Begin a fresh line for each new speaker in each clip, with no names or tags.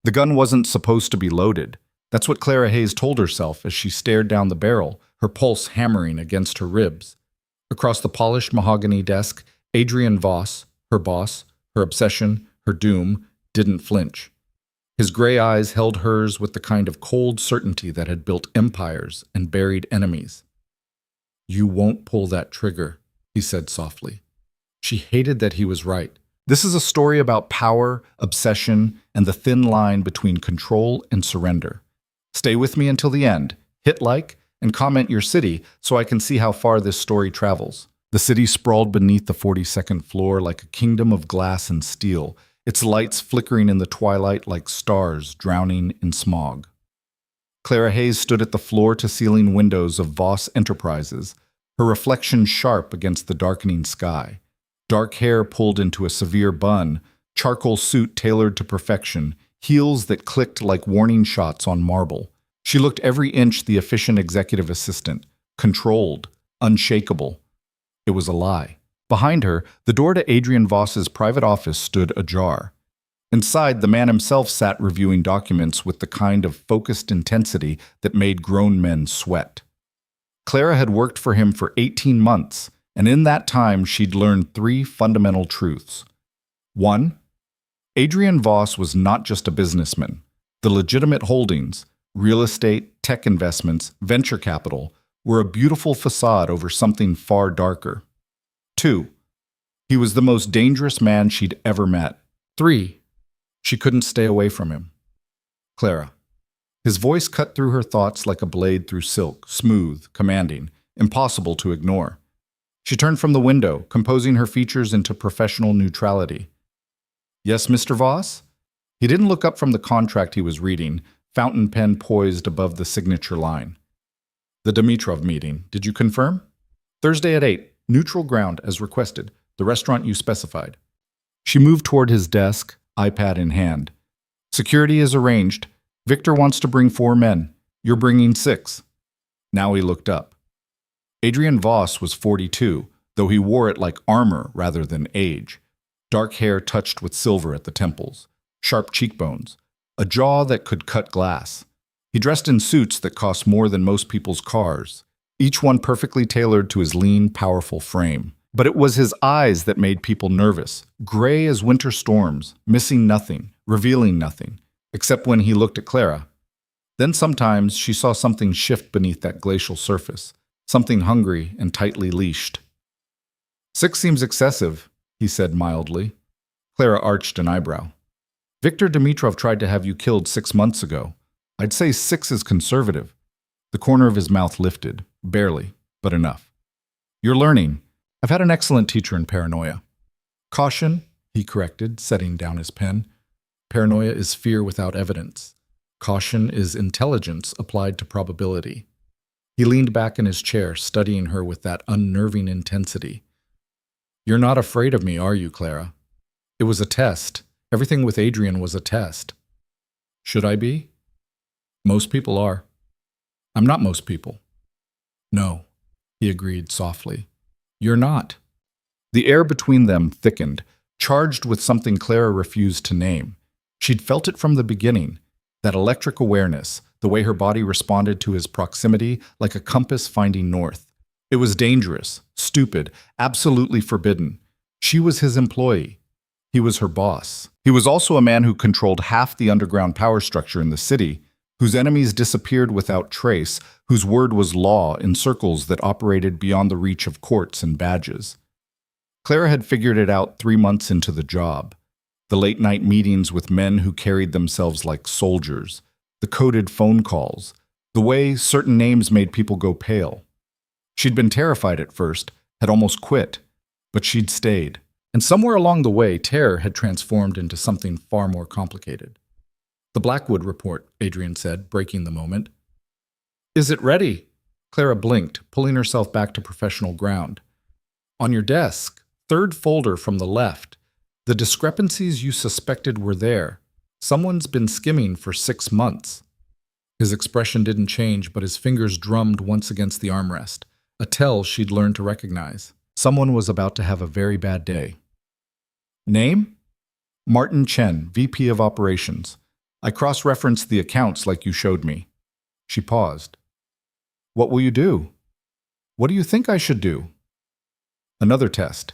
The gun wasn't supposed to be loaded. That's what Clara Hayes told herself as she stared down the barrel, her pulse hammering against her ribs. Across the polished mahogany desk, Adrian Voss, her boss, her obsession, her doom, didn't flinch. His gray eyes held hers with the kind of cold certainty that had built empires and buried enemies. "You won't pull that trigger," he said softly. She hated that he was right. This is a story about power, obsession, and the thin line between control and surrender. Stay with me until the end. Hit like and comment your city so I can see how far this story travels. The city sprawled beneath the 42nd floor like a kingdom of glass and steel, its lights flickering in the twilight like stars drowning in smog. Clara Hayes stood at the floor-to-ceiling windows of Voss Enterprises, her reflection sharp against the darkening sky. Dark hair pulled into a severe bun, charcoal suit tailored to perfection, heels that clicked like warning shots on marble. She looked every inch the efficient executive assistant, controlled, unshakable. It was a lie. Behind her, the door to Adrian Voss's private office stood ajar. Inside, the man himself sat reviewing documents with the kind of focused intensity that made grown men sweat. Clara had worked for him for 18 months, and in that time she'd learned 3 fundamental truths. 1. Adrian Voss was not just a businessman. The legitimate holdings, real estate, tech investments, venture capital, were a beautiful facade over something far darker. 2. He was the most dangerous man she'd ever met. 3. She couldn't stay away from him. Clara. His voice cut through her thoughts like a blade through silk, smooth, commanding, impossible to ignore. She turned from the window, composing her features into professional neutrality. "Yes, Mr. Voss?" He didn't look up from the contract he was reading, fountain pen poised above the signature line. "The Dimitrov meeting, did you confirm?" "Thursday at 8, neutral ground as requested, the restaurant you specified." She moved toward his desk, iPad in hand. "Security is arranged. Victor wants to bring 4 men. You're bringing 6. Now he looked up. Adrian Voss was 42, though he wore it like armor rather than age. Dark hair touched with silver at the temples, sharp cheekbones, a jaw that could cut glass. He dressed in suits that cost more than most people's cars, each one perfectly tailored to his lean, powerful frame. But it was his eyes that made people nervous, gray as winter storms, missing nothing, revealing nothing, except when he looked at Clara. Then sometimes she saw something shift beneath that glacial surface, something hungry and tightly leashed. 6 seems excessive, he said mildly. Clara arched an eyebrow. "Victor Dimitrov tried to have you killed 6 months ago. I'd say 6 is conservative." The corner of his mouth lifted, barely, but enough. "You're learning. I've had an excellent teacher in paranoia." "Caution," he corrected, setting down his pen. "Paranoia is fear without evidence. Caution is intelligence applied to probability." He leaned back in his chair, studying her with that unnerving intensity. "You're not afraid of me, are you, Clara? It was a test. Everything with Adrian was a test." "Should I be?" "Most people are." "I'm not most people." "No," he agreed softly. "You're not." The air between them thickened, charged with something Clara refused to name. She'd felt it from the beginning, that electric awareness, the way her body responded to his proximity like a compass finding north. It was dangerous, stupid, absolutely forbidden. She was his employee. He was her boss. He was also a man who controlled half the underground power structure in the city, whose enemies disappeared without trace, whose word was law in circles that operated beyond the reach of courts and badges. Clara had figured it out 3 months into the job. The late-night meetings with men who carried themselves like soldiers, the coded phone calls, the way certain names made people go pale. She'd been terrified at first, had almost quit, but she'd stayed. And somewhere along the way, terror had transformed into something far more complicated. "The Blackwood report," Adrian said, breaking the moment. "Is it ready?" Clara blinked, pulling herself back to professional ground. "On your desk, 3rd folder from the left. The discrepancies you suspected were there. Someone's been skimming for 6 months." His expression didn't change, but his fingers drummed once against the armrest, a tell she'd learned to recognize. Someone was about to have a very bad day. "Name?" "Martin Chen, VP of Operations. I cross-referenced the accounts like you showed me. She paused. What will you do? What do you think I should do? Another test.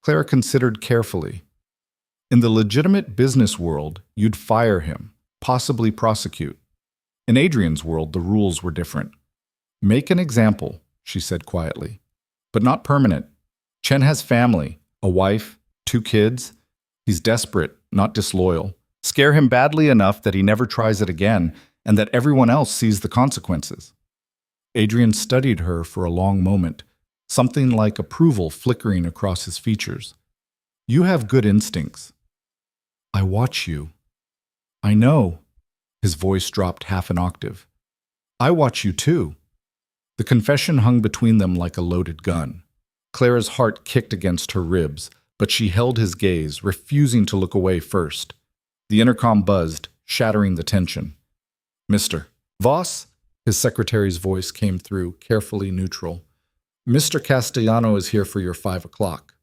Clara considered carefully. In the legitimate business world, you'd fire him, possibly prosecute. In Adrian's world, the rules were different. Make an example, she said quietly, but not permanent. Chen has family, a wife, 2 kids. He's desperate, not disloyal. Scare him badly enough that he never tries it again and that everyone else sees the consequences. Adrian studied her for a long moment, something like approval flickering across his features. You have good instincts. I watch you. I know. His voice dropped half an octave. I watch you too. The confession hung between them like a loaded gun. Clara's heart kicked against her ribs, but she held his gaze, refusing to look away first. The intercom buzzed, shattering the tension. Mr. Voss? His secretary's voice came through, carefully neutral. Mr. Castellano is here for your 5 o'clock.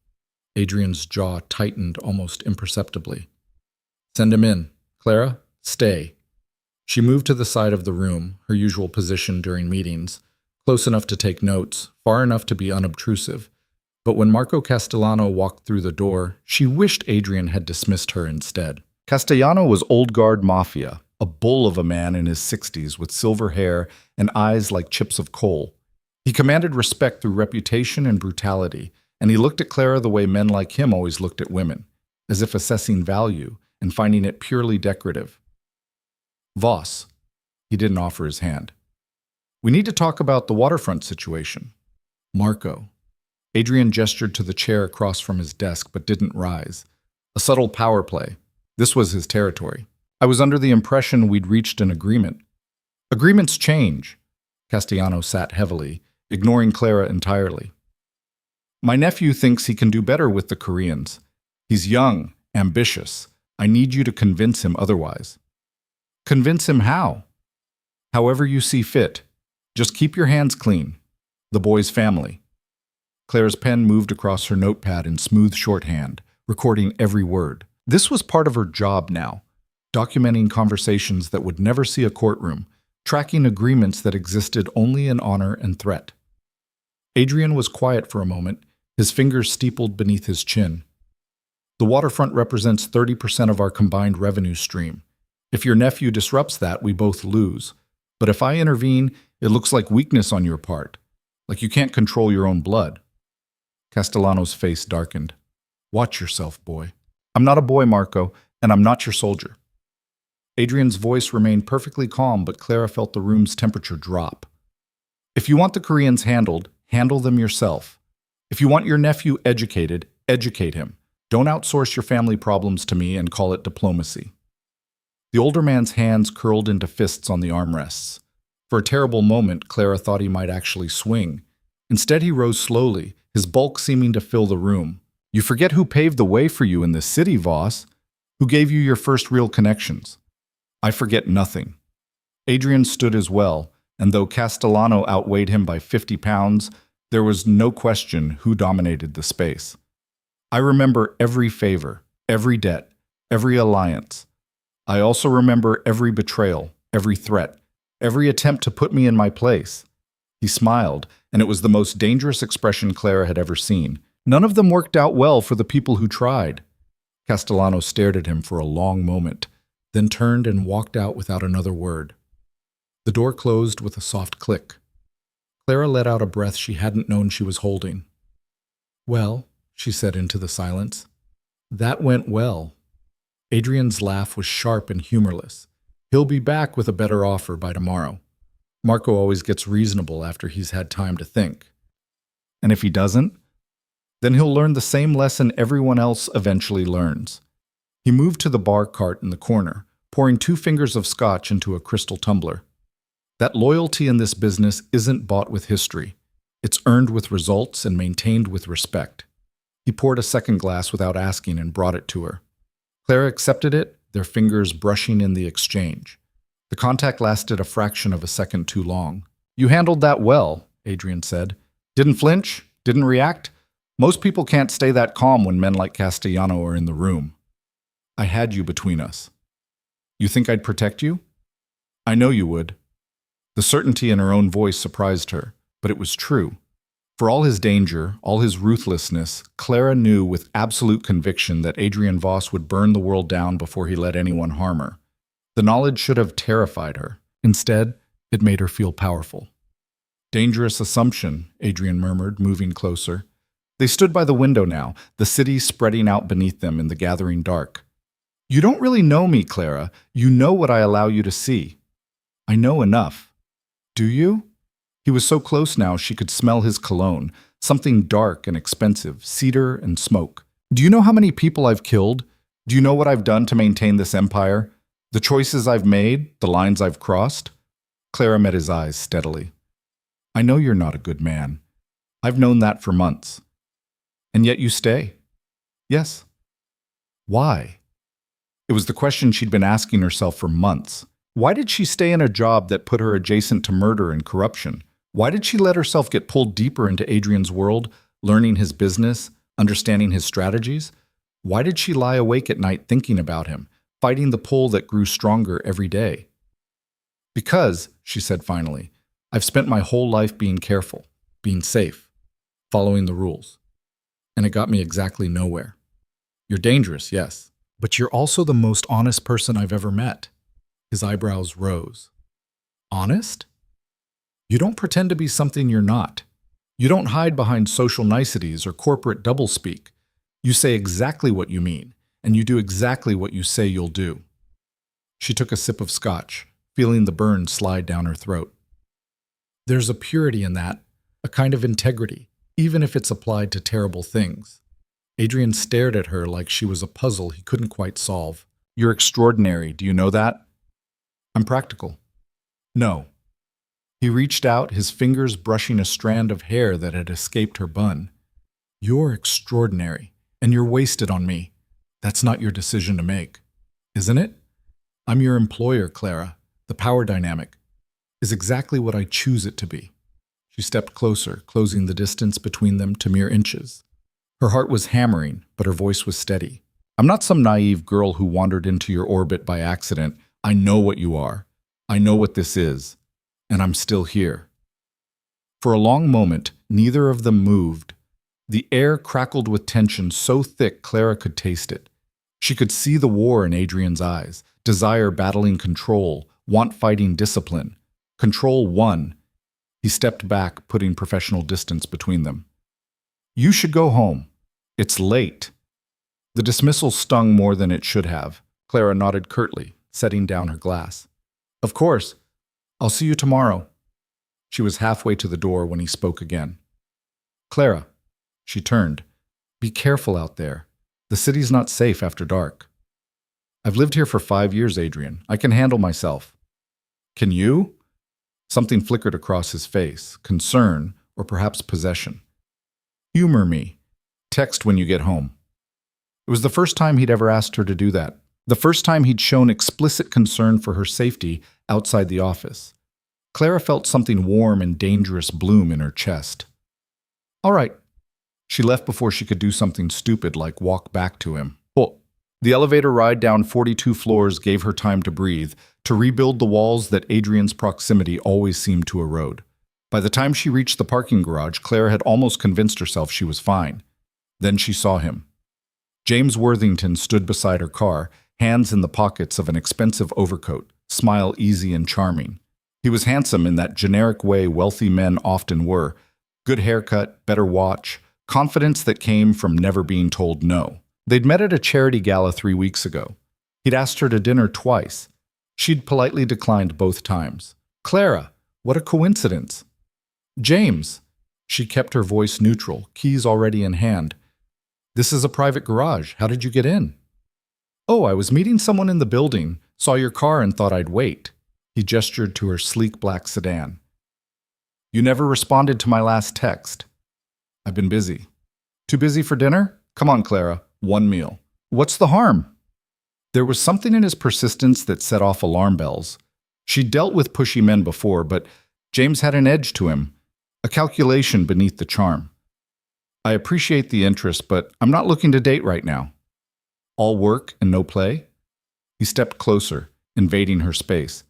Adrian's jaw tightened almost imperceptibly. Send him in. Clara, stay. She moved to the side of the room, her usual position during meetings, close enough to take notes, far enough to be unobtrusive. But when Marco Castellano walked through the door, she wished Adrian had dismissed her instead. Castellano was old guard Mafia, a bull of a man in his 60s with silver hair and eyes like chips of coal. He commanded respect through reputation and brutality, and he looked at Clara the way men like him always looked at women, as if assessing value and finding it purely decorative. Voss. He didn't offer his hand. We need to talk about the waterfront situation. Marco. Adrian gestured to the chair across from his desk but didn't rise. A subtle power play. This was his territory. I was under the impression we'd reached an agreement. Agreements change. Castellano sat heavily, ignoring Clara entirely. My nephew thinks he can do better with the Koreans. He's young, ambitious. I need you to convince him otherwise. Convince him how? However you see fit. Just keep your hands clean. The boy's family. Clara's pen moved across her notepad in smooth shorthand, recording every word. This was part of her job now, documenting conversations that would never see a courtroom, tracking agreements that existed only in honor and threat. Adrian was quiet for a moment, his fingers steepled beneath his chin. The waterfront represents 30% of our combined revenue stream. If your nephew disrupts that, we both lose. But if I intervene, it looks like weakness on your part, like you can't control your own blood. Castellano's face darkened. Watch yourself, boy. I'm not a boy, Marco, and I'm not your soldier. Adrian's voice remained perfectly calm, but Clara felt the room's temperature drop. If you want the Koreans handled, handle them yourself. If you want your nephew educated, educate him. Don't outsource your family problems to me and call it diplomacy. The older man's hands curled into fists on the armrests. For a terrible moment, Clara thought he might actually swing. Instead, he rose slowly, his bulk seeming to fill the room. You forget who paved the way for you in this city, Voss. Who gave you your first real connections? I forget nothing. Adrian stood as well, and though Castellano outweighed him by 50 pounds, there was no question who dominated the space. I remember every favor, every debt, every alliance. I also remember every betrayal, every threat, every attempt to put me in my place. He smiled, and it was the most dangerous expression Clara had ever seen. None of them worked out well for the people who tried. Castellano stared at him for a long moment, then turned and walked out without another word. The door closed with a soft click. Clara let out a breath she hadn't known she was holding. Well, she said into the silence, that went well. Adrian's laugh was sharp and humorless. He'll be back with a better offer by tomorrow. Marco always gets reasonable after he's had time to think. And if he doesn't, then he'll learn the same lesson everyone else eventually learns. He moved to the bar cart in the corner, pouring 2 fingers of scotch into a crystal tumbler. That loyalty in this business isn't bought with history. It's earned with results and maintained with respect. He poured a second glass without asking and brought it to her. Clara accepted it, their fingers brushing in the exchange. The contact lasted a fraction of a second too long. You handled that well, Adrian said. Didn't flinch? Didn't react? Most people can't stay that calm when men like Castellano are in the room. I had you between us. You think I'd protect you? I know you would. The certainty in her own voice surprised her, but it was true. For all his danger, all his ruthlessness, Clara knew with absolute conviction that Adrian Voss would burn the world down before he let anyone harm her. The knowledge should have terrified her. Instead, it made her feel powerful. Dangerous assumption, Adrian murmured, moving closer. They stood by the window now, the city spreading out beneath them in the gathering dark. You don't really know me, Clara. You know what I allow you to see. I know enough. Do you? He was so close now she could smell his cologne, something dark and expensive, cedar and smoke. Do you know how many people I've killed? Do you know what I've done to maintain this empire? The choices I've made, the lines I've crossed? Clara met his eyes steadily. I know you're not a good man. I've known that for months. And yet you stay. Yes. Why? It was the question she'd been asking herself for months. Why did she stay in a job that put her adjacent to murder and corruption? Why did she let herself get pulled deeper into Adrian's world, learning his business, understanding his strategies? Why did she lie awake at night thinking about him, fighting the pull that grew stronger every day? Because, she said finally, I've spent my whole life being careful, being safe, following the rules. And it got me exactly nowhere. You're dangerous, yes, but you're also the most honest person I've ever met. His eyebrows rose. Honest? You don't pretend to be something you're not. You don't hide behind social niceties or corporate doublespeak. You say exactly what you mean, and you do exactly what you say you'll do. She took a sip of scotch, feeling the burn slide down her throat. There's a purity in that, a kind of integrity, even if it's applied to terrible things. Adrian stared at her like she was a puzzle he couldn't quite solve. You're extraordinary, do you know that? I'm practical. No. He reached out, his fingers brushing a strand of hair that had escaped her bun. You're extraordinary, and you're wasted on me. That's not your decision to make, isn't it? I'm your employer, Clara. The power dynamic is exactly what I choose it to be. She stepped closer, closing the distance between them to mere inches. Her heart was hammering, but her voice was steady. I'm not some naive girl who wandered into your orbit by accident. I know what you are. I know what this is. And I'm still here. For a long moment, neither of them moved. The air crackled with tension so thick Clara could taste it. She could see the war in Adrian's eyes, desire battling control, want fighting discipline. Control won. He stepped back, putting professional distance between them. You should go home. It's late. The dismissal stung more than it should have. Clara nodded curtly, setting down her glass. Of course. I'll see you tomorrow. She was halfway to the door when he spoke again. Clara. She turned. Be careful out there. The city's not safe after dark. I've lived here for 5 years, Adrian. I can handle myself. Can you? Something flickered across his face, concern or perhaps possession. Humor me. Text when you get home. It was the first time he'd ever asked her to do that. The first time he'd shown explicit concern for her safety outside the office. Clara felt something warm and dangerous bloom in her chest. All right. She left before she could do something stupid like walk back to him. Oh. The elevator ride down 42 floors gave her time to breathe, to rebuild the walls that Adrian's proximity always seemed to erode. By the time she reached the parking garage, Clara had almost convinced herself she was fine. Then she saw him. James Worthington stood beside her car, hands in the pockets of an expensive overcoat, smile easy and charming. He was handsome in that generic way wealthy men often were. Good haircut, better watch, confidence that came from never being told no. They'd met at a charity gala 3 weeks ago. He'd asked her to dinner twice. She'd politely declined both times. Clara, what a coincidence. James. She kept her voice neutral, keys already in hand. This is a private garage. How did you get in? Oh, I was meeting someone in the building, saw your car and thought I'd wait. He gestured to her sleek black sedan. You never responded to my last text. I've been busy. Too busy for dinner? Come on, Clara. One meal. What's the harm? There was something in his persistence that set off alarm bells. She'd dealt with pushy men before, but James had an edge to him, a calculation beneath the charm. I appreciate the interest, but I'm not looking to date right now. All work and no play? He stepped closer, invading her space.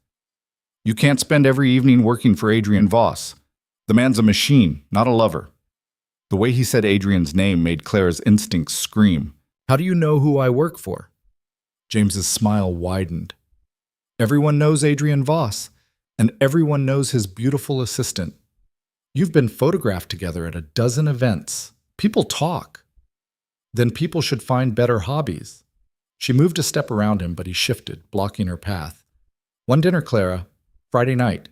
You can't spend every evening working for Adrian Voss. The man's a machine, not a lover. The way he said Adrian's name made Clara's instincts scream. How do you know who I work for? James's smile widened. Everyone knows Adrian Voss, and everyone knows his beautiful assistant. You've been photographed together at a dozen events. People talk. Then people should find better hobbies. She moved a step around him, but he shifted, blocking her path. One dinner, Clara. Friday night.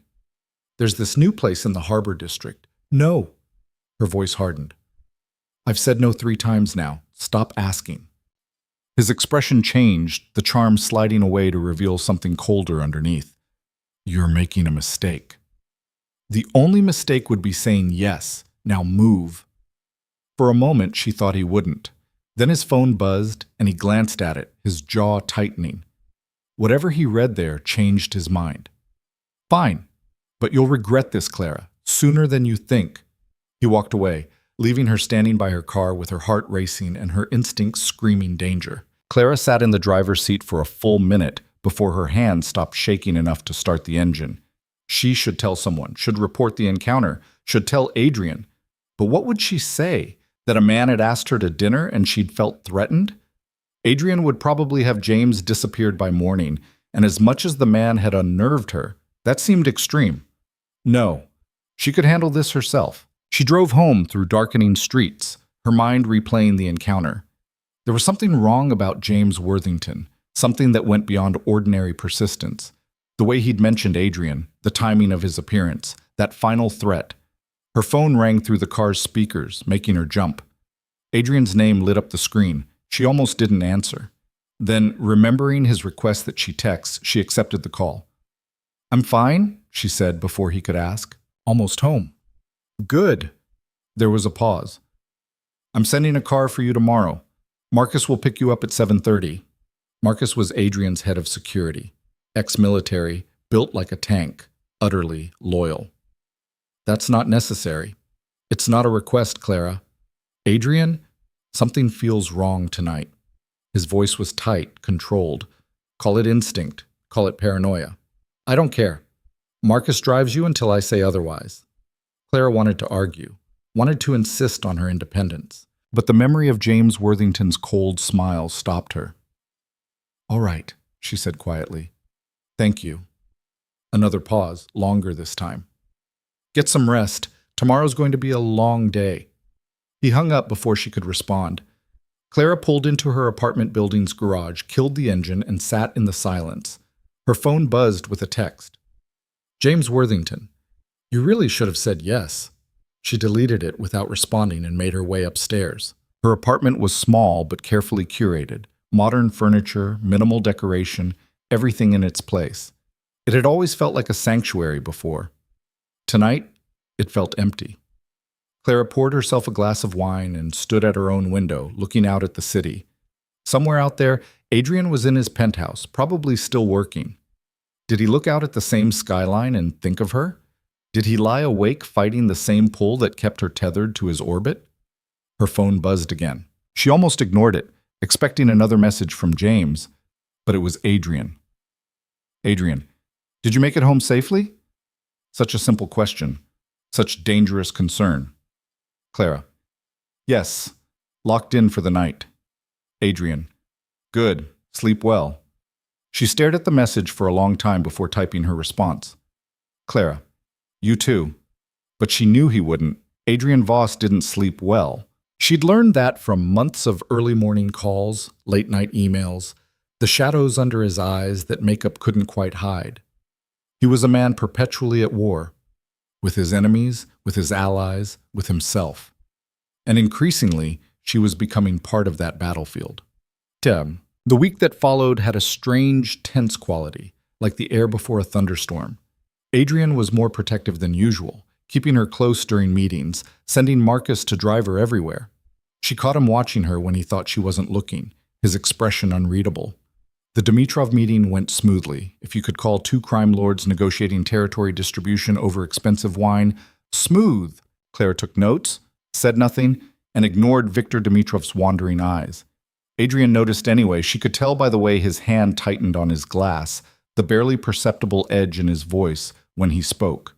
There's this new place in the Harbor District. No. Her voice hardened. I've said no 3 times now. Stop asking. His expression changed, the charm sliding away to reveal something colder underneath. You're making a mistake. The only mistake would be saying yes. Now move. For a moment, she thought he wouldn't. Then his phone buzzed, and he glanced at it, his jaw tightening. Whatever he read there changed his mind. Fine, but you'll regret this, Clara, sooner than you think. He walked away, leaving her standing by her car with her heart racing and her instincts screaming danger. Clara sat in the driver's seat for a full minute before her hand stopped shaking enough to start the engine. She should tell someone, should report the encounter, should tell Adrian. But what would she say? That a man had asked her to dinner and she'd felt threatened? Adrian would probably have James disappeared by morning, and as much as the man had unnerved her, that seemed extreme. No, she could handle this herself. She drove home through darkening streets, her mind replaying the encounter. There was something wrong about James Worthington, something that went beyond ordinary persistence. The way he'd mentioned Adrian, the timing of his appearance, that final threat. Her phone rang through the car's speakers, making her jump. Adrian's name lit up the screen. She almost didn't answer. Then, remembering his request that she text, she accepted the call. I'm fine, she said before he could ask. Almost home. Good. There was a pause. I'm sending a car for you tomorrow. Marcus will pick you up at 7:30. Marcus was Adrian's head of security. Ex-military, built like a tank, utterly loyal. That's not necessary. It's not a request, Clara. Adrian, something feels wrong tonight. His voice was tight, controlled. Call it instinct. Call it paranoia. I don't care. Marcus drives you until I say otherwise. Clara wanted to argue, wanted to insist on her independence. But the memory of James Worthington's cold smile stopped her. All right, she said quietly. Thank you. Another pause, longer this time. Get some rest. Tomorrow's going to be a long day. He hung up before she could respond. Clara pulled into her apartment building's garage, killed the engine, and sat in the silence. Her phone buzzed with a text. James Worthington, you really should have said yes. She deleted it without responding and made her way upstairs. Her apartment was small but carefully curated. Modern furniture, minimal decoration, everything in its place. It had always felt like a sanctuary before. Tonight, it felt empty. Clara poured herself a glass of wine and stood at her own window, looking out at the city. Somewhere out there, Adrian was in his penthouse, probably still working. Did he look out at the same skyline and think of her? Did he lie awake fighting the same pull that kept her tethered to his orbit? Her phone buzzed again. She almost ignored it, expecting another message from James, but it was Adrian. Adrian, did you make it home safely? Such a simple question, such dangerous concern. Clara, yes, locked in for the night. Adrian, good, sleep well. She stared at the message for a long time before typing her response. Clara, you too. But she knew he wouldn't. Adrian Voss didn't sleep well. She'd learned that from months of early morning calls, late night emails, the shadows under his eyes that makeup couldn't quite hide. He was a man perpetually at war, with his enemies, with his allies, with himself. And increasingly, she was becoming part of that battlefield. The week that followed had a strange, tense quality, like the air before a thunderstorm. Adrian was more protective than usual, keeping her close during meetings, sending Marcus to drive her everywhere. She caught him watching her when he thought she wasn't looking, his expression unreadable. The Dimitrov meeting went smoothly, if you could call 2 crime lords negotiating territory distribution over expensive wine smooth. Clara took notes, said nothing, and ignored Viktor Dimitrov's wandering eyes. Adrian noticed anyway. She could tell by the way his hand tightened on his glass, the barely perceptible edge in his voice when he spoke.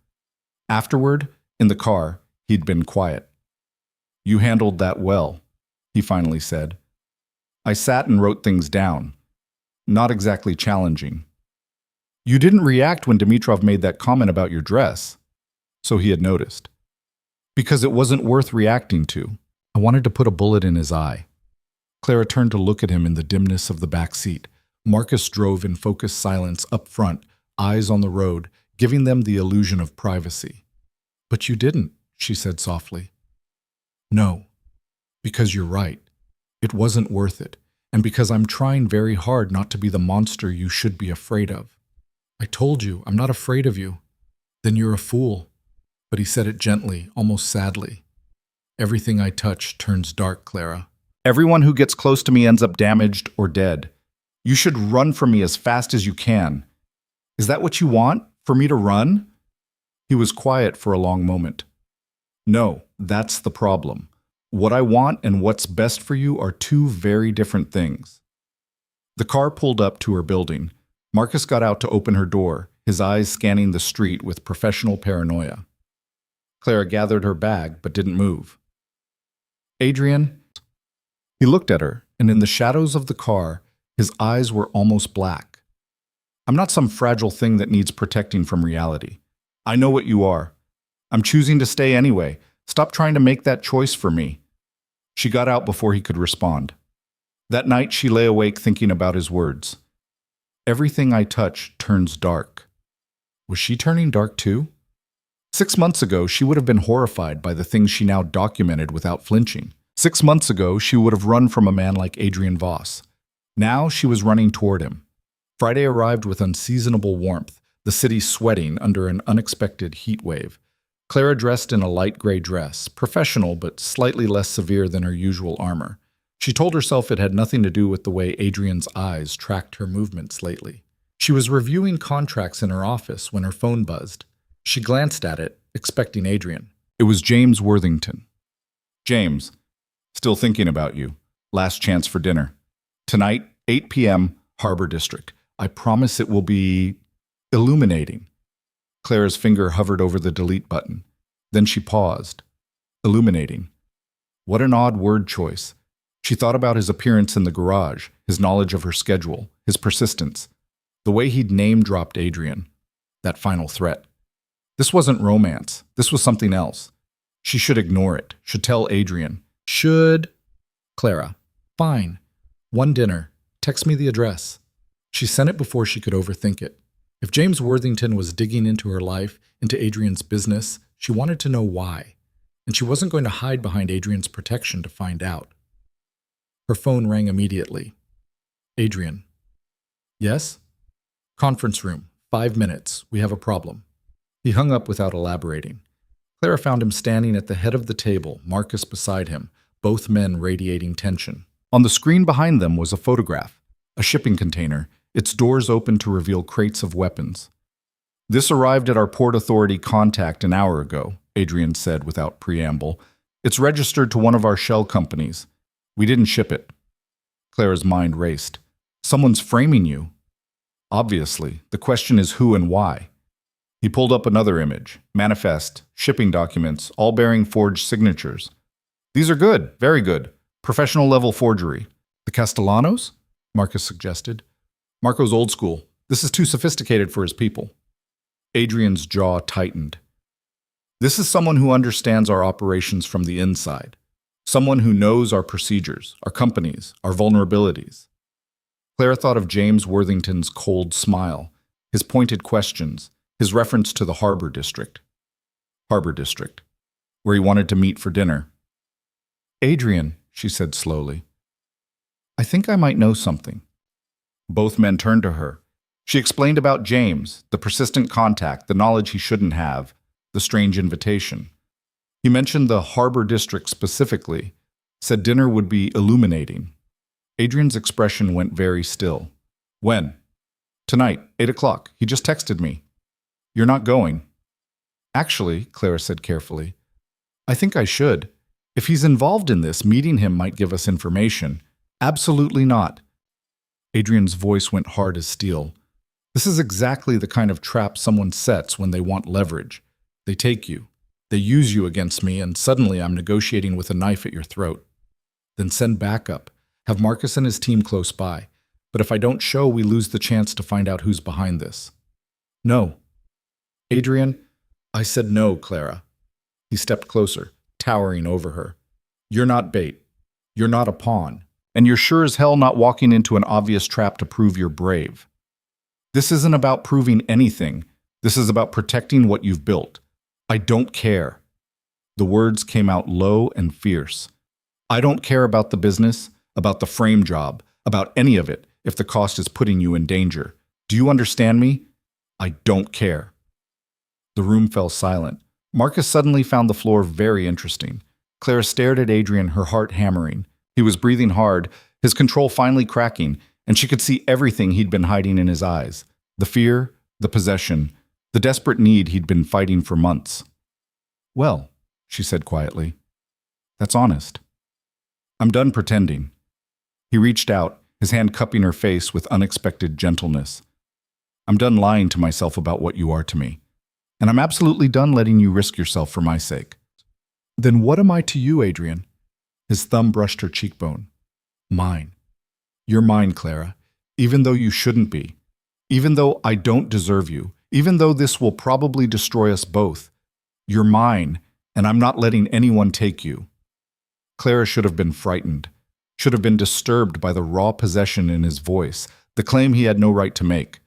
Afterward, in the car, he'd been quiet. "You handled that well," he finally said. "I sat and wrote things down. Not exactly challenging." "You didn't react when Dimitrov made that comment about your dress." So he had noticed. "Because it wasn't worth reacting to. I wanted to put a bullet in his eye." Clara turned to look at him in the dimness of the back seat. Marcus drove in focused silence up front, eyes on the road, giving them the illusion of privacy. "But you didn't," she said softly. "No, because you're right. It wasn't worth it, and because I'm trying very hard not to be the monster you should be afraid of." "I told you, I'm not afraid of you." "Then you're a fool." But he said it gently, almost sadly. "Everything I touch turns dark, Clara. Everyone who gets close to me ends up damaged or dead. You should run from me as fast as you can." "Is that what you want? For me to run?" He was quiet for a long moment. "No, that's the problem. What I want and what's best for you are two very different things." The car pulled up to her building. Marcus got out to open her door, his eyes scanning the street with professional paranoia. Clara gathered her bag but didn't move. "Adrian?" He looked at her, and in the shadows of the car, his eyes were almost black. "I'm not some fragile thing that needs protecting from reality. I know what you are. I'm choosing to stay anyway. Stop trying to make that choice for me." She got out before he could respond. That night she lay awake thinking about his words. "Everything I touch turns dark." Was she turning dark too? 6 months ago, she would have been horrified by the things she now documented without flinching. 6 months ago, she would have run from a man like Adrian Voss. Now she was running toward him. Friday arrived with unseasonable warmth, the city sweating under an unexpected heat wave. Clara dressed in a light gray dress, professional but slightly less severe than her usual armor. She told herself it had nothing to do with the way Adrian's eyes tracked her movements lately. She was reviewing contracts in her office when her phone buzzed. She glanced at it, expecting Adrian. It was James Worthington. "James, still thinking about you. Last chance for dinner. Tonight, 8 p.m., Harbor District. I promise it will be illuminating." Clara's finger hovered over the delete button. Then she paused. Illuminating. What an odd word choice. She thought about his appearance in the garage, his knowledge of her schedule, his persistence, the way he'd name-dropped Adrian, that final threat. This wasn't romance. This was something else. She should ignore it, should tell Adrian. Clara. Fine. One dinner. Text me the address. She sent it before she could overthink it. If James Worthington was digging into her life, into Adrian's business, she wanted to know why. And she wasn't going to hide behind Adrian's protection to find out. Her phone rang immediately. "Adrian." "Yes?" "Conference room. 5 minutes. We have a problem." He hung up without elaborating. Clara found him standing at the head of the table, Marcus beside him, both men radiating tension. On the screen behind them was a photograph, a shipping container, its doors open to reveal crates of weapons. "This arrived at our Port Authority contact an hour ago," Adrian said without preamble. "It's registered to one of our shell companies. We didn't ship it." Clara's mind raced. "Someone's framing you." "Obviously. The question is who and why." He pulled up another image. Manifest, shipping documents, all bearing forged signatures. "These are good, very good. Professional-level forgery." "The Castellanos?" Marcus suggested. "Marco's old school. This is too sophisticated for his people." Adrian's jaw tightened. "This is someone who understands our operations from the inside. Someone who knows our procedures, our companies, our vulnerabilities." Clara thought of James Worthington's cold smile, his pointed questions, his reference to the Harbor District. Harbor District, where he wanted to meet for dinner. "Adrian," she said slowly, "I think I might know something." Both men turned to her. She explained about James, the persistent contact, the knowledge he shouldn't have, the strange invitation. He mentioned the Harbor District specifically, said dinner would be illuminating. Adrian's expression went very still. "When?" "Tonight, 8 o'clock. He just texted me." "You're not going?" "Actually," Clara said carefully, "I think I should. If he's involved in this, meeting him might give us information." "Absolutely not." Adrian's voice went hard as steel. This is exactly the kind of trap someone sets when they want leverage. They take you. They use you against me, and suddenly I'm negotiating with a knife at your throat. Then send backup. Have Marcus and his team close by. But if I don't show, we lose the chance to find out who's behind this. No. Adrian, I said no, Clara. He stepped closer, towering over her. You're not bait. You're not a pawn. And you're sure as hell not walking into an obvious trap to prove you're brave. This isn't about proving anything. This is about protecting what you've built. I don't care. The words came out low and fierce. I don't care about the business, about the frame job, about any of it if the cost is putting you in danger. Do you understand me? I don't care. The room fell silent. Marcus suddenly found the floor very interesting. Clara stared at Adrian, her heart hammering. He was breathing hard, his control finally cracking, and she could see everything he'd been hiding in his eyes. The fear, the possession, the desperate need he'd been fighting for months. Well, she said quietly, that's honest. I'm done pretending. He reached out, his hand cupping her face with unexpected gentleness. I'm done lying to myself about what you are to me. And I'm absolutely done letting you risk yourself for my sake. Then what am I to you, Adrian? His thumb brushed her cheekbone. Mine. You're mine, Clara, even though you shouldn't be. Even though I don't deserve you. Even though this will probably destroy us both. You're mine, and I'm not letting anyone take you. Clara should have been frightened, should have been disturbed by the raw possession in his voice, the claim he had no right to make.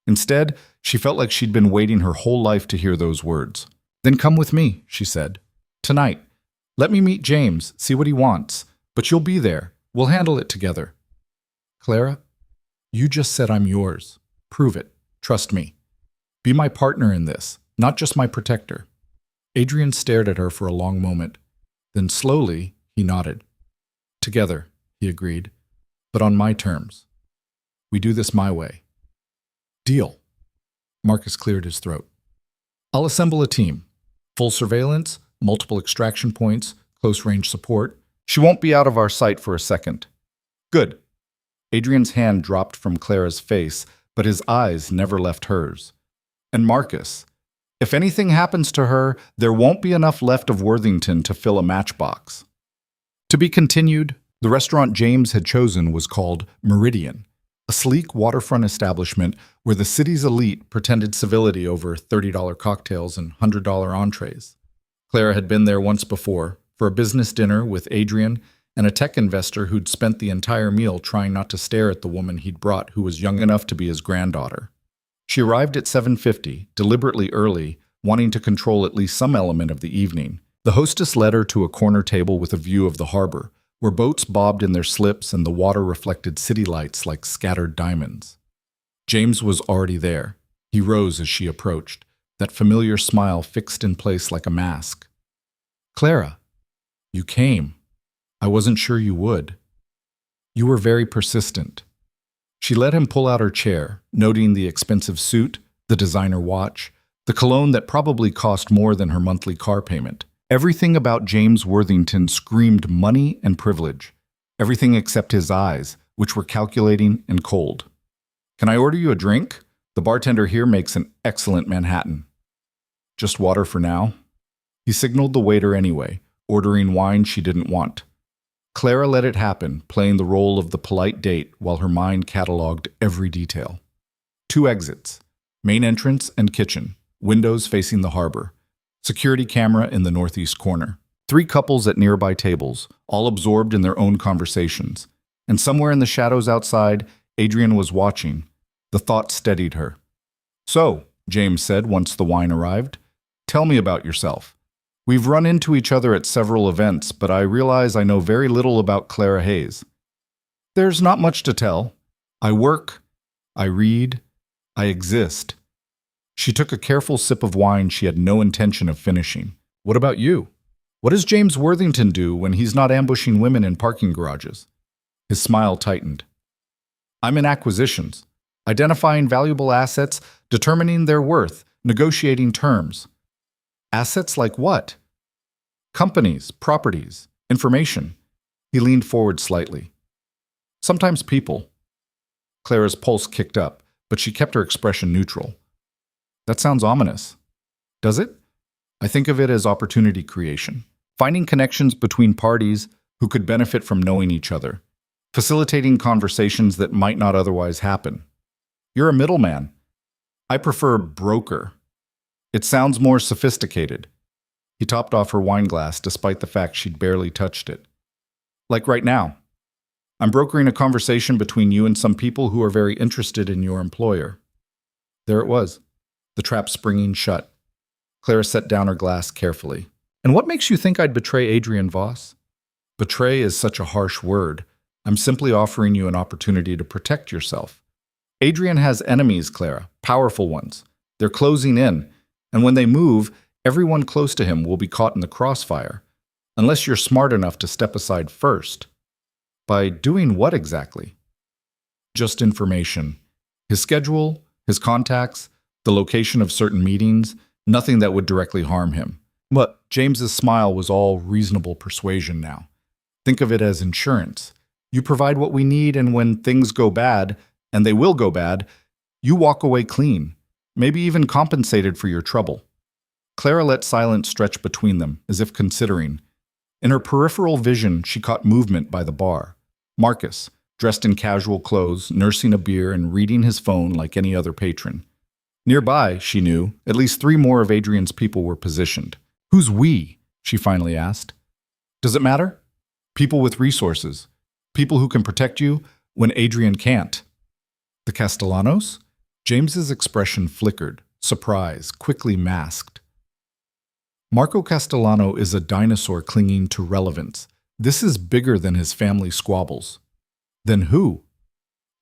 Instead, she felt like she'd been waiting her whole life to hear those words. Then come with me, she said. Tonight. Let me meet James, see what he wants. But you'll be there. We'll handle it together. Clara, you just said I'm yours. Prove it. Trust me. Be my partner in this, not just my protector. Adrian stared at her for a long moment. Then slowly, he nodded. Together, he agreed, but on my terms. We do this my way. Deal. Marcus cleared his throat. I'll assemble a team. Full surveillance, multiple extraction points, close-range support. She won't be out of our sight for a second. Good. Adrian's hand dropped from Clara's face, but his eyes never left hers. And Marcus, if anything happens to her, there won't be enough left of Worthington to fill a matchbox. To be continued, the restaurant James had chosen was called Meridian, a sleek waterfront establishment where the city's elite pretended civility over $30 cocktails and $100 entrees. Clara had been there once before, for a business dinner with Adrian and a tech investor who'd spent the entire meal trying not to stare at the woman he'd brought who was young enough to be his granddaughter. She arrived at 7:50, deliberately early, wanting to control at least some element of the evening. The hostess led her to a corner table with a view of the harbor, where boats bobbed in their slips and the water reflected city lights like scattered diamonds. James was already there. He rose as she approached, that familiar smile fixed in place like a mask. Clara, you came. I wasn't sure you would. You were very persistent. She let him pull out her chair, noting the expensive suit, the designer watch, the cologne that probably cost more than her monthly car payment. Everything about James Worthington screamed money and privilege. Everything except his eyes, which were calculating and cold. Can I order you a drink? The bartender here makes an excellent Manhattan. Just water for now? He signaled the waiter anyway, ordering wine she didn't want. Clara let it happen, playing the role of the polite date while her mind cataloged every detail. 2 exits, main entrance and kitchen, windows facing the harbor, security camera in the northeast corner, 3 couples at nearby tables, all absorbed in their own conversations. And somewhere in the shadows outside, Adrian was watching. The thought steadied her. So, James said once the wine arrived, tell me about yourself. We've run into each other at several events, but I realize I know very little about Clara Hayes. There's not much to tell. I work, I read, I exist. She took a careful sip of wine she had no intention of finishing. What about you? What does James Worthington do when he's not ambushing women in parking garages? His smile tightened. I'm in acquisitions, identifying valuable assets, determining their worth, negotiating terms. Assets like what? Companies, properties, information. He leaned forward slightly. Sometimes people. Clara's pulse kicked up, but she kept her expression neutral. That sounds ominous. Does it? I think of it as opportunity creation, finding connections between parties who could benefit from knowing each other, facilitating conversations that might not otherwise happen. You're a middleman. I prefer broker. It sounds more sophisticated. He topped off her wine glass despite the fact she'd barely touched it. Like right now. I'm brokering a conversation between you and some people who are very interested in your employer. There it was, the trap springing shut. Clara set down her glass carefully. And what makes you think I'd betray Adrian Voss? Betray is such a harsh word. I'm simply offering you an opportunity to protect yourself. Adrian has enemies, Clara, powerful ones. They're closing in, and when they move, everyone close to him will be caught in the crossfire, unless you're smart enough to step aside first. By doing what exactly? Just information. His schedule, his contacts, the location of certain meetings, nothing that would directly harm him. But James's smile was all reasonable persuasion now. Think of it as insurance. You provide what we need, and when things go bad, and they will go bad, you walk away clean, maybe even compensated for your trouble. Clara let silence stretch between them, as if considering. In her peripheral vision, she caught movement by the bar. Marcus, dressed in casual clothes, nursing a beer and reading his phone like any other patron. Nearby, she knew, at least 3 more of Adrian's people were positioned. Who's we? She finally asked. Does it matter? People with resources. People who can protect you when Adrian can't. The Castellanos? James's expression flickered, surprise, quickly masked. Marco Castellano is a dinosaur clinging to relevance. This is bigger than his family squabbles. Then who?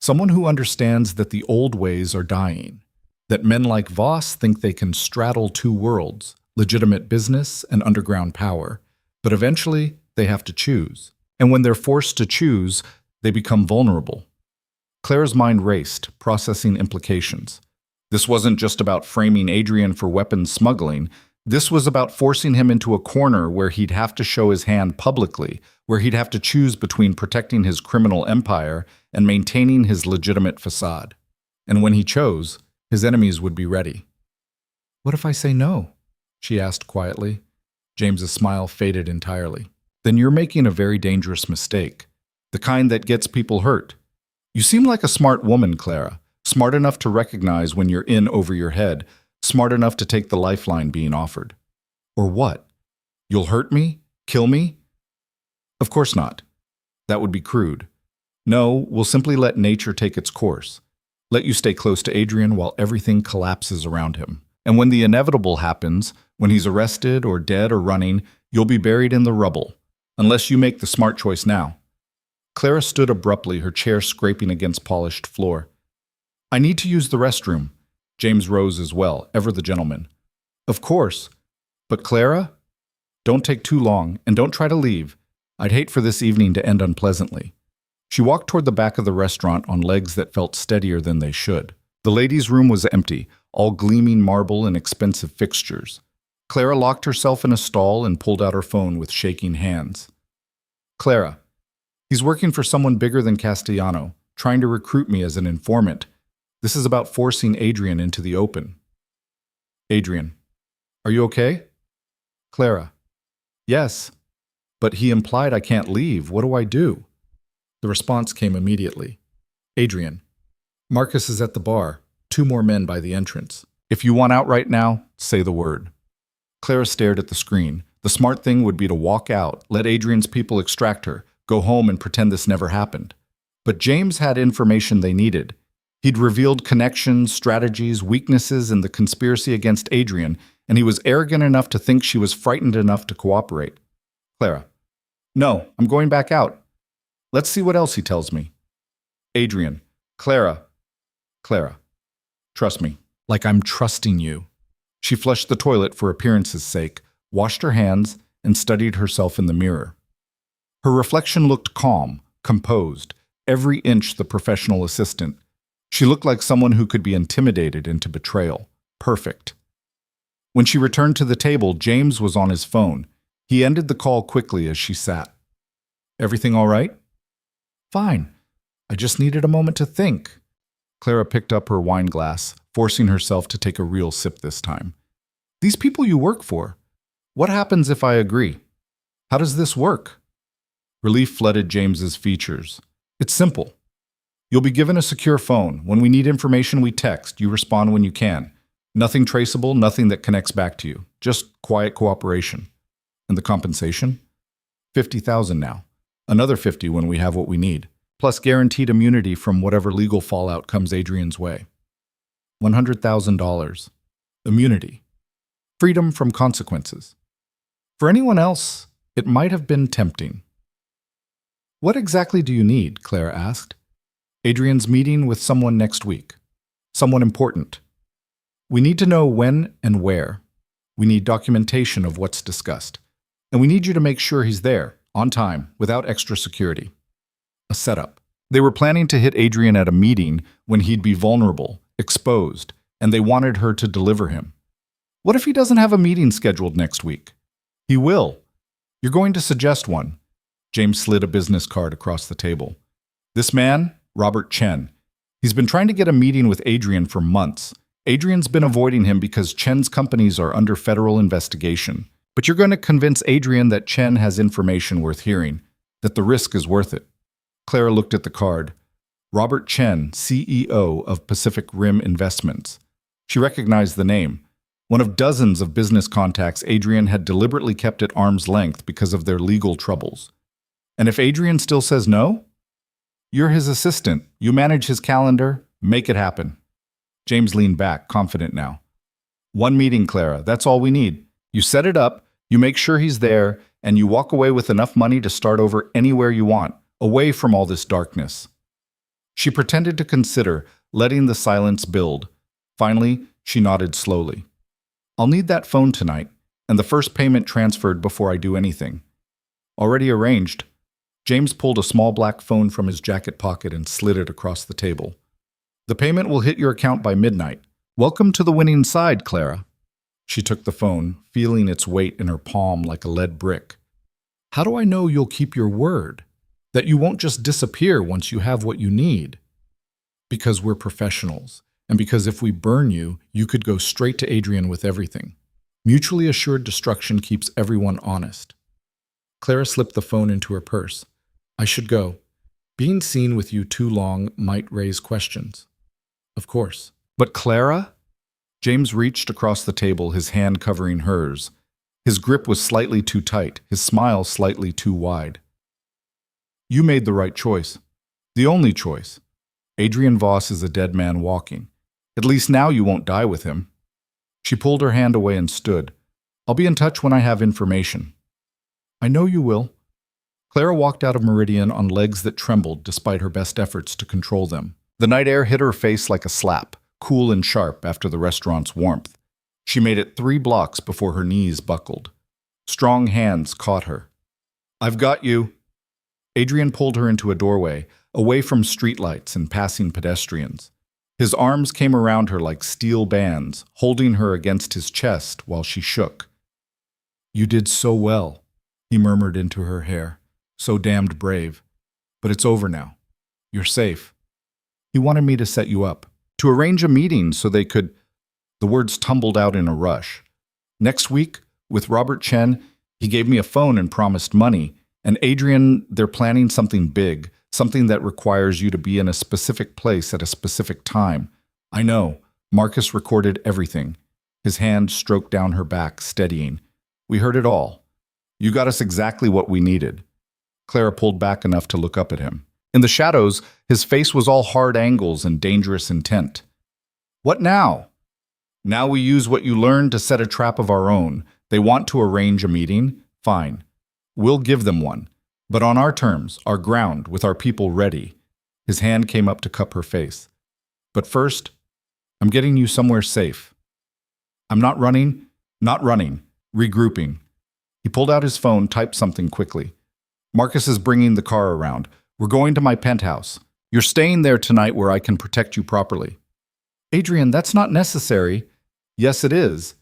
Someone who understands that the old ways are dying, that men like Voss think they can straddle 2 worlds, legitimate business and underground power, but eventually they have to choose. And when they're forced to choose, they become vulnerable. Clara's mind raced, processing implications. This wasn't just about framing Adrian for weapons smuggling. This was about forcing him into a corner where he'd have to show his hand publicly, where he'd have to choose between protecting his criminal empire and maintaining his legitimate facade. And when he chose, his enemies would be ready. What if I say no? She asked quietly. James's smile faded entirely. Then you're making a very dangerous mistake, the kind that gets people hurt. You seem like a smart woman, Clara, smart enough to recognize when you're in over your head, smart enough to take the lifeline being offered. Or what? You'll hurt me? Kill me? Of course not. That would be crude. No, we'll simply let nature take its course. Let you stay close to Adrian while everything collapses around him. And when the inevitable happens, when he's arrested or dead or running, you'll be buried in the rubble, unless you make the smart choice now. Clara stood abruptly, her chair scraping against polished floor. I need to use the restroom. James rose as well, ever the gentleman. Of course. But Clara? Don't take too long, and don't try to leave. I'd hate for this evening to end unpleasantly. She walked toward the back of the restaurant on legs that felt steadier than they should. The ladies' room was empty, all gleaming marble and expensive fixtures. Clara locked herself in a stall and pulled out her phone with shaking hands. Clara, he's working for someone bigger than Castellano, trying to recruit me as an informant. This is about forcing Adrian into the open. Adrian, are you okay? Clara, yes, but he implied I can't leave. What do I do? The response came immediately. Adrian, Marcus is at the bar, 2 more men by the entrance. If you want out right now, say the word. Clara stared at the screen. The smart thing would be to walk out, let Adrian's people extract her, go home and pretend this never happened. But James had information they needed. He'd revealed connections, strategies, weaknesses in the conspiracy against Adrian, and he was arrogant enough to think she was frightened enough to cooperate. Clara, no, I'm going back out. Let's see what else he tells me. Adrian, Clara, trust me, like I'm trusting you. She flushed the toilet for appearance's sake, washed her hands, and studied herself in the mirror. Her reflection looked calm, composed, every inch the professional assistant. She looked like someone who could be intimidated into betrayal. Perfect. When she returned to the table, James was on his phone. He ended the call quickly as she sat. Everything all right? Fine. I just needed a moment to think. Clara picked up her wine glass, forcing herself to take a real sip this time. These people you work for, what happens if I agree? How does this work? Relief flooded James's features. It's simple. You'll be given a secure phone. When we need information, we text. You respond when you can. Nothing traceable, nothing that connects back to you. Just quiet cooperation. And the compensation? 50,000 now. Another 50 when we have what we need. Plus guaranteed immunity from whatever legal fallout comes Adrian's way. $100,000. Immunity. Freedom from consequences. For anyone else, it might have been tempting. What exactly do you need? Clara asked. Adrian's meeting with someone next week. Someone important. We need to know when and where. We need documentation of what's discussed. And we need you to make sure he's there, on time, without extra security. A setup. They were planning to hit Adrian at a meeting when he'd be vulnerable, exposed, and they wanted her to deliver him. What if he doesn't have a meeting scheduled next week? He will. You're going to suggest one. James slid a business card across the table. This man, Robert Chen. He's been trying to get a meeting with Adrian for months. Adrian's been avoiding him because Chen's companies are under federal investigation. But you're going to convince Adrian that Chen has information worth hearing, that the risk is worth it. Clara looked at the card. Robert Chen, CEO of Pacific Rim Investments. She recognized the name. One of dozens of business contacts Adrian had deliberately kept at arm's length because of their legal troubles. And if Adrian still says no? You're his assistant. You manage his calendar. Make it happen. James leaned back, confident now. One meeting, Clara. That's all we need. You set it up, you make sure he's there, and you walk away with enough money to start over anywhere you want, away from all this darkness. She pretended to consider, letting the silence build. Finally, she nodded slowly. I'll need that phone tonight, and the first payment transferred before I do anything. Already arranged. James pulled a small black phone from his jacket pocket and slid it across the table. The payment will hit your account by midnight. Welcome to the winning side, Clara. She took the phone, feeling its weight in her palm like a lead brick. How do I know you'll keep your word? That you won't just disappear once you have what you need? Because we're professionals, and because if we burn you, you could go straight to Adrian with everything. Mutually assured destruction keeps everyone honest. Clara slipped the phone into her purse. I should go. Being seen with you too long might raise questions. Of course. But Clara? James reached across the table, his hand covering hers. His grip was slightly too tight, his smile slightly too wide. You made the right choice. The only choice. Adrian Voss is a dead man walking. At least now you won't die with him. She pulled her hand away and stood. I'll be in touch when I have information. I know you will. Clara walked out of Meridian on legs that trembled despite her best efforts to control them. The night air hit her face like a slap, cool and sharp after the restaurant's warmth. She made it 3 blocks before her knees buckled. Strong hands caught her. I've got you. Adrian pulled her into a doorway, away from streetlights and passing pedestrians. His arms came around her like steel bands, holding her against his chest while she shook. You did so well, he murmured into her hair. So damned brave. But it's over now. You're safe. He wanted me to set you up, to arrange a meeting so they could... The words tumbled out in a rush. Next week, with Robert Chen, he gave me a phone and promised money. And Adrian, they're planning something big, something that requires you to be in a specific place at a specific time. I know. Marcus recorded everything. His hand stroked down her back, steadying. We heard it all. You got us exactly what we needed. Clara pulled back enough to look up at him. In the shadows, his face was all hard angles and dangerous intent. What now? Now we use what you learned to set a trap of our own. They want to arrange a meeting? Fine. We'll give them one. But on our terms, our ground, with our people ready. His hand came up to cup her face. But first, I'm getting you somewhere safe. I'm not running, regrouping. He pulled out his phone, typed something quickly. Marcus is bringing the car around. We're going to my penthouse. You're staying there tonight where I can protect you properly. Adrian, that's not necessary. Yes, it is.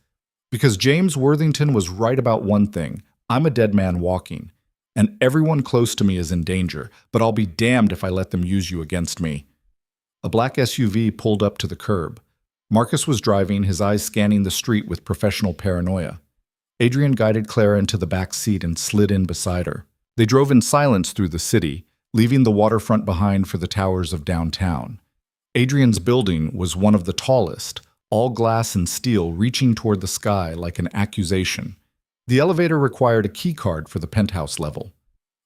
Because James Worthington was right about one thing. I'm a dead man walking. And everyone close to me is in danger. But I'll be damned if I let them use you against me. A black SUV pulled up to the curb. Marcus was driving, his eyes scanning the street with professional paranoia. Adrian guided Clara into the back seat and slid in beside her. They drove in silence through the city, leaving the waterfront behind for the towers of downtown. Adrian's building was one of the tallest, all glass and steel reaching toward the sky like an accusation. The elevator required a key card for the penthouse level.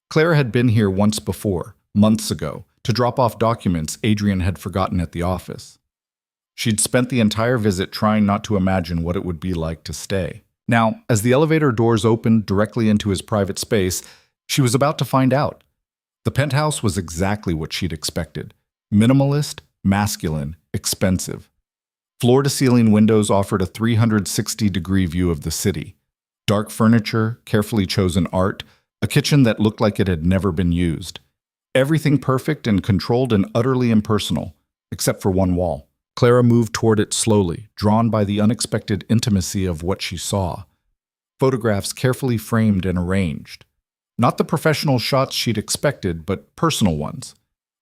Clara had been here once before, months ago, to drop off documents Adrian had forgotten at the office. She'd spent the entire visit trying not to imagine what it would be like to stay. Now, as the elevator doors opened directly into his private space, she was about to find out. The penthouse was exactly what she'd expected. Minimalist, masculine, expensive. Floor-to-ceiling windows offered a 360-degree view of the city. Dark furniture, carefully chosen art, a kitchen that looked like it had never been used. Everything perfect and controlled and utterly impersonal, except for one wall. Clara moved toward it slowly, drawn by the unexpected intimacy of what she saw. Photographs carefully framed and arranged. Not the professional shots she'd expected, but personal ones.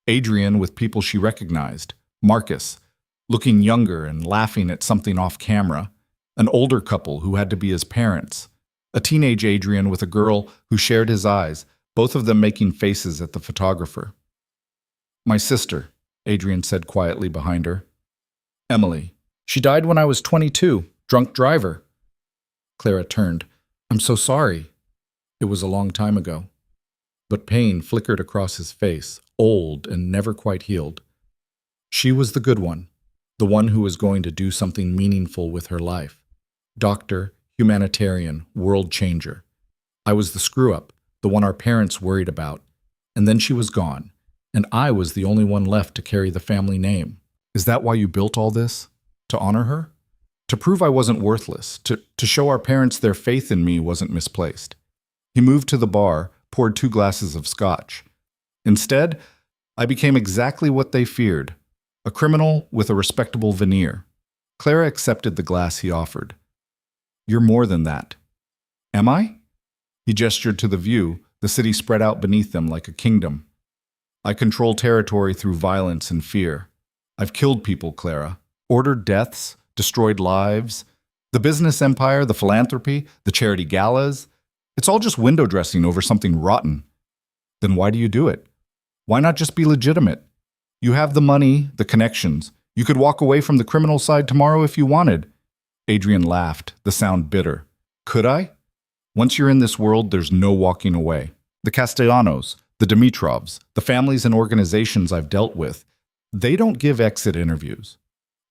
Adrian with people she recognized. Marcus, looking younger and laughing at something off camera. An older couple who had to be his parents. A teenage Adrian with a girl who shared his eyes, both of them making faces at the photographer. "My sister," Adrian said quietly behind her. "Emily. She died when I was 22, drunk driver." Clara turned. "I'm so sorry." It was a long time ago. But pain flickered across his face, old and never quite healed. She was the good one, the one who was going to do something meaningful with her life. Doctor, humanitarian, world changer. I was the screw-up, the one our parents worried about. And then she was gone, and I was the only one left to carry the family name. Is that why you built all this? To honor her? To prove I wasn't worthless, to show our parents their faith in me wasn't misplaced. He moved to the bar, poured 2 glasses of scotch. Instead, I became exactly what they feared, a criminal with a respectable veneer. Clara accepted the glass he offered. "You're more than that." "Am I?" He gestured to the view, the city spread out beneath them like a kingdom. "I control territory through violence and fear. I've killed people, Clara. Ordered deaths, destroyed lives. The business empire, the philanthropy, the charity galas. It's all just window dressing over something rotten. Then why do you do it? Why not just be legitimate? You have the money, the connections. You could walk away from the criminal side tomorrow if you wanted." Adrian laughed, the sound bitter. "Could I? Once you're in this world, there's no walking away. The Castellanos, the Dimitrovs, the families and organizations I've dealt with, they don't give exit interviews.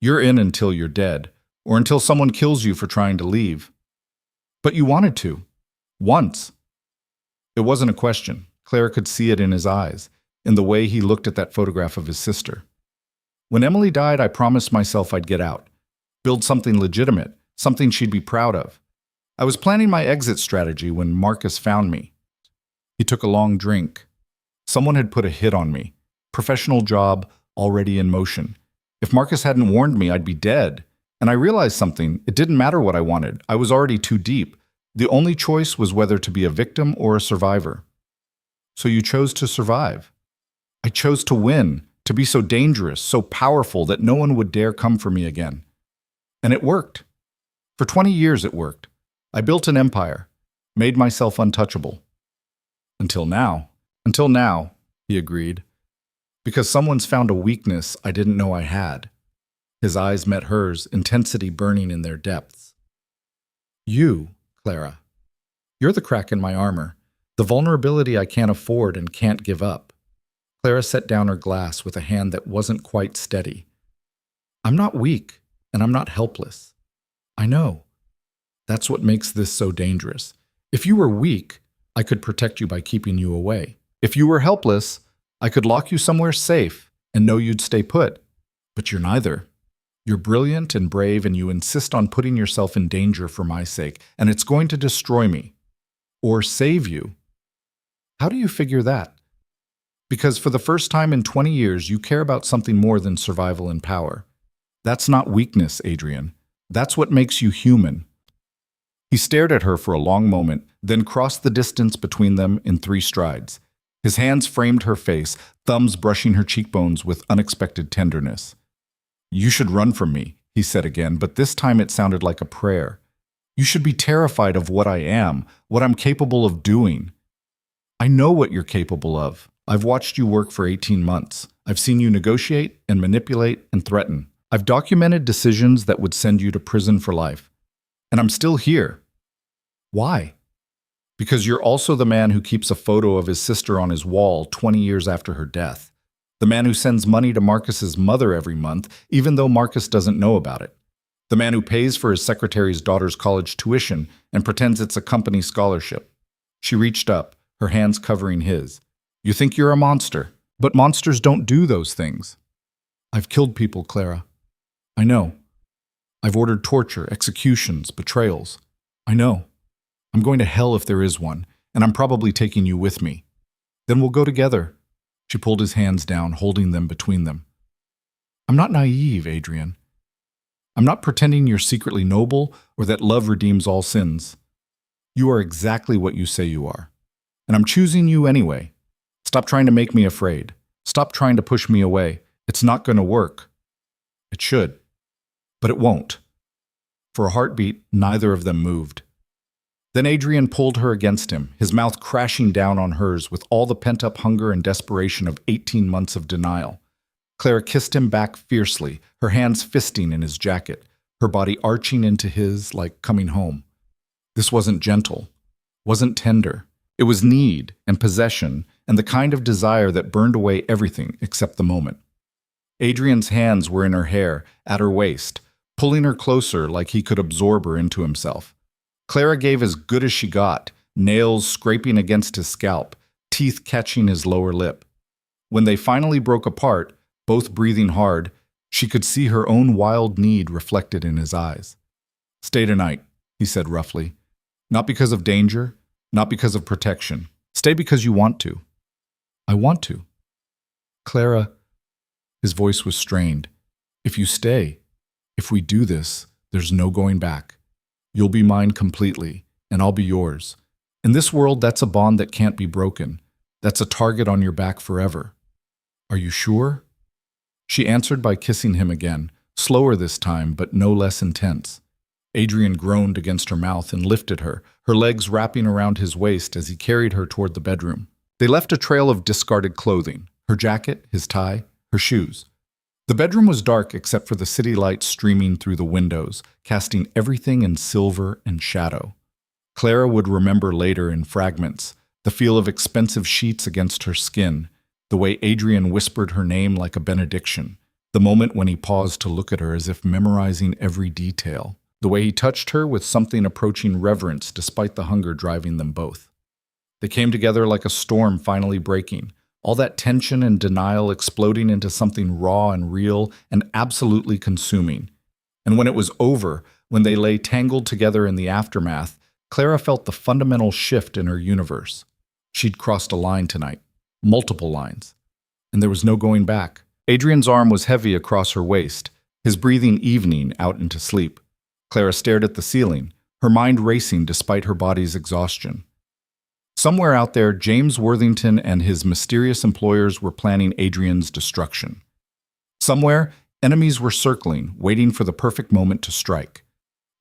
You're in until you're dead, or until someone kills you for trying to leave. But you wanted to. Once." It wasn't a question. Clara could see it in his eyes, in the way he looked at that photograph of his sister. "When Emily died, I promised myself I'd get out. Build something legitimate, something she'd be proud of. I was planning my exit strategy when Marcus found me." He took a long drink. Someone had put a hit on me. Professional job already in motion. If Marcus hadn't warned me, I'd be dead. And I realized something. It didn't matter what I wanted. I was already too deep. The only choice was whether to be a victim or a survivor. "So you chose to survive." "I chose to win, to be so dangerous, so powerful that no one would dare come for me again. And it worked. For 20 years it worked. I built an empire, made myself untouchable. Until now." "Until now," he agreed. "Because someone's found a weakness I didn't know I had." His eyes met hers, intensity burning in their depths. "You, Clara. You're the crack in my armor, the vulnerability I can't afford and can't give up." Clara set down her glass with a hand that wasn't quite steady. "I'm not weak, and I'm not helpless. I know. That's what makes this so dangerous. If you were weak, I could protect you by keeping you away. If you were helpless, I could lock you somewhere safe and know you'd stay put. But you're neither. You're brilliant and brave, and you insist on putting yourself in danger for my sake, and it's going to destroy me. Or save you. How do you figure that? Because for the first time in 20 years, you care about something more than survival and power. That's not weakness, Adrian. That's what makes you human." He stared at her for a long moment, then crossed the distance between them in 3 strides. His hands framed her face, thumbs brushing her cheekbones with unexpected tenderness. "You should run from me," he said again, but this time it sounded like a prayer. "You should be terrified of what I am, what I'm capable of doing." "I know what you're capable of. I've watched you work for 18 months. I've seen you negotiate and manipulate and threaten. I've documented decisions that would send you to prison for life. And I'm still here." "Why?" "Because you're also the man who keeps a photo of his sister on his wall 20 years after her death. The man who sends money to Marcus's mother every month, even though Marcus doesn't know about it. The man who pays for his secretary's daughter's college tuition and pretends it's a company scholarship." She reached up, her hands covering his. "You think you're a monster, but monsters don't do those things." "I've killed people, Clara." "I know. I've ordered torture, executions, betrayals. I know. I'm going to hell if there is one, and I'm probably taking you with me. Then we'll go together." She pulled his hands down, holding them between them. "I'm not naive, Adrian. I'm not pretending you're secretly noble or that love redeems all sins. You are exactly what you say you are. And I'm choosing you anyway. Stop trying to make me afraid. Stop trying to push me away. It's not going to work. It should. But it won't." For a heartbeat, neither of them moved. Then Adrian pulled her against him, his mouth crashing down on hers with all the pent-up hunger and desperation of 18 months of denial. Clara kissed him back fiercely, her hands fisting in his jacket, her body arching into his like coming home. This wasn't gentle, wasn't tender. It was need and possession and the kind of desire that burned away everything except the moment. Adrian's hands were in her hair, at her waist, pulling her closer like he could absorb her into himself. Clara gave as good as she got, nails scraping against his scalp, teeth catching his lower lip. When they finally broke apart, both breathing hard, she could see her own wild need reflected in his eyes. "Stay tonight," he said roughly. "Not because of danger, not because of protection. Stay because you want to." "I want to." "Clara," his voice was strained. "If you stay, if we do this, there's no going back. You'll be mine completely, and I'll be yours. In this world, that's a bond that can't be broken. That's a target on your back forever. Are you sure?" She answered by kissing him again, slower this time, but no less intense. Adrian groaned against her mouth and lifted her, her legs wrapping around his waist as he carried her toward the bedroom. They left a trail of discarded clothing, her jacket, his tie, her shoes. The bedroom was dark except for the city lights streaming through the windows, casting everything in silver and shadow. Clara would remember later in fragments, the feel of expensive sheets against her skin, the way Adrian whispered her name like a benediction, the moment when he paused to look at her as if memorizing every detail, the way he touched her with something approaching reverence despite the hunger driving them both. They came together like a storm finally breaking, all that tension and denial exploding into something raw and real and absolutely consuming. And when it was over, when they lay tangled together in the aftermath, Clara felt the fundamental shift in her universe. She'd crossed a line tonight, multiple lines, and there was no going back. Adrian's arm was heavy across her waist, his breathing evening out into sleep. Clara stared at the ceiling, her mind racing despite her body's exhaustion. Somewhere out there, James Worthington and his mysterious employers were planning Adrian's destruction. Somewhere, enemies were circling, waiting for the perfect moment to strike.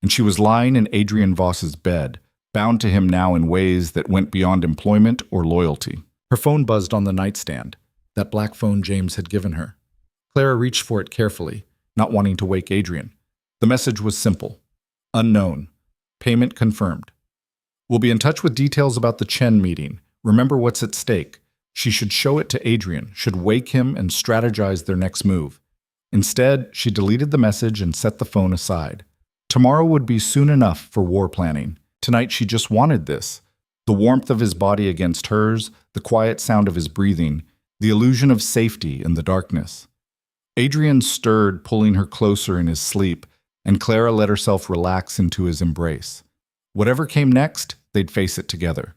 And she was lying in Adrian Voss's bed, bound to him now in ways that went beyond employment or loyalty. Her phone buzzed on the nightstand, that black phone James had given her. Clara reached for it carefully, not wanting to wake Adrian. The message was simple. Unknown. Payment confirmed. "We'll be in touch with details about the Chen meeting. Remember what's at stake." She should show it to Adrian, should wake him and strategize their next move. Instead, she deleted the message and set the phone aside. Tomorrow would be soon enough for war planning. Tonight she just wanted this. The warmth of his body against hers, the quiet sound of his breathing, the illusion of safety in the darkness. Adrian stirred, pulling her closer in his sleep, and Clara let herself relax into his embrace. Whatever came next, they'd face it together.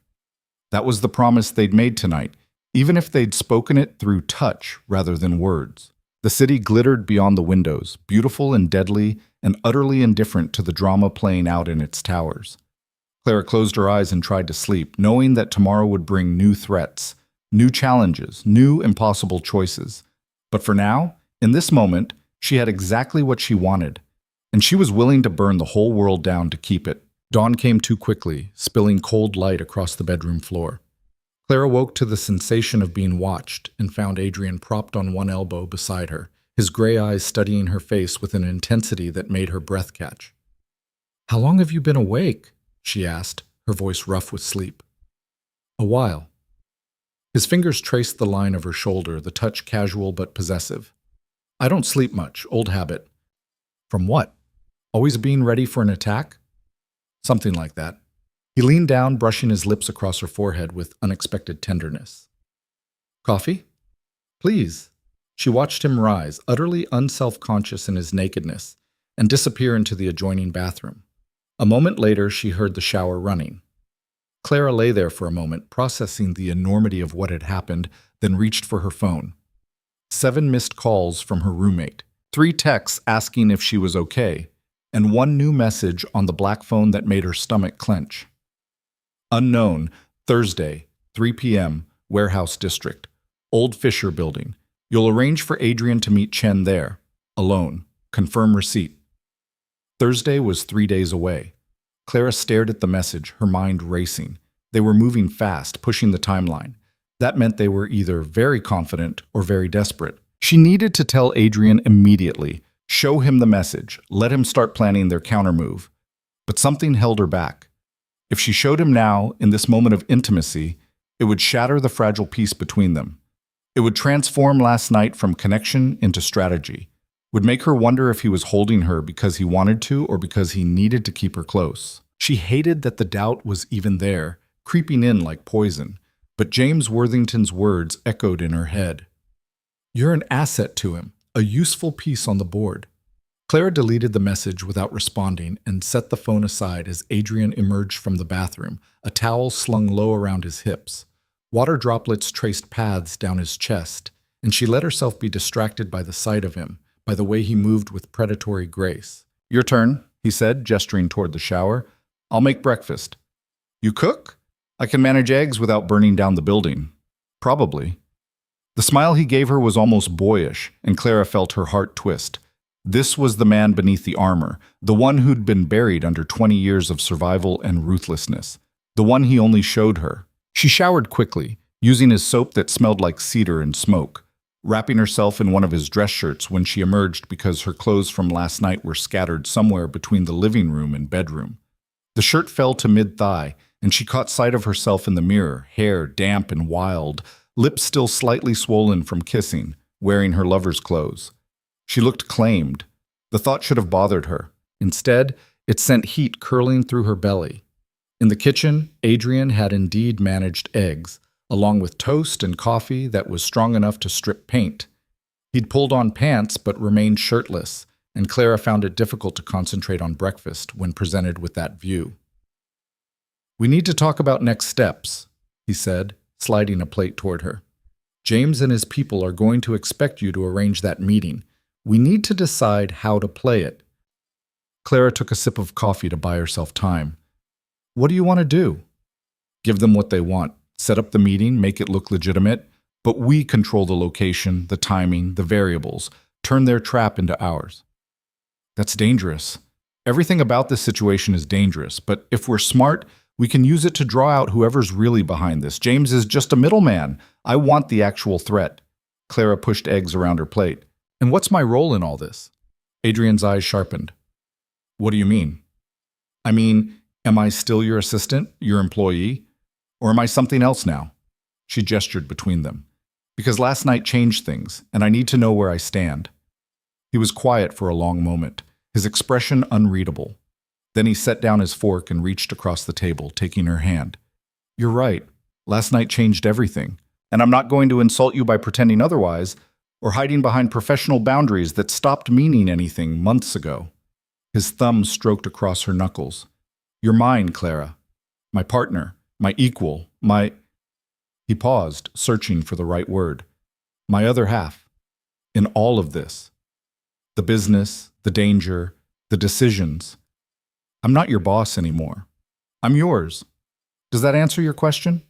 That was the promise they'd made tonight, even if they'd spoken it through touch rather than words. The city glittered beyond the windows, beautiful and deadly and utterly indifferent to the drama playing out in its towers. Clara closed her eyes and tried to sleep, knowing that tomorrow would bring new threats, new challenges, new impossible choices. But for now, in this moment, she had exactly what she wanted, and she was willing to burn the whole world down to keep it. Dawn came too quickly, spilling cold light across the bedroom floor. Clara woke to the sensation of being watched and found Adrian propped on one elbow beside her, his gray eyes studying her face with an intensity that made her breath catch. "How long have you been awake?" she asked, her voice rough with sleep. "A while." His fingers traced the line of her shoulder, the touch casual but possessive. "I don't sleep much, old habit." "From what? Always being ready for an attack?" "Something like that." He leaned down, brushing his lips across her forehead with unexpected tenderness. "Coffee?" "Please." She watched him rise, utterly unself-conscious in his nakedness, and disappear into the adjoining bathroom. A moment later, she heard the shower running. Clara lay there for a moment, processing the enormity of what had happened, then reached for her phone. 7 missed calls from her roommate, 3 texts asking if she was okay, and 1 new message on the black phone that made her stomach clench. Unknown, Thursday, 3 p.m., Warehouse District, Old Fisher Building. You'll arrange for Adrian to meet Chen there, alone. Confirm receipt. Thursday was 3 days away. Clara stared at the message, her mind racing. They were moving fast, pushing the timeline. That meant they were either very confident or very desperate. She needed to tell Adrian immediately, show him the message, let him start planning their countermove. But something held her back. If she showed him now, in this moment of intimacy, it would shatter the fragile peace between them. It would transform last night from connection into strategy, would make her wonder if he was holding her because he wanted to or because he needed to keep her close. She hated that the doubt was even there, creeping in like poison, but James Worthington's words echoed in her head. "You're an asset to him, a useful piece on the board." Clara deleted the message without responding and set the phone aside as Adrian emerged from the bathroom, a towel slung low around his hips. Water droplets traced paths down his chest, and she let herself be distracted by the sight of him, by the way he moved with predatory grace. "Your turn," he said, gesturing toward the shower. "I'll make breakfast." "You cook?" "I can manage eggs without burning down the building." "Probably." The smile he gave her was almost boyish, and Clara felt her heart twist. This was the man beneath the armor, the one who'd been buried under 20 years of survival and ruthlessness, the one he only showed her. She showered quickly, using his soap that smelled like cedar and smoke, wrapping herself in one of his dress shirts when she emerged because her clothes from last night were scattered somewhere between the living room and bedroom. The shirt fell to mid-thigh, and she caught sight of herself in the mirror, hair damp and wild, lips still slightly swollen from kissing, wearing her lover's clothes. She looked claimed. The thought should have bothered her. Instead, it sent heat curling through her belly. In the kitchen, Adrian had indeed managed eggs, along with toast and coffee that was strong enough to strip paint. He'd pulled on pants but remained shirtless, and Clara found it difficult to concentrate on breakfast when presented with that view. "We need to talk about next steps," he said, sliding a plate toward her. "James and his people are going to expect you to arrange that meeting. We need to decide how to play it." Clara took a sip of coffee to buy herself time. "What do you want to do?" "Give them what they want. Set up the meeting, make it look legitimate, but we control the location, the timing, the variables, turn their trap into ours." "That's dangerous. Everything about this situation is dangerous, but if we're smart, we can use it to draw out whoever's really behind this. James is just a middleman. I want the actual threat." Clara pushed eggs around her plate. "And what's my role in all this?" Adrian's eyes sharpened. "What do you mean?" "I mean, am I still your assistant, your employee? Or am I something else now?" She gestured between them. "Because last night changed things, and I need to know where I stand." He was quiet for a long moment, his expression unreadable. Then he set down his fork and reached across the table, taking her hand. "You're right. Last night changed everything. And I'm not going to insult you by pretending otherwise, or hiding behind professional boundaries that stopped meaning anything months ago." His thumb stroked across her knuckles. "You're mine, Clara. My partner, my equal, my—" He paused, searching for the right word. "My other half. In all of this. The business, the danger, the decisions. I'm not your boss anymore. I'm yours. Does that answer your question?"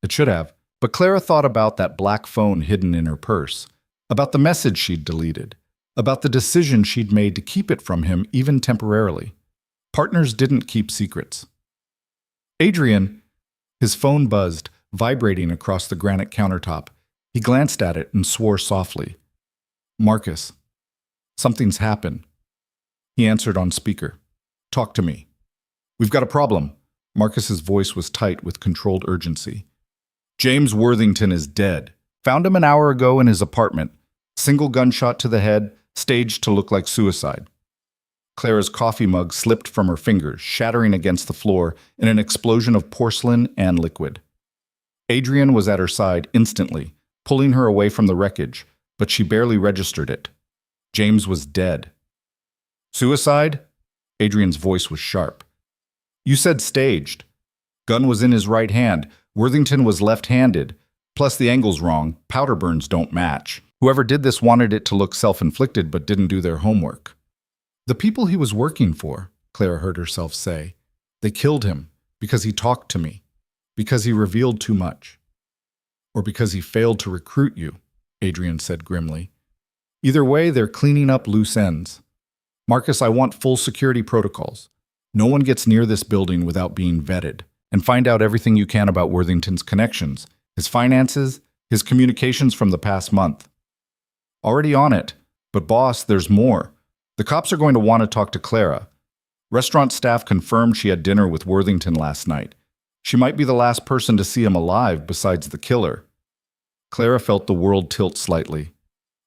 "It should have." But Clara thought about that black phone hidden in her purse, about the message she'd deleted, about the decision she'd made to keep it from him even temporarily. Partners didn't keep secrets. Adrian, his phone buzzed, vibrating across the granite countertop. He glanced at it and swore softly. Marcus, something's happened. He answered on speaker. Talk to me. We've got a problem. Marcus's voice was tight with controlled urgency. James Worthington is dead. Found him an hour ago in his apartment. Single gunshot to the head, staged to look like suicide. Clara's coffee mug slipped from her fingers, shattering against the floor in an explosion of porcelain and liquid. Adrian was at her side instantly, pulling her away from the wreckage, but she barely registered it. James was dead. Suicide? Adrian's voice was sharp. You said staged. Gun was in his right hand. Worthington was left-handed. Plus the angle's wrong. Powder burns don't match. Whoever did this wanted it to look self-inflicted but didn't do their homework. The people he was working for, Clara heard herself say, they killed him because he talked to me, because he revealed too much. Or because he failed to recruit you, Adrian said grimly. Either way, they're cleaning up loose ends. Marcus, I want full security protocols. No one gets near this building without being vetted. And find out everything you can about Worthington's connections, his finances, his communications from the past month. Already on it. But boss, there's more. The cops are going to want to talk to Clara. Restaurant staff confirmed she had dinner with Worthington last night. She might be the last person to see him alive besides the killer. Clara felt the world tilt slightly.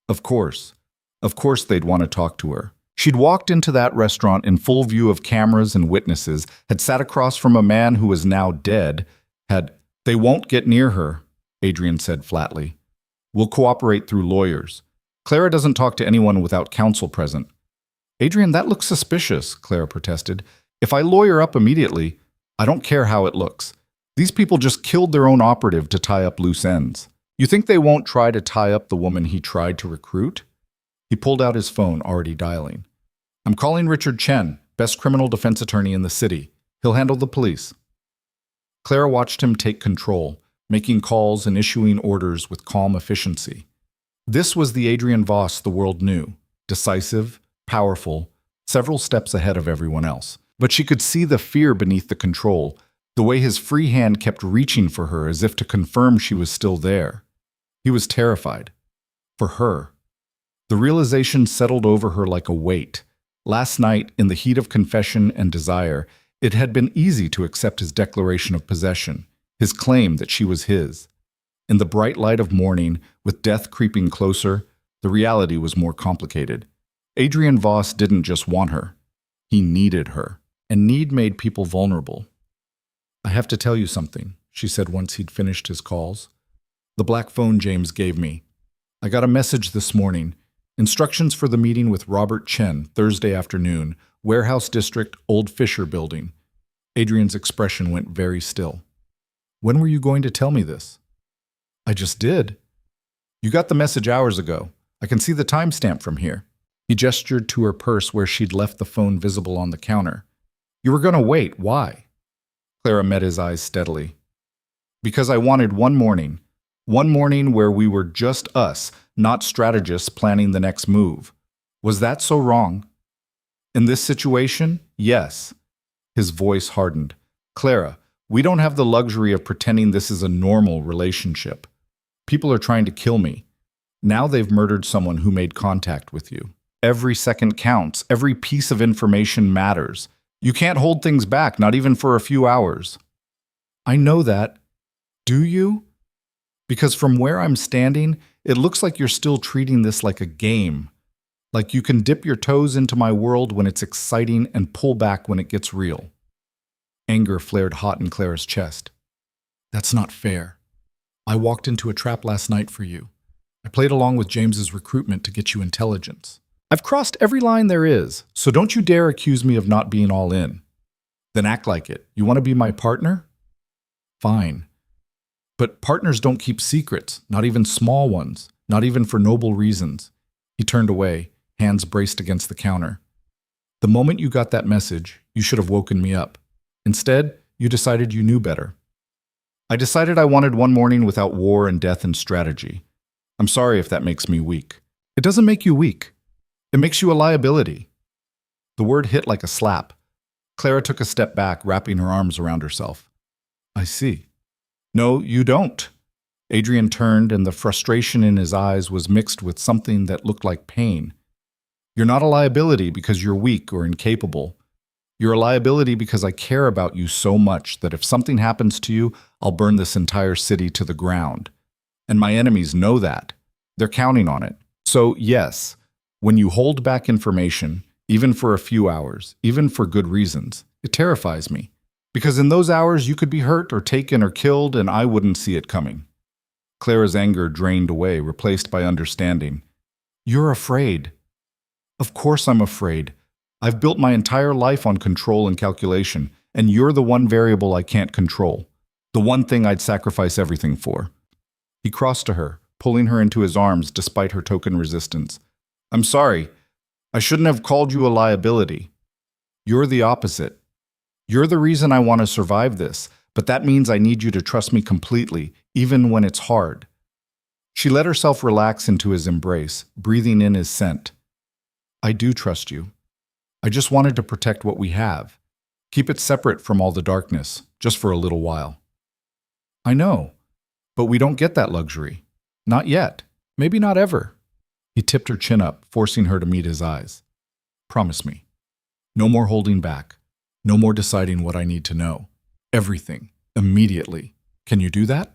Of course they'd want to talk to her. She'd walked into that restaurant in full view of cameras and witnesses, had sat across from a man who was now dead, They won't get near her, Adrian said flatly. We'll cooperate through lawyers. Clara doesn't talk to anyone without counsel present. Adrian, that looks suspicious, Clara protested. If I lawyer up immediately, I don't care how it looks. These people just killed their own operative to tie up loose ends. You think they won't try to tie up the woman he tried to recruit? He pulled out his phone, already dialing. I'm calling Richard Chen, best criminal defense attorney in the city. He'll handle the police. Clara watched him take control, making calls and issuing orders with calm efficiency. This was the Adrian Voss the world knew, decisive, powerful, several steps ahead of everyone else. But she could see the fear beneath the control, the way his free hand kept reaching for her as if to confirm she was still there. He was terrified. For her. The realization settled over her like a weight. Last night, in the heat of confession and desire, it had been easy to accept his declaration of possession, his claim that she was his. In the bright light of morning, with death creeping closer, the reality was more complicated. Adrian Voss didn't just want her. He needed her, and need made people vulnerable. I have to tell you something, she said once he'd finished his calls. The black phone James gave me. I got a message this morning. Instructions for the meeting with Robert Chen, Thursday afternoon, Warehouse District, Old Fisher Building. Adrian's expression went very still. When were you going to tell me this? I just did. You got the message hours ago. I can see the timestamp from here. He gestured to her purse where she'd left the phone visible on the counter. You were going to wait. Why? Clara met his eyes steadily. Because I wanted one morning where we were just us, not strategists planning the next move. Was that so wrong? In this situation, yes. His voice hardened. Clara, we don't have the luxury of pretending this is a normal relationship. People are trying to kill me. Now they've murdered someone who made contact with you. Every second counts. Every piece of information matters. You can't hold things back, not even for a few hours. I know that. Do you? Because from where I'm standing, it looks like you're still treating this like a game. Like you can dip your toes into my world when it's exciting and pull back when it gets real. Anger flared hot in Clara's chest. That's not fair. I walked into a trap last night for you. I played along with James's recruitment to get you intelligence. I've crossed every line there is, so don't you dare accuse me of not being all in. Then act like it. You want to be my partner? Fine. But partners don't keep secrets, not even small ones, not even for noble reasons. He turned away, hands braced against the counter. The moment you got that message, you should have woken me up. Instead, you decided you knew better. I decided I wanted one morning without war and death and strategy. I'm sorry if that makes me weak. It doesn't make you weak. It makes you a liability. The word hit like a slap. Clara took a step back, wrapping her arms around herself. I see. No, you don't. Adrian turned, and the frustration in his eyes was mixed with something that looked like pain. You're not a liability because you're weak or incapable. You're a liability because I care about you so much that if something happens to you, I'll burn this entire city to the ground. And my enemies know that. They're counting on it. So, yes, when you hold back information, even for a few hours, even for good reasons, it terrifies me. Because in those hours, you could be hurt or taken or killed, and I wouldn't see it coming. Clara's anger drained away, replaced by understanding. You're afraid. Of course I'm afraid. I've built my entire life on control and calculation, and you're the one variable I can't control. The one thing I'd sacrifice everything for. He crossed to her, pulling her into his arms despite her token resistance. I'm sorry. I shouldn't have called you a liability. You're the opposite. You're the reason I want to survive this, but that means I need you to trust me completely, even when it's hard. She let herself relax into his embrace, breathing in his scent. I do trust you. I just wanted to protect what we have. Keep it separate from all the darkness, just for a little while. I know, but we don't get that luxury. Not yet. Maybe not ever. He tipped her chin up, forcing her to meet his eyes. Promise me. No more holding back. No more deciding what I need to know. Everything. Immediately. Can you do that?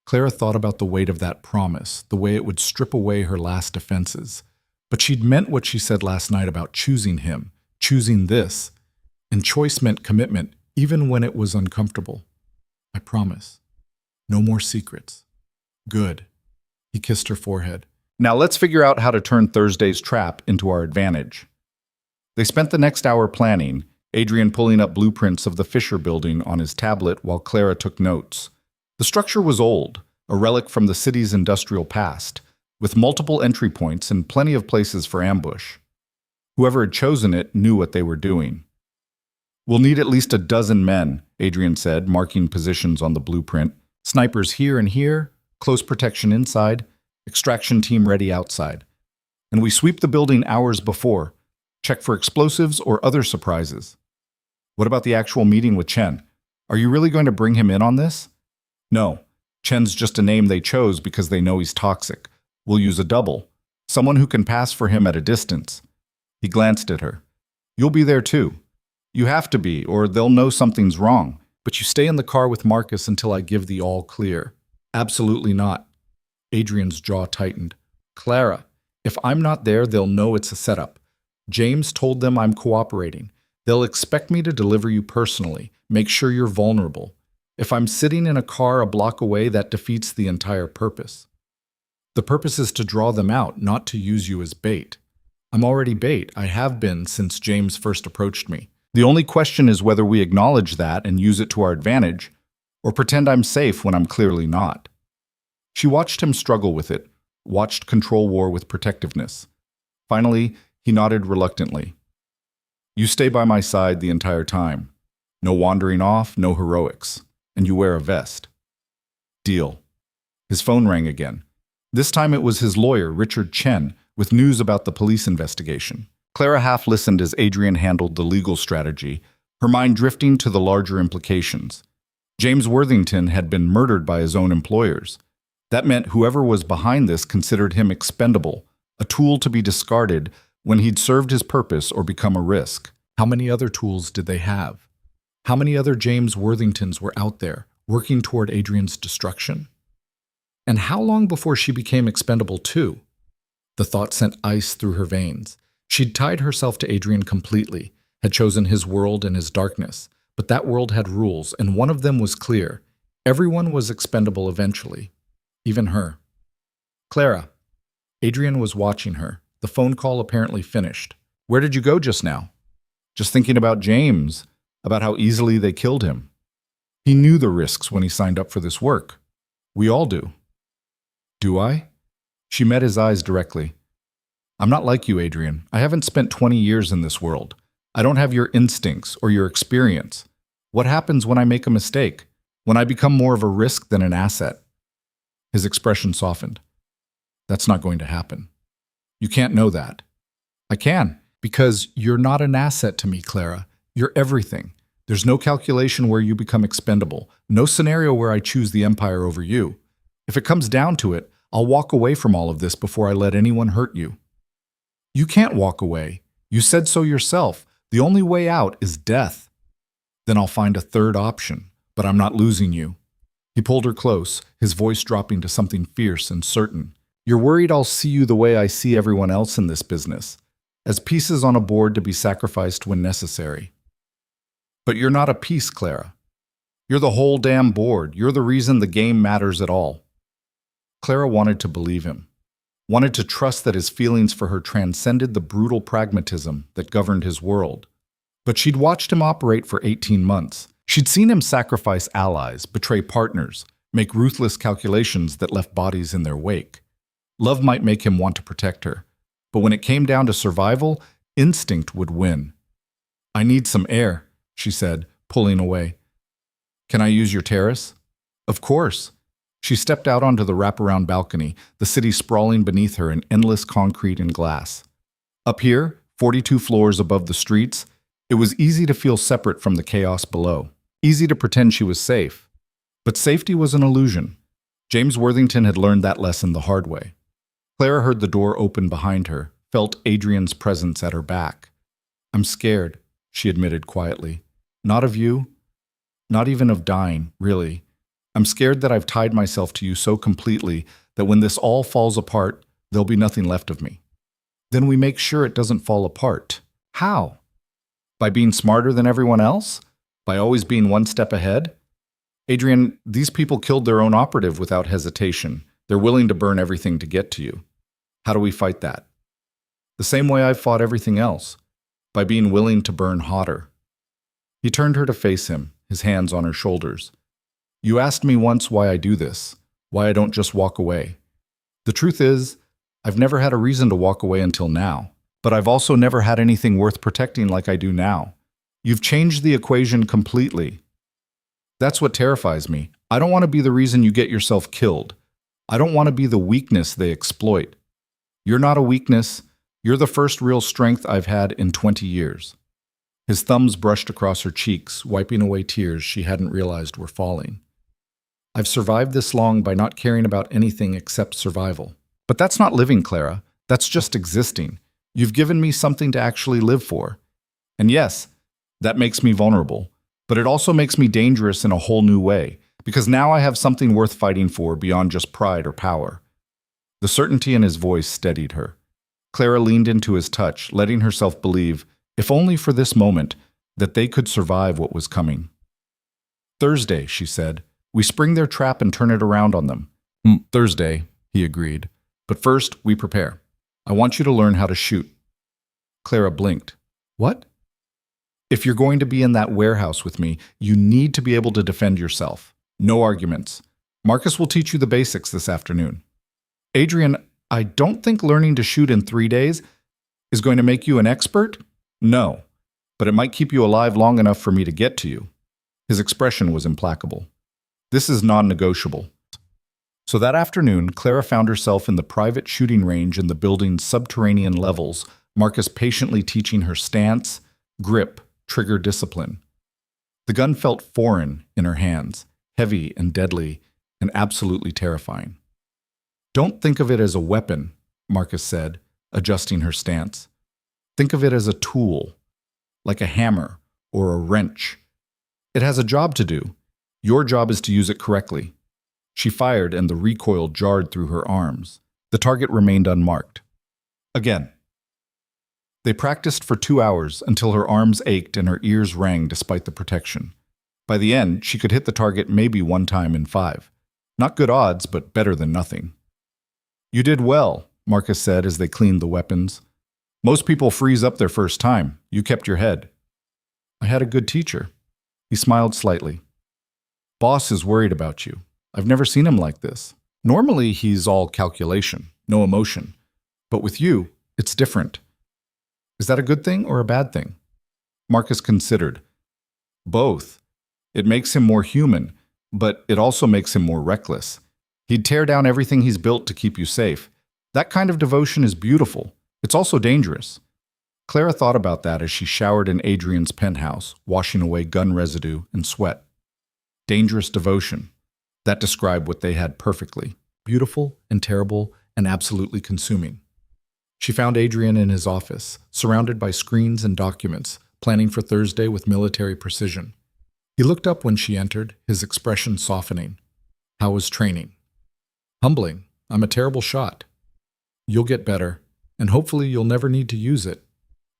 Clara thought about the weight of that promise, the way it would strip away her last defenses. But she'd meant what she said last night about choosing him, choosing this. And choice meant commitment, even when it was uncomfortable. I promise. No more secrets. Good. He kissed her forehead. Now let's figure out how to turn Thursday's trap into our advantage. They spent the next hour planning, Adrian pulling up blueprints of the Fisher building on his tablet while Clara took notes. The structure was old, a relic from the city's industrial past, with multiple entry points and plenty of places for ambush. Whoever had chosen it knew what they were doing. We'll need at least a dozen men, Adrian said, marking positions on the blueprint. Snipers here and here, close protection inside, extraction team ready outside. And we sweep the building hours before, check for explosives or other surprises. What about the actual meeting with Chen? Are you really going to bring him in on this? No. Chen's just a name they chose because they know he's toxic. We'll use a double, someone who can pass for him at a distance. He glanced at her. You'll be there too. You have to be, or they'll know something's wrong. But you stay in the car with Marcus until I give the all clear. Absolutely not. Adrian's jaw tightened. Clara, if I'm not there, they'll know it's a setup. James told them I'm cooperating. They'll expect me to deliver you personally, make sure you're vulnerable. If I'm sitting in a car a block away, that defeats the entire purpose. The purpose is to draw them out, not to use you as bait. I'm already bait. I have been since James first approached me. The only question is whether we acknowledge that and use it to our advantage, or pretend I'm safe when I'm clearly not. She watched him struggle with it, watched control war with protectiveness. Finally, he nodded reluctantly. You stay by my side the entire time. No wandering off, no heroics. And you wear a vest. Deal. His phone rang again. This time it was his lawyer, Richard Chen, with news about the police investigation. Clara half listened as Adrian handled the legal strategy, her mind drifting to the larger implications. James Worthington had been murdered by his own employers. That meant whoever was behind this considered him expendable, a tool to be discarded when he'd served his purpose or become a risk. How many other tools did they have? How many other James Worthingtons were out there, working toward Adrian's destruction? And how long before she became expendable too? The thought sent ice through her veins. She'd tied herself to Adrian completely, had chosen his world and his darkness, but that world had rules, and one of them was clear. Everyone was expendable eventually, even her. Clara. Adrian was watching her, the phone call apparently finished. Where did you go just now? Just thinking about James, about how easily they killed him. He knew the risks when he signed up for this work. We all do. Do I? She met his eyes directly. I'm not like you, Adrian. I haven't spent 20 years in this world. I don't have your instincts or your experience. What happens when I make a mistake? When I become more of a risk than an asset. His expression softened. That's not going to happen. You can't know that. I can, because you're not an asset to me, Clara. You're everything. There's no calculation where you become expendable, no scenario where I choose the Empire over you. If it comes down to it, I'll walk away from all of this before I let anyone hurt you. You can't walk away. You said so yourself. The only way out is death. Then I'll find a third option, but I'm not losing you. He pulled her close, his voice dropping to something fierce and certain. You're worried I'll see you the way I see everyone else in this business, as pieces on a board to be sacrificed when necessary. But you're not a piece, Clara. You're the whole damn board. You're the reason the game matters at all. Clara wanted to believe him, wanted to trust that his feelings for her transcended the brutal pragmatism that governed his world. But she'd watched him operate for 18 months. She'd seen him sacrifice allies, betray partners, make ruthless calculations that left bodies in their wake. Love might make him want to protect her, but when it came down to survival, instinct would win. I need some air, she said, pulling away. Can I use your terrace? Of course. She stepped out onto the wraparound balcony, the city sprawling beneath her in endless concrete and glass. Up here, 42 floors above the streets, it was easy to feel separate from the chaos below, easy to pretend she was safe. But safety was an illusion. James Worthington had learned that lesson the hard way. Clara heard the door open behind her, felt Adrian's presence at her back. I'm scared, she admitted quietly. Not of you, not even of dying, really. I'm scared that I've tied myself to you so completely that when this all falls apart, there'll be nothing left of me. Then we make sure it doesn't fall apart. How? By being smarter than everyone else? By always being one step ahead? Adrian, these people killed their own operative without hesitation. They're willing to burn everything to get to you. How do we fight that? The same way I've fought everything else, by being willing to burn hotter. He turned her to face him, his hands on her shoulders. You asked me once why I do this, why I don't just walk away. The truth is, I've never had a reason to walk away until now, but I've also never had anything worth protecting like I do now. You've changed the equation completely. That's what terrifies me. I don't want to be the reason you get yourself killed. I don't want to be the weakness they exploit. You're not a weakness. You're the first real strength I've had in 20 years. His thumbs brushed across her cheeks, wiping away tears she hadn't realized were falling. I've survived this long by not caring about anything except survival. But that's not living, Clara. That's just existing. You've given me something to actually live for. And yes, that makes me vulnerable. But it also makes me dangerous in a whole new way, because now I have something worth fighting for beyond just pride or power. The certainty in his voice steadied her. Clara leaned into his touch, letting herself believe, if only for this moment, that they could survive what was coming. Thursday, she said. We spring their trap and turn it around on them. Thursday, he agreed. But first, we prepare. I want you to learn how to shoot. Clara blinked. What? If you're going to be in that warehouse with me, you need to be able to defend yourself. No arguments. Marcus will teach you the basics this afternoon. Adrian, I don't think learning to shoot in 3 days is going to make you an expert. No, but it might keep you alive long enough for me to get to you. His expression was implacable. This is non-negotiable. So that afternoon, Clara found herself in the private shooting range in the building's subterranean levels, Marcus patiently teaching her stance, grip, trigger discipline. The gun felt foreign in her hands, heavy and deadly, and absolutely terrifying. Don't think of it as a weapon, Marcus said, adjusting her stance. Think of it as a tool, like a hammer or a wrench. It has a job to do. Your job is to use it correctly. She fired and the recoil jarred through her arms. The target remained unmarked. Again. They practiced for 2 hours until her arms ached and her ears rang despite the protection. By the end, she could hit the target maybe 1 time in 5. Not good odds, but better than nothing. You did well, Marcus said as they cleaned the weapons. Most people freeze up their first time. You kept your head. I had a good teacher. He smiled slightly. Boss is worried about you. I've never seen him like this. Normally, he's all calculation, no emotion. But with you, it's different. Is that a good thing or a bad thing? Marcus considered. Both. It makes him more human. but it also makes him more reckless. He'd tear down everything he's built to keep you safe. That kind of devotion is beautiful. It's also dangerous. Clara thought about that as she showered in Adrian's penthouse, washing away gun residue and sweat. Dangerous devotion. That described what they had perfectly. Beautiful and terrible and absolutely consuming. She found Adrian in his office, surrounded by screens and documents, planning for Thursday with military precision. He looked up when she entered, his expression softening. How was training? Humbling. I'm a terrible shot. You'll get better, and hopefully you'll never need to use it.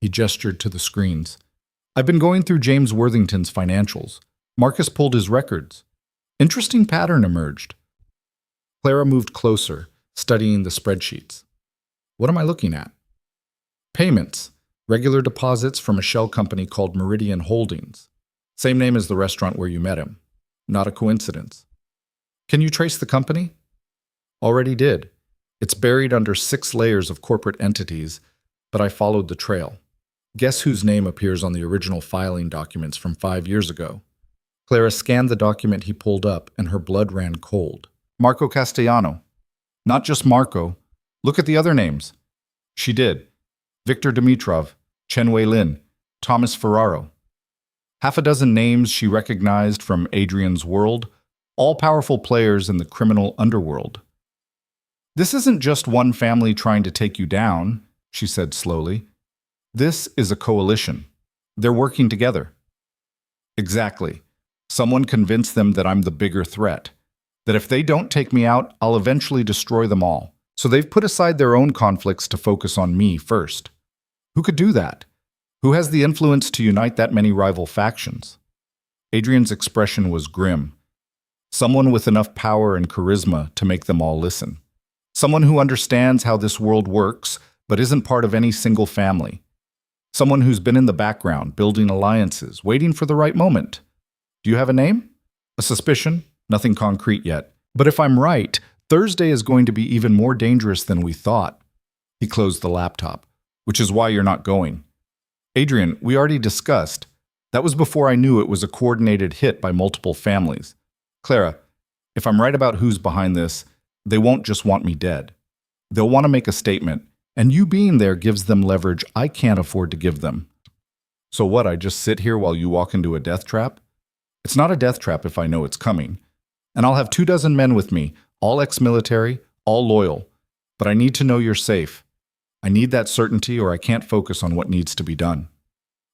He gestured to the screens. I've been going through James Worthington's financials. Marcus pulled his records. Interesting pattern emerged. Clara moved closer, studying the spreadsheets. What am I looking at? Payments. Regular deposits from a shell company called Meridian Holdings. Same name as the restaurant where you met him. Not a coincidence. Can you trace the company? Already did. It's buried under 6 layers of corporate entities, but I followed the trail. Guess whose name appears on the original filing documents from 5 years ago? Clara scanned the document he pulled up, and her blood ran cold. Marco Castellano. Not just Marco. Look at the other names. She did. Victor Dimitrov, Chen Wei-lin, Thomas Ferraro. Half a dozen names she recognized from Adrian's world, all powerful players in the criminal underworld. This isn't just one family trying to take you down, she said slowly. This is a coalition. They're working together. Exactly. Someone convinced them that I'm the bigger threat, that if they don't take me out, I'll eventually destroy them all. So they've put aside their own conflicts to focus on me first. Who could do that? Who has the influence to unite that many rival factions? Adrian's expression was grim. Someone with enough power and charisma to make them all listen. Someone who understands how this world works, but isn't part of any single family. Someone who's been in the background, building alliances, waiting for the right moment. Do you have a name? A suspicion? Nothing concrete yet. But if I'm right, Thursday is going to be even more dangerous than we thought. He closed the laptop. Which is why you're not going. Adrian, we already discussed. That was before I knew it was a coordinated hit by multiple families. Clara, if I'm right about who's behind this, they won't just want me dead. They'll want to make a statement, and you being there gives them leverage I can't afford to give them. So what, I just sit here while you walk into a death trap? It's not a death trap if I know it's coming. And I'll have 24 men with me, all ex-military, all loyal. But I need to know you're safe. I need that certainty or I can't focus on what needs to be done.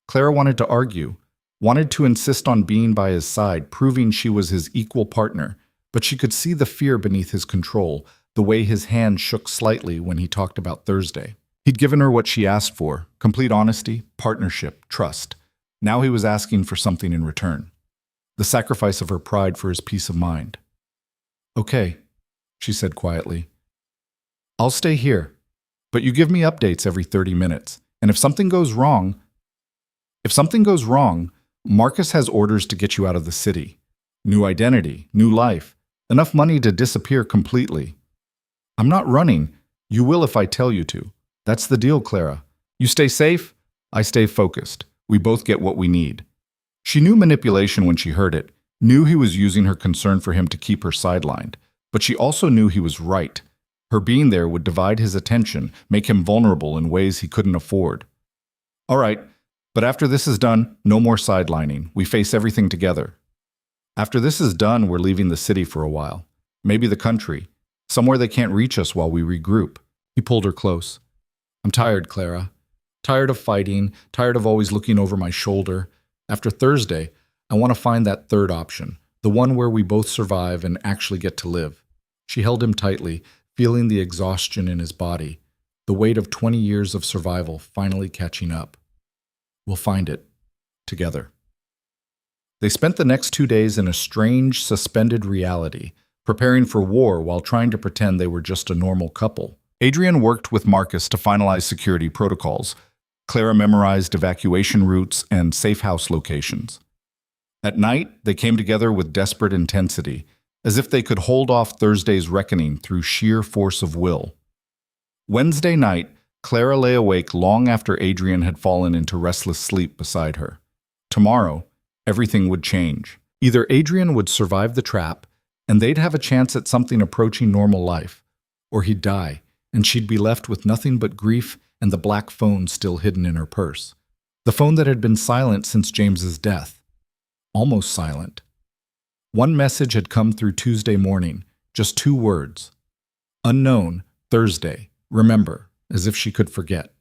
Clara wanted to argue, wanted to insist on being by his side, proving she was his equal partner, but she could see the fear beneath his control, the way his hand shook slightly when he talked about Thursday. He'd given her what she asked for, complete honesty, partnership, trust. Now he was asking for something in return. The sacrifice of her pride for his peace of mind. Okay, she said quietly. I'll stay here. But you give me updates every 30 minutes. And if something goes wrong, Marcus has orders to get you out of the city. New identity, new life, enough money to disappear completely. I'm not running. You will if I tell you to. That's the deal, Clara. You stay safe, I stay focused. We both get what we need. She knew manipulation when she heard it, knew he was using her concern for him to keep her sidelined, but she also knew he was right. Her being there would divide his attention, make him vulnerable in ways he couldn't afford. All right, but after this is done, no more sidelining. We face everything together. After this is done, we're leaving the city for a while. Maybe the country. Somewhere they can't reach us while we regroup. He pulled her close. I'm tired, Clara. Tired of fighting, tired of always looking over my shoulder. After Thursday, I want to find that third option, the one where we both survive and actually get to live. She held him tightly, feeling the exhaustion in his body, the weight of 20 years of survival finally catching up. We'll find it. Together. They spent the next 2 days in a strange, suspended reality, preparing for war while trying to pretend they were just a normal couple. Adrian worked with Marcus to finalize security protocols. Clara memorized evacuation routes and safe house locations. At night, they came together with desperate intensity, as if they could hold off Thursday's reckoning through sheer force of will. Wednesday night, Clara lay awake long after Adrian had fallen into restless sleep beside her. Tomorrow, everything would change. Either Adrian would survive the trap, and they'd have a chance at something approaching normal life, or he'd die, and she'd be left with nothing but grief and the black phone still hidden in her purse. The phone that had been silent since James's death. Almost silent. One message had come through Tuesday morning, just 2 words. Unknown, Thursday, remember, as if she could forget.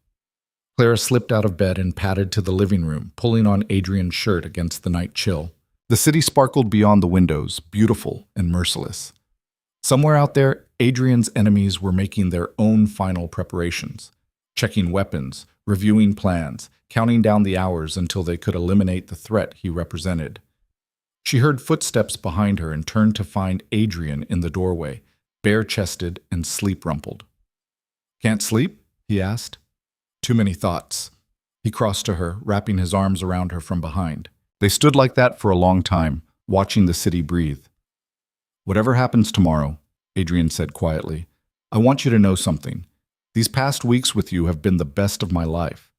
Clara slipped out of bed and padded to the living room, pulling on Adrian's shirt against the night chill. The city sparkled beyond the windows, beautiful and merciless. Somewhere out there, Adrian's enemies were making their own final preparations, checking weapons, reviewing plans, counting down the hours until they could eliminate the threat he represented. She heard footsteps behind her and turned to find Adrian in the doorway, bare-chested and sleep-rumpled. "Can't sleep?" he asked. "Too many thoughts." He crossed to her, wrapping his arms around her from behind. They stood like that for a long time, watching the city breathe. "Whatever happens tomorrow," Adrian said quietly, "I want you to know something. These past weeks with you have been the best of my life.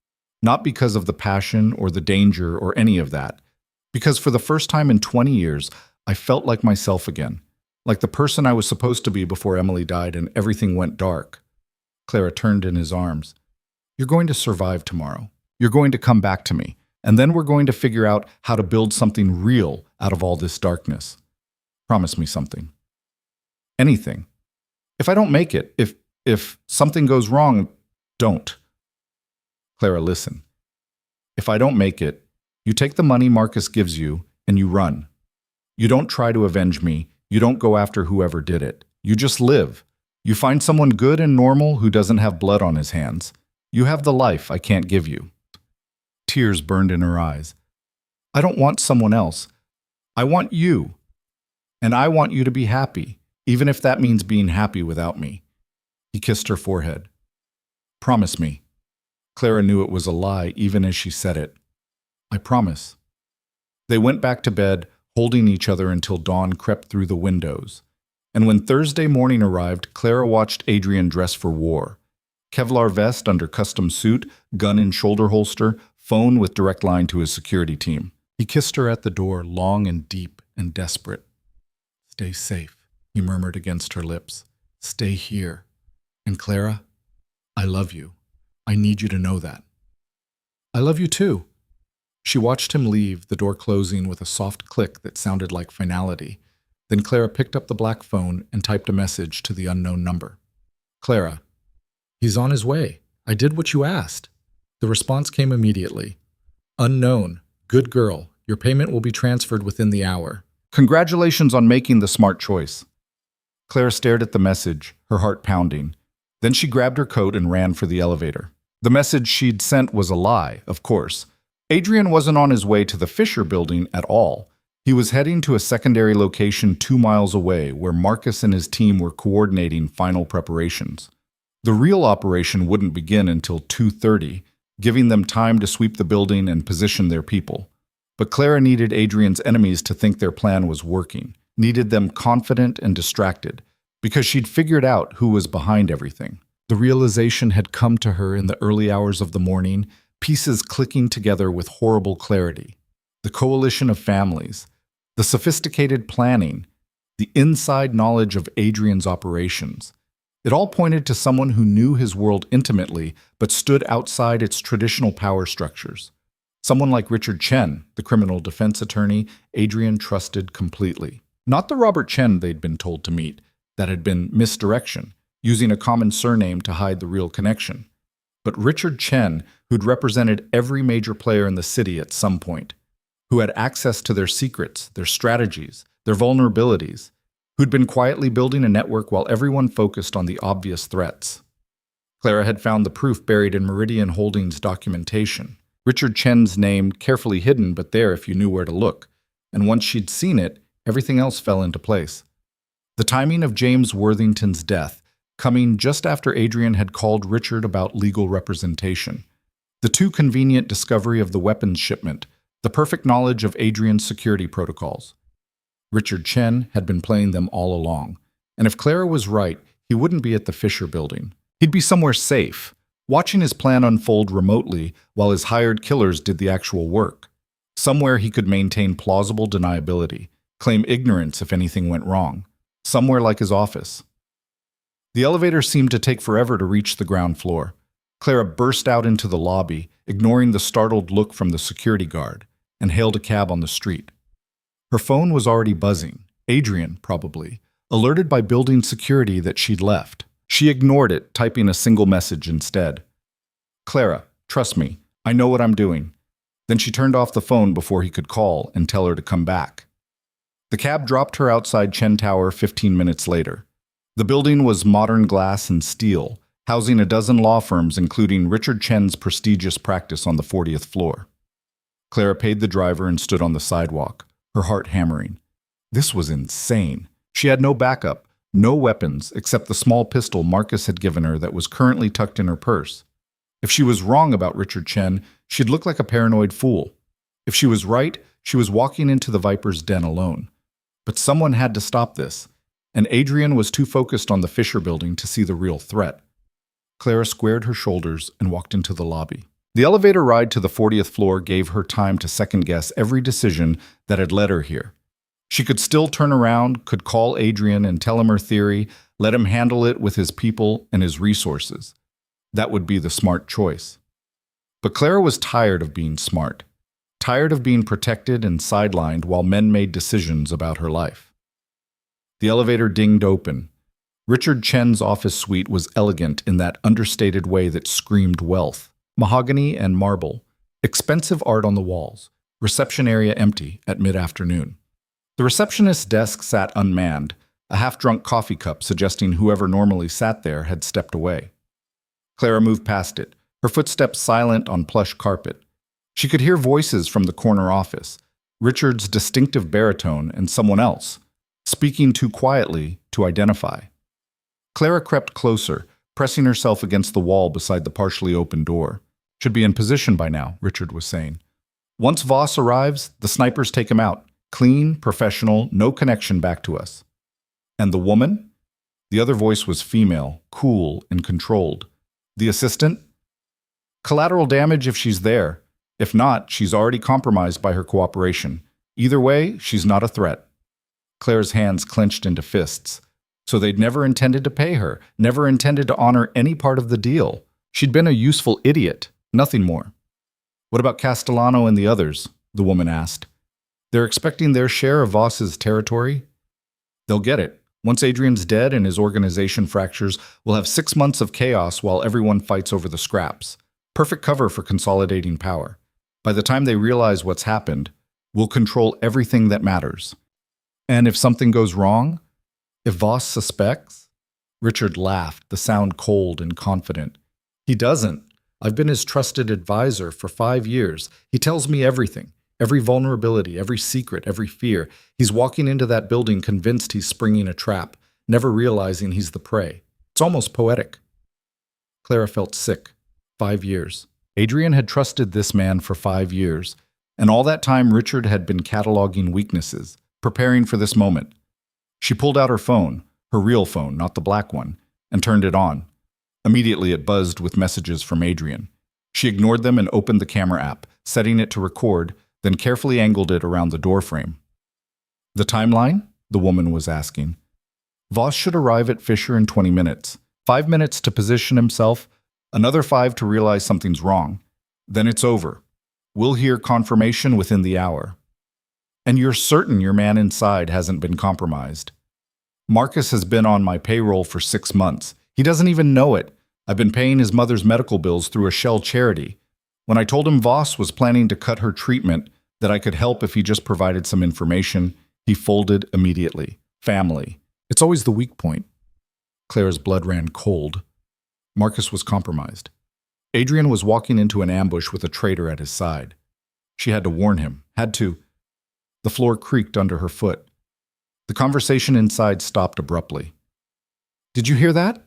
Not because of the passion or the danger or any of that. Because for the first time in 20 years, I felt like myself again. Like the person I was supposed to be before Emily died and everything went dark." Clara turned in his arms. "You're going to survive tomorrow. You're going to come back to me. And then we're going to figure out how to build something real out of all this darkness. Promise me something." "Anything. If I don't make it, if something goes wrong, don't." "Clara, listen. If I don't make it, you take the money Marcus gives you and you run. You don't try to avenge me. You don't go after whoever did it. You just live. You find someone good and normal who doesn't have blood on his hands. You have the life I can't give you." Tears burned in her eyes. "I don't want someone else. I want you. And I want you to be happy, even if that means being happy without me." He kissed her forehead. "Promise me." Clara knew it was a lie even as she said it. "I promise." They went back to bed, holding each other until dawn crept through the windows. And when Thursday morning arrived, Clara watched Adrian dress for war. Kevlar vest under custom suit, gun in shoulder holster, phone with direct line to his security team. He kissed her at the door, long and deep and desperate. "Stay safe," he murmured against her lips. "Stay here. And Clara, I love you. I need you to know that." "I love you too." She watched him leave, the door closing with a soft click that sounded like finality. Then Clara picked up the black phone and typed a message to the unknown number. "Clara, he's on his way. I did what you asked." The response came immediately. "Unknown. Good girl. Your payment will be transferred within the hour. Congratulations on making the smart choice." Clara stared at the message, her heart pounding. Then she grabbed her coat and ran for the elevator. The message she'd sent was a lie, of course. Adrian wasn't on his way to the Fisher building at all. He was heading to a secondary location 2 miles away where Marcus and his team were coordinating final preparations. The real operation wouldn't begin until 2:30, giving them time to sweep the building and position their people. But Clara needed Adrian's enemies to think their plan was working, needed them confident and distracted, because she'd figured out who was behind everything. The realization had come to her in the early hours of the morning, pieces clicking together with horrible clarity. The coalition of families, the sophisticated planning, the inside knowledge of Adrian's operations. It all pointed to someone who knew his world intimately but stood outside its traditional power structures. Someone like Richard Chen, the criminal defense attorney Adrian trusted completely. Not the Robert Chen they'd been told to meet, that had been misdirection, using a common surname to hide the real connection. But Richard Chen, who'd represented every major player in the city at some point, who had access to their secrets, their strategies, their vulnerabilities, who'd been quietly building a network while everyone focused on the obvious threats. Clara had found the proof buried in Meridian Holdings' documentation. Richard Chen's name carefully hidden, but there if you knew where to look. And once she'd seen it, everything else fell into place. The timing of James Worthington's death, coming just after Adrian had called Richard about legal representation. The too convenient discovery of the weapons shipment, the perfect knowledge of Adrian's security protocols. Richard Chen had been playing them all along. And if Clara was right, he wouldn't be at the Fisher building. He'd be somewhere safe, watching his plan unfold remotely while his hired killers did the actual work. Somewhere he could maintain plausible deniability, claim ignorance if anything went wrong. Somewhere like his office. The elevator seemed to take forever to reach the ground floor. Clara burst out into the lobby, ignoring the startled look from the security guard, and hailed a cab on the street. Her phone was already buzzing. Adrian, probably, alerted by building security that she'd left. She ignored it, typing a single message instead. Clara, trust me, I know what I'm doing. Then she turned off the phone before he could call and tell her to come back. The cab dropped her outside Chen Tower 15 minutes later. The building was modern glass and steel, housing a dozen law firms including Richard Chen's prestigious practice on the 40th floor. Clara paid the driver and stood on the sidewalk, her heart hammering. This was insane. She had no backup, no weapons except the small pistol Marcus had given her that was currently tucked in her purse. If she was wrong about Richard Chen, she'd look like a paranoid fool. If she was right, she was walking into the Viper's den alone. But someone had to stop this, and Adrian was too focused on the Fisher building to see the real threat. Clara squared her shoulders and walked into the lobby. The elevator ride to the 40th floor gave her time to second-guess every decision that had led her here. She could still turn around, could call Adrian and tell him her theory, let him handle it with his people and his resources. That would be the smart choice. But Clara was tired of being smart, tired of being protected and sidelined while men made decisions about her life. The elevator dinged open. Richard Chen's office suite was elegant in that understated way that screamed wealth. Mahogany and marble, expensive art on the walls, reception area empty at mid-afternoon. The receptionist's desk sat unmanned, a half-drunk coffee cup suggesting whoever normally sat there had stepped away. Clara moved past it, her footsteps silent on plush carpet. She could hear voices from the corner office, Richard's distinctive baritone and someone else, speaking too quietly to identify. Clara crept closer, pressing herself against the wall beside the partially open door. Should be in position by now, Richard was saying. Once Voss arrives, the snipers take him out. Clean, professional, no connection back to us. And the woman? The other voice was female, cool and controlled. The assistant? Collateral damage if she's there. If not, she's already compromised by her cooperation. Either way, she's not a threat. Claire's hands clenched into fists. So they'd never intended to pay her, never intended to honor any part of the deal. She'd been a useful idiot, nothing more. What about Castellano and the others? The woman asked. They're expecting their share of Voss's territory? They'll get it. Once Adrian's dead and his organization fractures, we'll have 6 months of chaos while everyone fights over the scraps. Perfect cover for consolidating power. By the time they realize what's happened, we'll control everything that matters. And if something goes wrong? If Voss suspects? Richard laughed, the sound cold and confident. He doesn't. I've been his trusted advisor for 5 years. He tells me everything. Every vulnerability, every secret, every fear. He's walking into that building convinced he's springing a trap, never realizing he's the prey. It's almost poetic. Clara felt sick. 5 years. Adrian had trusted this man for 5 years, and all that time Richard had been cataloging weaknesses, preparing for this moment. She pulled out her phone, her real phone, not the black one, and turned it on. Immediately it buzzed with messages from Adrian. She ignored them and opened the camera app, setting it to record, then carefully angled it around the doorframe. The timeline? The woman was asking. Voss should arrive at Fisher in 20 minutes. 5 minutes to position himself, another 5 to realize something's wrong. Then it's over. We'll hear confirmation within the hour. And you're certain your man inside hasn't been compromised. Marcus has been on my payroll for 6 months. He doesn't even know it. I've been paying his mother's medical bills through a shell charity. When I told him Voss was planning to cut her treatment, that I could help if he just provided some information, he folded immediately. Family. It's always the weak point. Clara's blood ran cold. Marcus was compromised. Adrian was walking into an ambush with a traitor at his side. She had to warn him. Had to. The floor creaked under her foot. The conversation inside stopped abruptly. Did you hear that?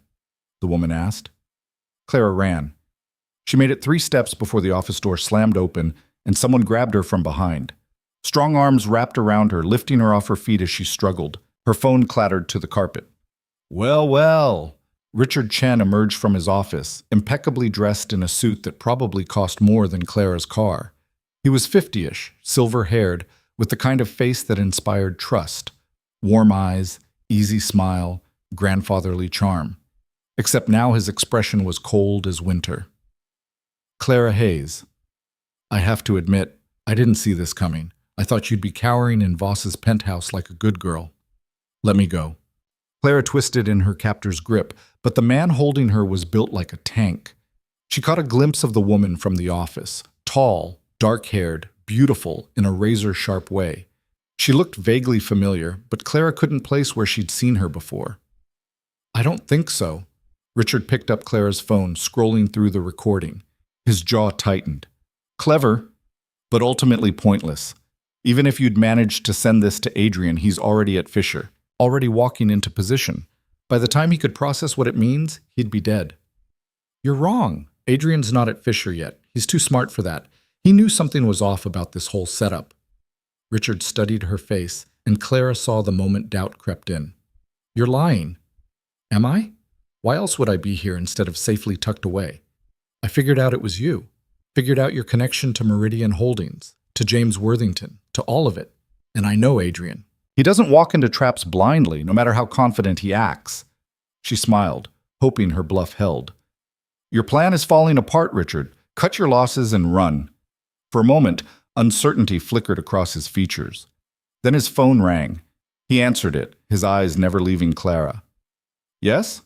The woman asked. Clara ran. She made it 3 steps before the office door slammed open and someone grabbed her from behind. Strong arms wrapped around her, lifting her off her feet as she struggled. Her phone clattered to the carpet. Well, well. Richard Chen emerged from his office, impeccably dressed in a suit that probably cost more than Clara's car. He was 50-ish, silver-haired, with the kind of face that inspired trust. Warm eyes, easy smile, grandfatherly charm. Except now his expression was cold as winter. Clara Hayes. I have to admit, I didn't see this coming. I thought you'd be cowering in Voss's penthouse like a good girl. Let me go. Clara twisted in her captor's grip, but the man holding her was built like a tank. She caught a glimpse of the woman from the office, tall, dark-haired, beautiful in a razor-sharp way. She looked vaguely familiar, but Clara couldn't place where she'd seen her before. I don't think so. Richard picked up Clara's phone, scrolling through the recording. His jaw tightened. Clever, but ultimately pointless. Even if you'd managed to send this to Adrian, he's already at Fisher, already walking into position. By the time he could process what it means, he'd be dead. You're wrong. Adrian's not at Fisher yet. He's too smart for that. He knew something was off about this whole setup. Richard studied her face, and Clara saw the moment doubt crept in. You're lying. Am I? Why else would I be here instead of safely tucked away? I figured out it was you. Figured out your connection to Meridian Holdings, to James Worthington, to all of it. And I know Adrian. He doesn't walk into traps blindly, no matter how confident he acts. She smiled, hoping her bluff held. Your plan is falling apart, Richard. Cut your losses and run. For a moment, uncertainty flickered across his features. Then his phone rang. He answered it, his eyes never leaving Clara. Yes?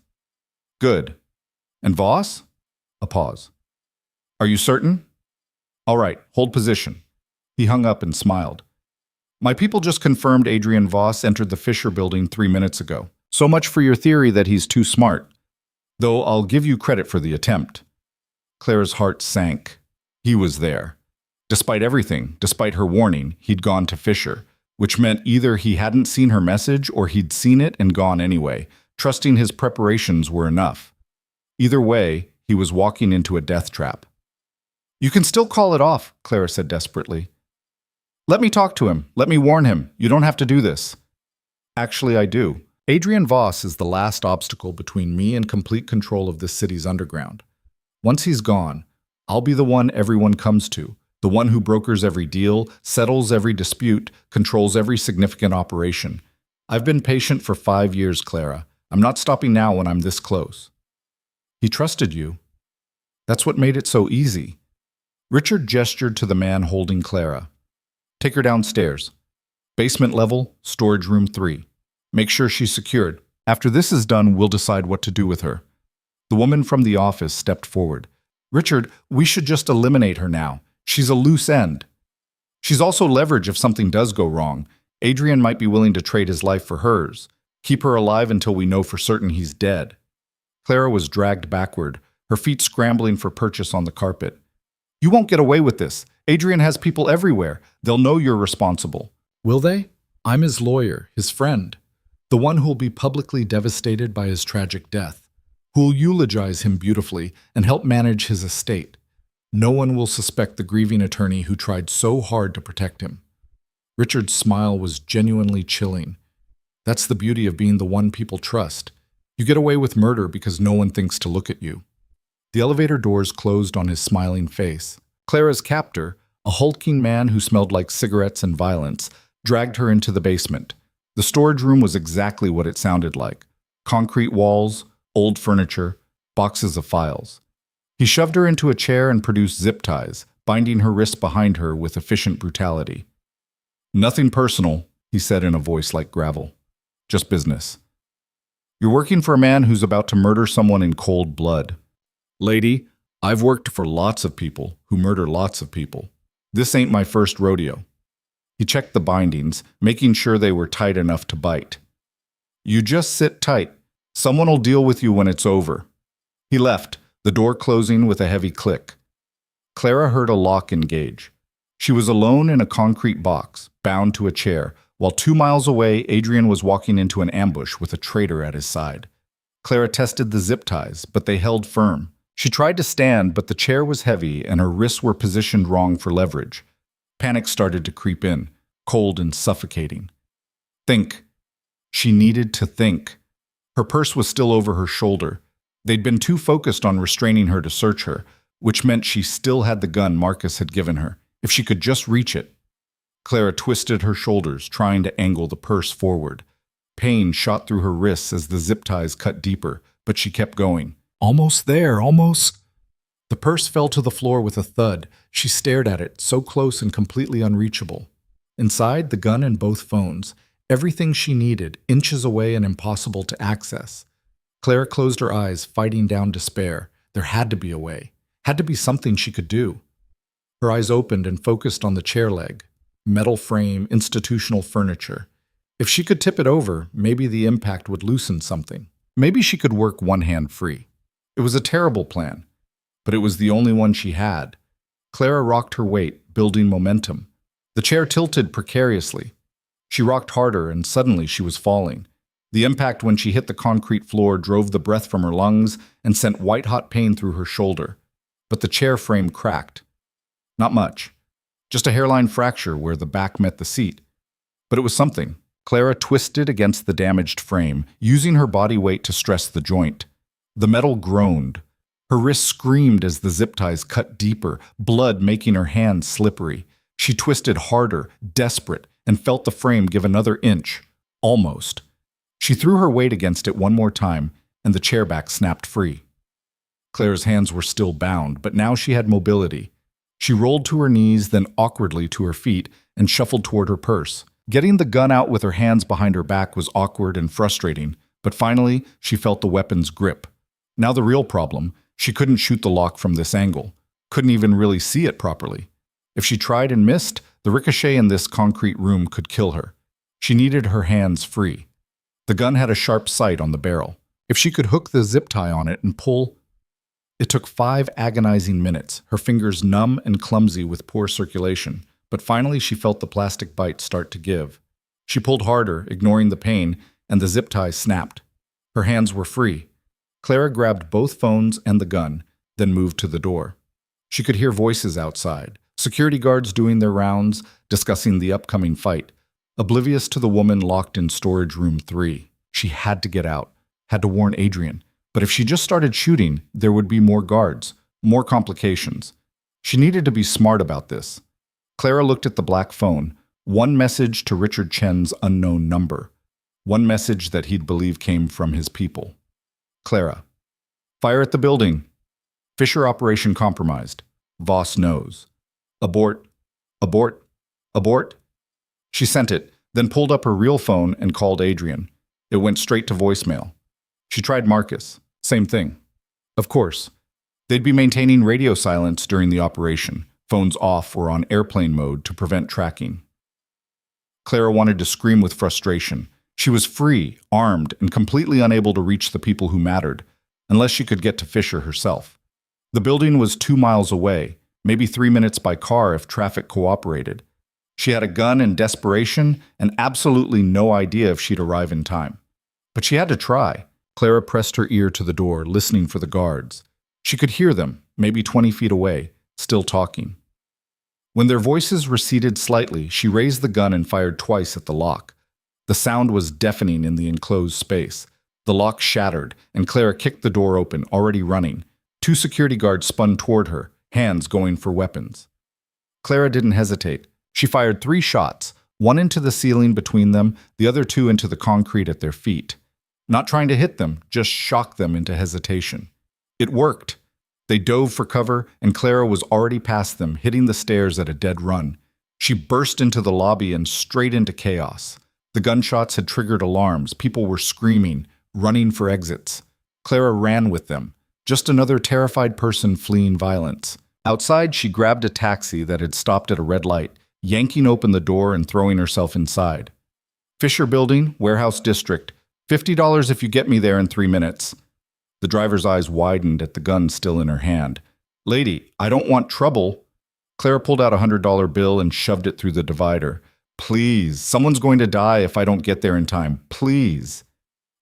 Good. And Voss? A pause. Are you certain? All right, hold position. He hung up and smiled. My people just confirmed Adrian Voss entered the Fisher building 3 minutes ago. So much for your theory that he's too smart. Though I'll give you credit for the attempt. Clara's heart sank. He was there. Despite everything, despite her warning, he'd gone to Fisher, which meant either he hadn't seen her message or he'd seen it and gone anyway, trusting his preparations were enough. Either way, he was walking into a death trap. You can still call it off, Clara said desperately. Let me talk to him. Let me warn him. You don't have to do this. Actually, I do. Adrian Voss is the last obstacle between me and complete control of this city's underground. Once he's gone, I'll be the one everyone comes to, the one who brokers every deal, settles every dispute, controls every significant operation. I've been patient for 5 years, Clara. I'm not stopping now when I'm this close. He trusted you. That's what made it so easy. Richard gestured to the man holding Clara. Take her downstairs. Basement level, storage room 3. Make sure she's secured. After this is done, we'll decide what to do with her. The woman from the office stepped forward. Richard, we should just eliminate her now. She's a loose end. She's also leverage if something does go wrong. Adrian might be willing to trade his life for hers. Keep her alive until we know for certain he's dead. Clara was dragged backward, her feet scrambling for purchase on the carpet. You won't get away with this. Adrian has people everywhere. They'll know you're responsible. Will they? I'm his lawyer, his friend. The one who'll be publicly devastated by his tragic death. Who'll eulogize him beautifully and help manage his estate. No one will suspect the grieving attorney who tried so hard to protect him. Richard's smile was genuinely chilling. That's the beauty of being the one people trust. You get away with murder because no one thinks to look at you. The elevator doors closed on his smiling face. Clara's captor, a hulking man who smelled like cigarettes and violence, dragged her into the basement. The storage room was exactly what it sounded like. Concrete walls, old furniture, boxes of files. He shoved her into a chair and produced zip ties, binding her wrists behind her with efficient brutality. Nothing personal, he said in a voice like gravel. Just business. You're working for a man who's about to murder someone in cold blood. Lady, I've worked for lots of people who murder lots of people. This ain't my first rodeo. He checked the bindings, making sure they were tight enough to bite. You just sit tight. Someone will deal with you when it's over. He left, the door closing with a heavy click. Clara heard a lock engage. She was alone in a concrete box, bound to a chair, while 2 miles away, Adrian was walking into an ambush with a traitor at his side. Clara tested the zip ties, but they held firm. She tried to stand, but the chair was heavy and her wrists were positioned wrong for leverage. Panic started to creep in, cold and suffocating. Think. She needed to think. Her purse was still over her shoulder. They'd been too focused on restraining her to search her, which meant she still had the gun Marcus had given her. If she could just reach it. Clara twisted her shoulders, trying to angle the purse forward. Pain shot through her wrists as the zip ties cut deeper, but she kept going. Almost there, almost. The purse fell to the floor with a thud. She stared at it, so close and completely unreachable. Inside, the gun and both phones. Everything she needed, inches away and impossible to access. Clara closed her eyes, fighting down despair. There had to be a way. Had to be something she could do. Her eyes opened and focused on the chair leg. Metal frame, institutional furniture. If she could tip it over, maybe the impact would loosen something. Maybe she could work one hand free. It was a terrible plan, but it was the only one she had. Clara rocked her weight, building momentum. The chair tilted precariously. She rocked harder, and suddenly she was falling. The impact when she hit the concrete floor drove the breath from her lungs and sent white-hot pain through her shoulder. But the chair frame cracked. Not much. Just a hairline fracture where the back met the seat. But it was something. Clara twisted against the damaged frame, using her body weight to stress the joint. The metal groaned. Her wrists screamed as the zip ties cut deeper, blood making her hands slippery. She twisted harder, desperate, and felt the frame give another inch. Almost. She threw her weight against it one more time, and the chair back snapped free. Clara's hands were still bound, but now she had mobility. She rolled to her knees, then awkwardly to her feet, and shuffled toward her purse. Getting the gun out with her hands behind her back was awkward and frustrating, but finally she felt the weapon's grip. Now the real problem, she couldn't shoot the lock from this angle, couldn't even really see it properly. If she tried and missed, the ricochet in this concrete room could kill her. She needed her hands free. The gun had a sharp sight on the barrel. If she could hook the zip tie on it and pull... It took 5 agonizing minutes, her fingers numb and clumsy with poor circulation. But finally she felt the plastic bite start to give. She pulled harder, ignoring the pain, and the zip tie snapped. Her hands were free. Clara grabbed both phones and the gun, then moved to the door. She could hear voices outside, security guards doing their rounds, discussing the upcoming fight, oblivious to the woman locked in storage room 3. She had to get out, had to warn Adrian. But if she just started shooting, there would be more guards, more complications. She needed to be smart about this. Clara looked at the black phone, one message to Richard Chen's unknown number, one message that he'd believe came from his people. Clara. Fire at the building. Fisher operation compromised. Voss knows. Abort. Abort. Abort. She sent it, then pulled up her real phone and called Adrian. It went straight to voicemail. She tried Marcus. Same thing. Of course. They'd be maintaining radio silence during the operation. Phones off or on airplane mode to prevent tracking. Clara wanted to scream with frustration. She was free, armed, and completely unable to reach the people who mattered, unless she could get to Fisher herself. The building was 2 miles away, maybe 3 minutes by car if traffic cooperated. She had a gun in desperation and absolutely no idea if she'd arrive in time. But she had to try. Clara pressed her ear to the door, listening for the guards. She could hear them, maybe 20 feet away, still talking. When their voices receded slightly, she raised the gun and fired twice at the lock. The sound was deafening in the enclosed space. The lock shattered, and Clara kicked the door open, already running. 2 security guards spun toward her, hands going for weapons. Clara didn't hesitate. She fired 3 shots, one into the ceiling between them, the other 2 into the concrete at their feet. Not trying to hit them, just shock them into hesitation. It worked. They dove for cover, and Clara was already past them, hitting the stairs at a dead run. She burst into the lobby and straight into chaos. The gunshots had triggered alarms. People were screaming, running for exits. Clara ran with them, just another terrified person fleeing violence. Outside, she grabbed a taxi that had stopped at a red light, yanking open the door and throwing herself inside. Fisher Building, Warehouse District. $50 if you get me there in 3 minutes. The driver's eyes widened at the gun still in her hand. Lady, I don't want trouble. Clara pulled out a $100 bill and shoved it through the divider. Please, someone's going to die if I don't get there in time. Please.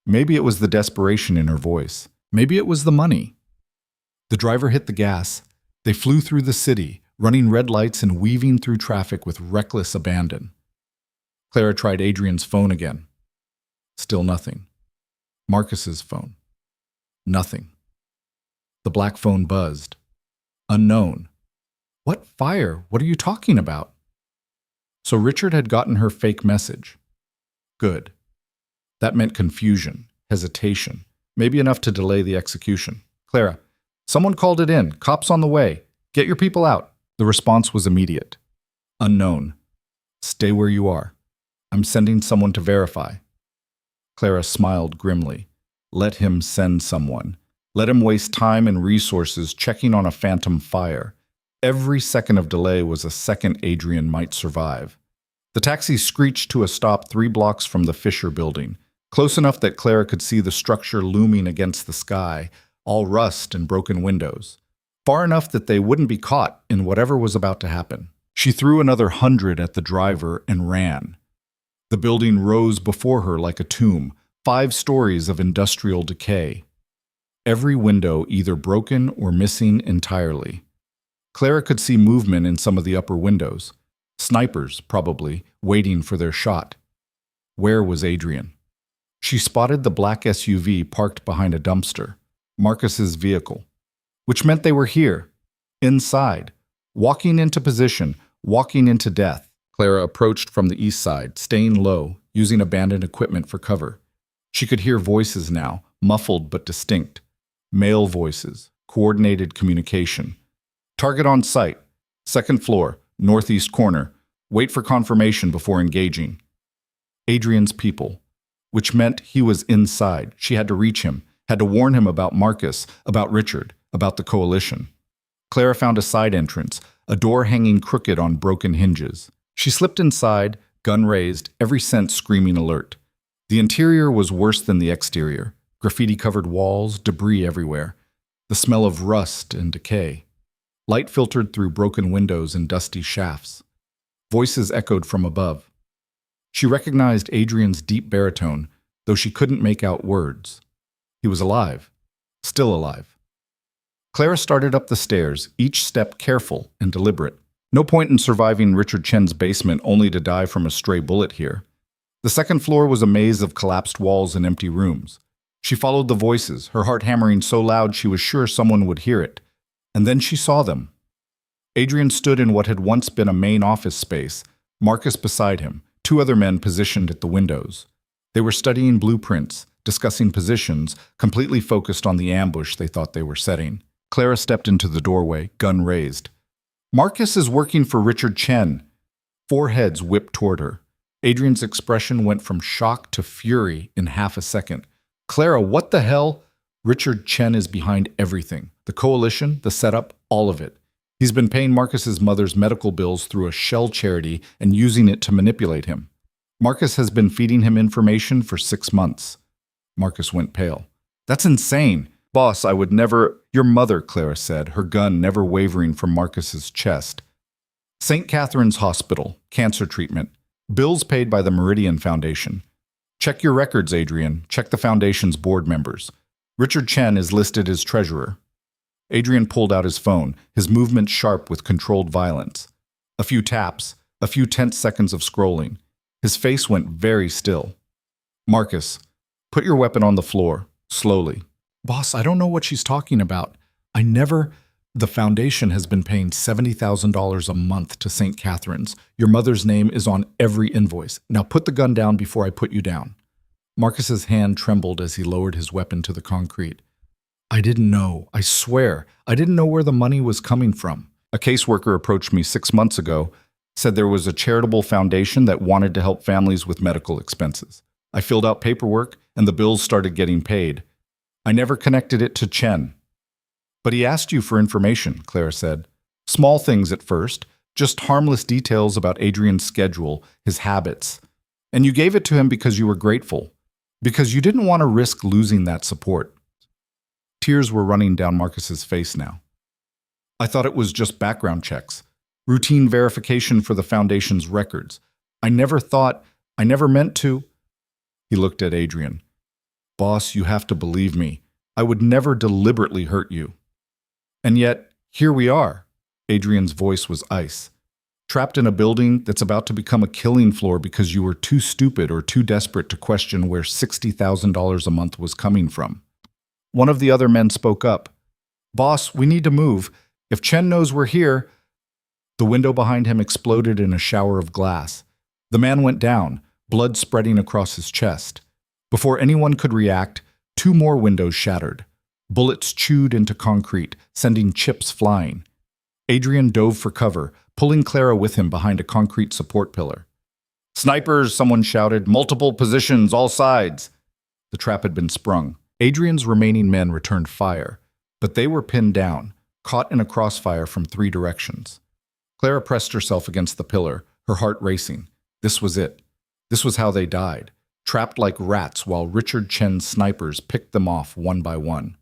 Maybe it was the desperation in her voice. Maybe it was the money. The driver hit the gas. They flew through the city, running red lights and weaving through traffic with reckless abandon. Clara tried Adrian's phone again. Still nothing. Marcus's phone. Nothing. The black phone buzzed. Unknown. What fire? What are you talking about? So Richard had gotten her fake message. Good. That meant confusion, hesitation, maybe enough to delay the execution. Clara, someone called it in. Cops on the way. Get your people out. The response was immediate. Unknown. Stay where you are. I'm sending someone to verify. Clara smiled grimly. Let him send someone. Let him waste time and resources checking on a phantom fire. Every second of delay was a second Adrian might survive. The taxi screeched to a stop 3 blocks from the Fisher building, close enough that Clara could see the structure looming against the sky, all rust and broken windows. Far enough that they wouldn't be caught in whatever was about to happen. She threw another 100 at the driver and ran. The building rose before her like a tomb, 5 stories of industrial decay. Every window either broken or missing entirely. Clara could see movement in some of the upper windows. Snipers, probably, waiting for their shot. Where was Adrian? She spotted the black SUV parked behind a dumpster, Marcus's vehicle, which meant they were here, inside, walking into position, walking into death. Clara approached from the east side, staying low, using abandoned equipment for cover. She could hear voices now, muffled but distinct. Male voices, coordinated communication. Target on sight, 2nd floor, northeast corner. Wait for confirmation before engaging. Adrian's people, which meant he was inside. She had to reach him, had to warn him about Marcus, about Richard, about the coalition. Clara found a side entrance, a door hanging crooked on broken hinges. She slipped inside, gun raised, every sense screaming alert. The interior was worse than the exterior. Graffiti-covered walls, debris everywhere. The smell of rust and decay. Light filtered through broken windows and dusty shafts. Voices echoed from above. She recognized Adrian's deep baritone, though she couldn't make out words. He was alive. Still alive. Clara started up the stairs, each step careful and deliberate. No point in surviving Richard Chen's basement only to die from a stray bullet here. The 2nd floor was a maze of collapsed walls and empty rooms. She followed the voices, her heart hammering so loud she was sure someone would hear it. And then she saw them. Adrian stood in what had once been a main office space, Marcus beside him, 2 other men positioned at the windows. They were studying blueprints, discussing positions, completely focused on the ambush they thought they were setting. Clara stepped into the doorway, gun raised. Marcus is working for Richard Chen. 4 heads whipped toward her. Adrian's expression went from shock to fury in half a second. Clara, what the hell? Richard Chen is behind everything. The coalition, the setup, all of it. He's been paying Marcus's mother's medical bills through a shell charity and using it to manipulate him. Marcus has been feeding him information for 6 months. Marcus went pale. That's insane. Boss, I would never... Your mother, Clara said, her gun never wavering from Marcus's chest. St. Catherine's Hospital, cancer treatment. Bills paid by the Meridian Foundation. Check your records, Adrian. Check the Foundation's board members. Richard Chen is listed as treasurer. Adrian pulled out his phone, his movements sharp with controlled violence. A few taps, a few tense seconds of scrolling. His face went very still. Marcus, put your weapon on the floor, slowly. Boss, I don't know what she's talking about. The foundation has been paying $70,000 a month to St. Catherine's. Your mother's name is on every invoice. Now put the gun down before I put you down. Marcus's hand trembled as he lowered his weapon to the concrete. I didn't know. I swear. I didn't know where the money was coming from. A caseworker approached me 6 months ago, said there was a charitable foundation that wanted to help families with medical expenses. I filled out paperwork, and the bills started getting paid. I never connected it to Chen. But he asked you for information, Clara said. Small things at first, just harmless details about Adrian's schedule, his habits. And you gave it to him because you were grateful, because you didn't want to risk losing that support. Tears were running down Marcus's face now. I thought it was just background checks, routine verification for the Foundation's records. I never meant to. He looked at Adrian. Boss, you have to believe me. I would never deliberately hurt you. And yet, here we are. Adrian's voice was ice. Trapped in a building that's about to become a killing floor because you were too stupid or too desperate to question where $60,000 a month was coming from. One of the other men spoke up. Boss, we need to move. If Chen knows we're here, The window behind him exploded in a shower of glass. The man went down, blood spreading across his chest. Before anyone could react, two more windows shattered. Bullets chewed into concrete, sending chips flying. Adrian dove for cover, pulling Clara with him behind a concrete support pillar. "Snipers!" someone shouted. "Multiple positions, all sides!" The trap had been sprung. Adrian's remaining men returned fire, but they were pinned down, caught in a crossfire from three directions. Clara pressed herself against the pillar, her heart racing. This was it. This was how they died, trapped like rats while Richard Chen's snipers picked them off one by one.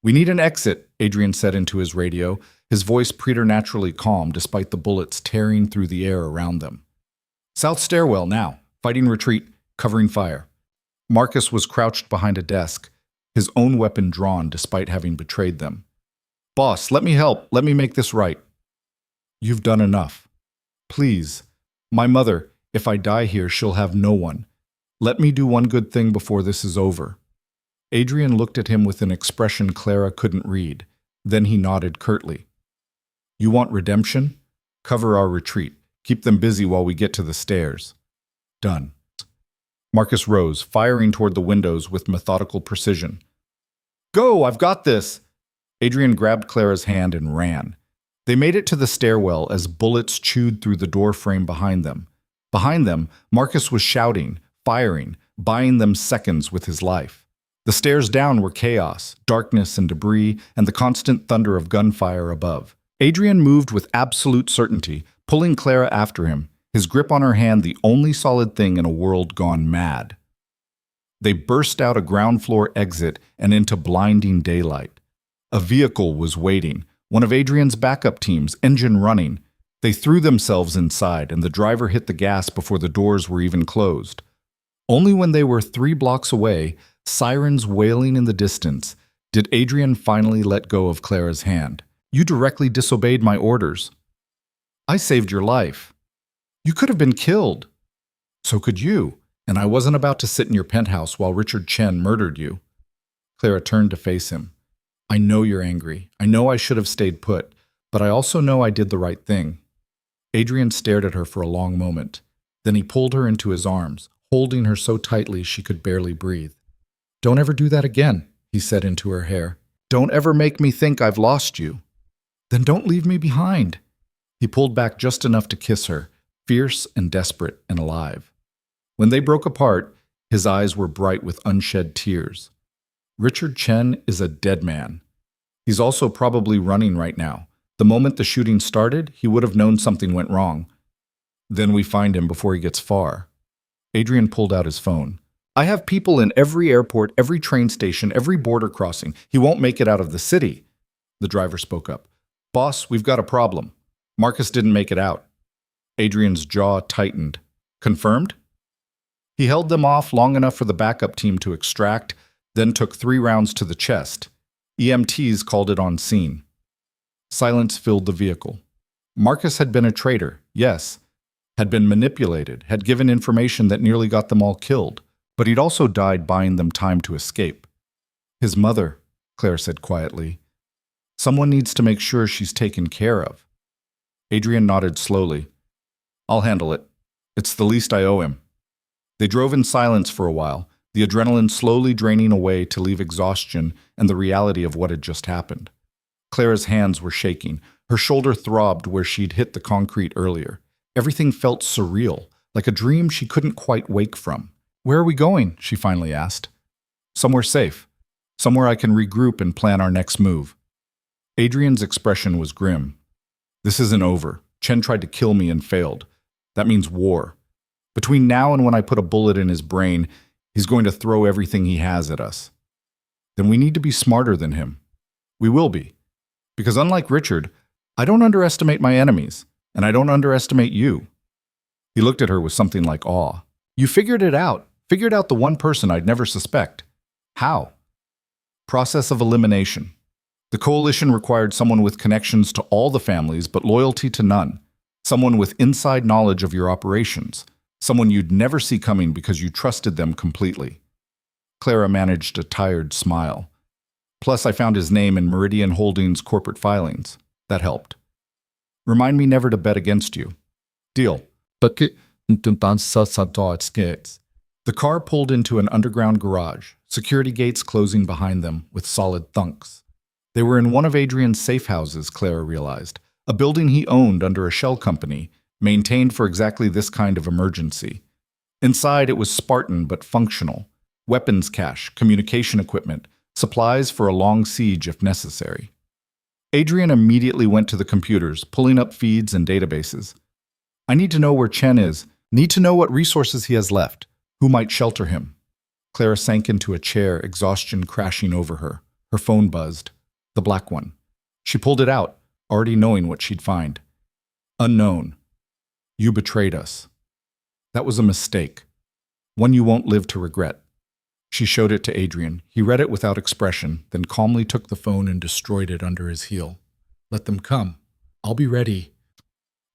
"We need an exit," Adrian said into his radio, his voice preternaturally calm despite the bullets tearing through the air around them. "South stairwell now. Fighting retreat, covering fire." Marcus was crouched behind a desk, his own weapon drawn despite having betrayed them. "Boss, let me help. Let me make this right." "You've done enough. Please. My mother, if I die here, she'll have no one. Let me do one good thing before this is over." Adrian looked at him with an expression Clara couldn't read. Then he nodded curtly. "You want redemption? Cover our retreat. Keep them busy while we get to the stairs." "Done." Marcus rose, firing toward the windows with methodical precision. "Go, I've got this!" Adrian grabbed Clara's hand and ran. They made it to the stairwell as bullets chewed through the door frame behind them. Behind them, Marcus was shouting, firing, buying them seconds with his life. The stairs down were chaos, darkness and debris, and the constant thunder of gunfire above. Adrian moved with absolute certainty, pulling Clara after him, his grip on her hand the only solid thing in a world gone mad. They burst out a ground floor exit and into blinding daylight. A vehicle was waiting, one of Adrian's backup teams, engine running. They threw themselves inside, and the driver hit the gas before the doors were even closed. Only when they were 3 blocks away, sirens wailing in the distance, did Adrian finally let go of Clara's hand. "You directly disobeyed my orders." "I saved your life." "You could have been killed." "So could you, and I wasn't about to sit in your penthouse while Richard Chen murdered you." Clara turned to face him. "I know you're angry. I know I should have stayed put, but I also know I did the right thing." Adrian stared at her for a long moment. Then he pulled her into his arms, holding her so tightly she could barely breathe. "Don't ever do that again," he said into her hair. "Don't ever make me think I've lost you." "Then don't leave me behind." He pulled back just enough to kiss her, fierce and desperate and alive. When they broke apart, his eyes were bright with unshed tears. "Richard Chen is a dead man. He's also probably running right now. The moment the shooting started, he would have known something went wrong. Then we find him before he gets far." Adrian pulled out his phone. "I have people in every airport, every train station, every border crossing. He won't make it out of the city." The driver spoke up. "Boss, we've got a problem. Marcus didn't make it out." Adrian's jaw tightened. "Confirmed?" He held them off long enough for the backup team to extract, then took 3 rounds to the chest. EMTs called it on scene. Silence filled the vehicle. Marcus had been a traitor, yes, had been manipulated, had given information that nearly got them all killed, but he'd also died buying them time to escape. "His mother," Claire said quietly. "Someone needs to make sure she's taken care of." Adrian nodded slowly. "I'll handle it. It's the least I owe him." They drove in silence for a while, the adrenaline slowly draining away to leave exhaustion and the reality of what had just happened. Clara's hands were shaking. Her shoulder throbbed where she'd hit the concrete earlier. Everything felt surreal, like a dream she couldn't quite wake from. "Where are we going?" she finally asked. "Somewhere safe. Somewhere I can regroup and plan our next move." Adrian's expression was grim. "This isn't over. Chen tried to kill me and failed. That means war. Between now and when I put a bullet in his brain, he's going to throw everything he has at us. Then we need to be smarter than him. We will be. Because unlike Richard, I don't underestimate my enemies, and I don't underestimate you." He looked at her with something like awe. "You figured it out. Figured out the one person I'd never suspect. How?" "Process of elimination. The coalition required someone with connections to all the families but loyalty to none. Someone with inside knowledge of your operations. Someone you'd never see coming because you trusted them completely." Clara managed a tired smile. "Plus, I found his name in Meridian Holdings' corporate filings. That helped." Remind me never to bet against you. Deal. The car pulled into an underground garage, security gates closing behind them with solid thunks. They were in one of Adrian's safe houses, Clara realized, a building he owned under a shell company, maintained for exactly this kind of emergency. Inside, it was Spartan but functional. Weapons cache, communication equipment, supplies for a long siege if necessary. Adrian immediately went to the computers, pulling up feeds and databases. I need to know where Chen is, need to know what resources he has left, who might shelter him. Clara sank into a chair, exhaustion crashing over her. Her phone buzzed. The black one. She pulled it out, already knowing what she'd find. Unknown. You betrayed us. That was a mistake. One you won't live to regret. She showed it to Adrian. He read it without expression, then calmly took the phone and destroyed it under his heel. Let them come. I'll be ready.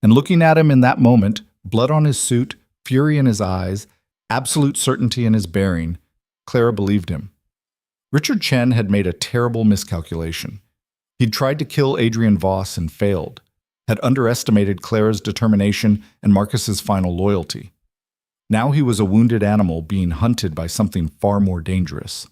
And looking at him in that moment, blood on his suit, fury in his eyes, absolute certainty in his bearing, Clara believed him. Richard Chen had made a terrible miscalculation. He'd tried to kill Adrian Voss and failed, had underestimated Clara's determination and Marcus's final loyalty. Now he was a wounded animal being hunted by something far more dangerous.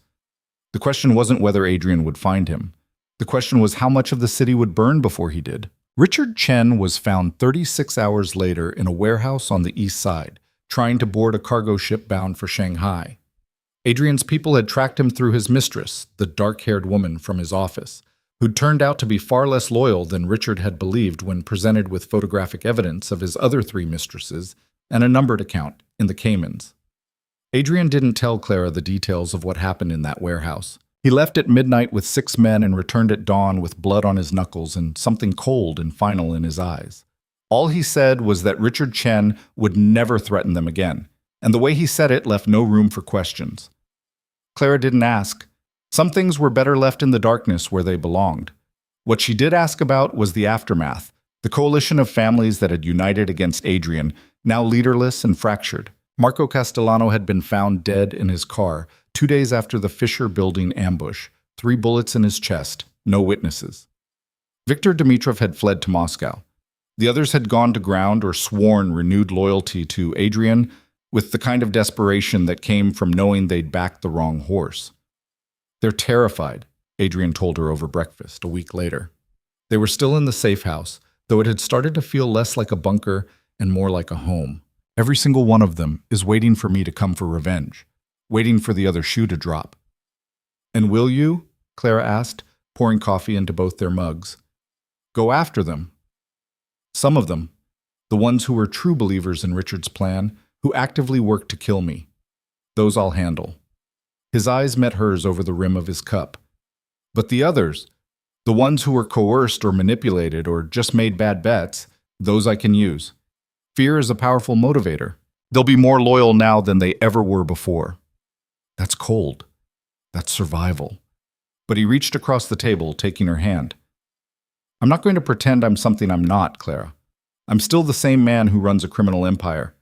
The question wasn't whether Adrian would find him. The question was how much of the city would burn before he did. Richard Chen was found 36 hours later in a warehouse on the east side, trying to board a cargo ship bound for Shanghai. Adrian's people had tracked him through his mistress, the dark-haired woman from his office, who'd turned out to be far less loyal than Richard had believed when presented with photographic evidence of his other 3 mistresses and a numbered account in the Caymans. Adrian didn't tell Clara the details of what happened in that warehouse. He left at midnight with 6 men and returned at dawn with blood on his knuckles and something cold and final in his eyes. All he said was that Richard Chen would never threaten them again, and the way he said it left no room for questions. Clara didn't ask. Some things were better left in the darkness where they belonged. What she did ask about was the aftermath, the coalition of families that had united against Adrian, now leaderless and fractured. Marco Castellano had been found dead in his car 2 days after the Fisher Building ambush, 3 bullets in his chest, no witnesses. Viktor Dimitrov had fled to Moscow. The others had gone to ground or sworn renewed loyalty to Adrian, with the kind of desperation that came from knowing they'd backed the wrong horse. They're terrified, Adrian told her over breakfast a week later. They were still in the safe house, though it had started to feel less like a bunker and more like a home. Every single one of them is waiting for me to come for revenge, waiting for the other shoe to drop. And will you? Clara asked, pouring coffee into both their mugs. Go after them. Some of them, the ones who were true believers in Richard's plan, who actively worked to kill me. Those I'll handle. His eyes met hers over the rim of his cup. But the others, the ones who were coerced or manipulated or just made bad bets, those I can use. Fear is a powerful motivator. They'll be more loyal now than they ever were before. That's cold. That's survival. But he reached across the table, taking her hand. I'm not going to pretend I'm something I'm not, Clara. I'm still the same man who runs a criminal empire.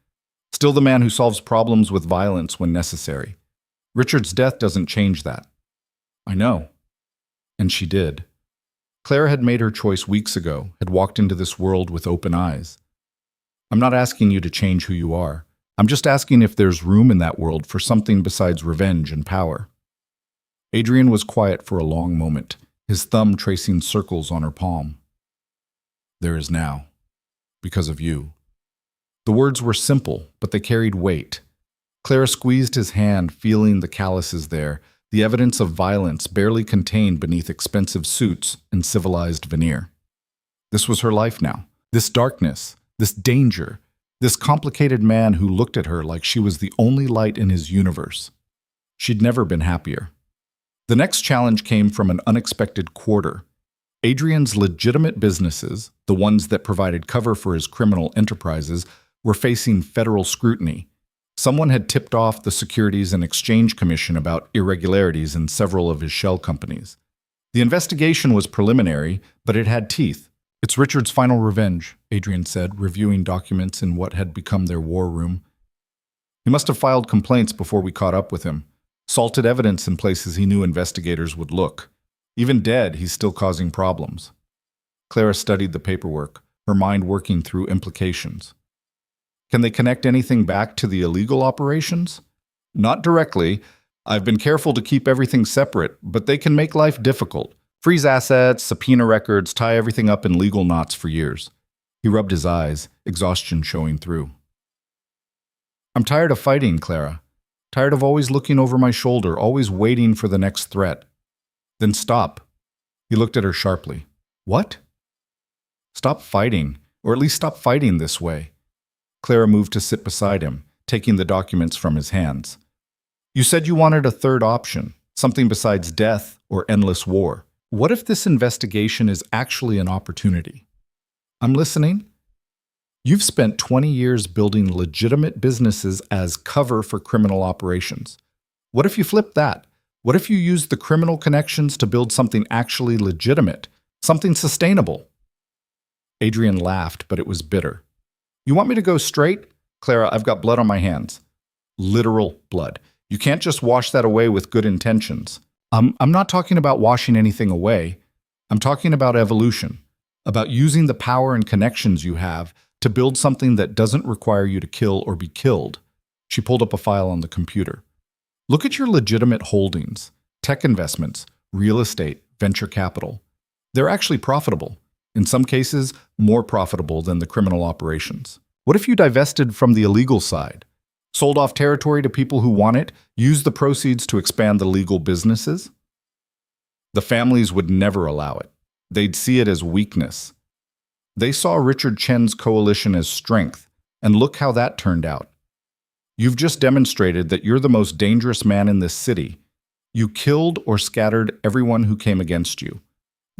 Still the man who solves problems with violence when necessary. Richard's death doesn't change that. I know. And she did. Clara had made her choice weeks ago, had walked into this world with open eyes. I'm not asking you to change who you are. I'm just asking if there's room in that world for something besides revenge and power. Adrian was quiet for a long moment, his thumb tracing circles on her palm. There is now. Because of you. The words were simple, but they carried weight. Clara squeezed his hand, feeling the calluses there, the evidence of violence barely contained beneath expensive suits and civilized veneer. This was her life now. This darkness, this danger, this complicated man who looked at her like she was the only light in his universe. She'd never been happier. The next challenge came from an unexpected quarter. Adrian's legitimate businesses, the ones that provided cover for his criminal enterprises, were facing federal scrutiny. Someone had tipped off the Securities and Exchange Commission about irregularities in several of his shell companies. The investigation was preliminary, but it had teeth. It's Richard's final revenge, Adrian said, reviewing documents in what had become their war room. He must have filed complaints before we caught up with him, salted evidence in places he knew investigators would look. Even dead, he's still causing problems. Clara studied the paperwork, her mind working through implications. Can they connect anything back to the illegal operations? Not directly. I've been careful to keep everything separate, but they can make life difficult. Freeze assets, subpoena records, tie everything up in legal knots for years. He rubbed his eyes, exhaustion showing through. I'm tired of fighting, Clara. Tired of always looking over my shoulder, always waiting for the next threat. Then stop. He looked at her sharply. What? Stop fighting, or at least stop fighting this way. Clara moved to sit beside him, taking the documents from his hands. You said you wanted a third option, something besides death or endless war. What if this investigation is actually an opportunity? I'm listening. You've spent 20 years building legitimate businesses as cover for criminal operations. What if you flip that? What if you use the criminal connections to build something actually legitimate, something sustainable? Adrian laughed, but it was bitter. You want me to go straight? Clara, I've got blood on my hands. Literal blood. You can't just wash that away with good intentions. I'm not talking about washing anything away. I'm talking about evolution, about using the power and connections you have to build something that doesn't require you to kill or be killed. She pulled up a file on the computer. Look at your legitimate holdings, tech investments, real estate, venture capital. They're actually profitable. In some cases, more profitable than the criminal operations. What if you divested from the illegal side? Sold off territory to people who want it, used the proceeds to expand the legal businesses? The families would never allow it. They'd see it as weakness. They saw Richard Chen's coalition as strength, and look how that turned out. You've just demonstrated that you're the most dangerous man in this city. You killed or scattered everyone who came against you.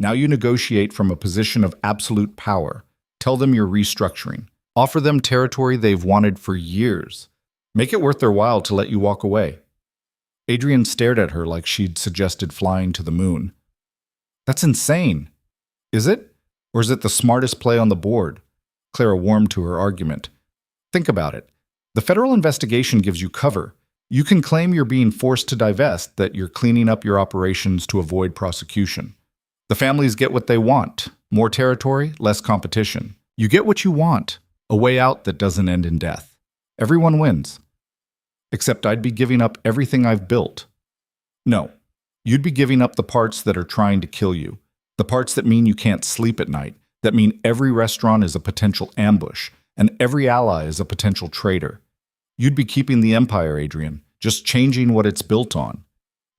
Now you negotiate from a position of absolute power. Tell them you're restructuring. Offer them territory they've wanted for years. Make it worth their while to let you walk away. Adrian stared at her like she'd suggested flying to the moon. That's insane. Is it? Or is it the smartest play on the board? Clara warmed to her argument. Think about it. The federal investigation gives you cover. You can claim you're being forced to divest, that you're cleaning up your operations to avoid prosecution. The families get what they want. More territory, less competition. You get what you want. A way out that doesn't end in death. Everyone wins. Except I'd be giving up everything I've built. No, you'd be giving up the parts that are trying to kill you. The parts that mean you can't sleep at night, that mean every restaurant is a potential ambush, and every ally is a potential traitor. You'd be keeping the empire, Adrian, just changing what it's built on.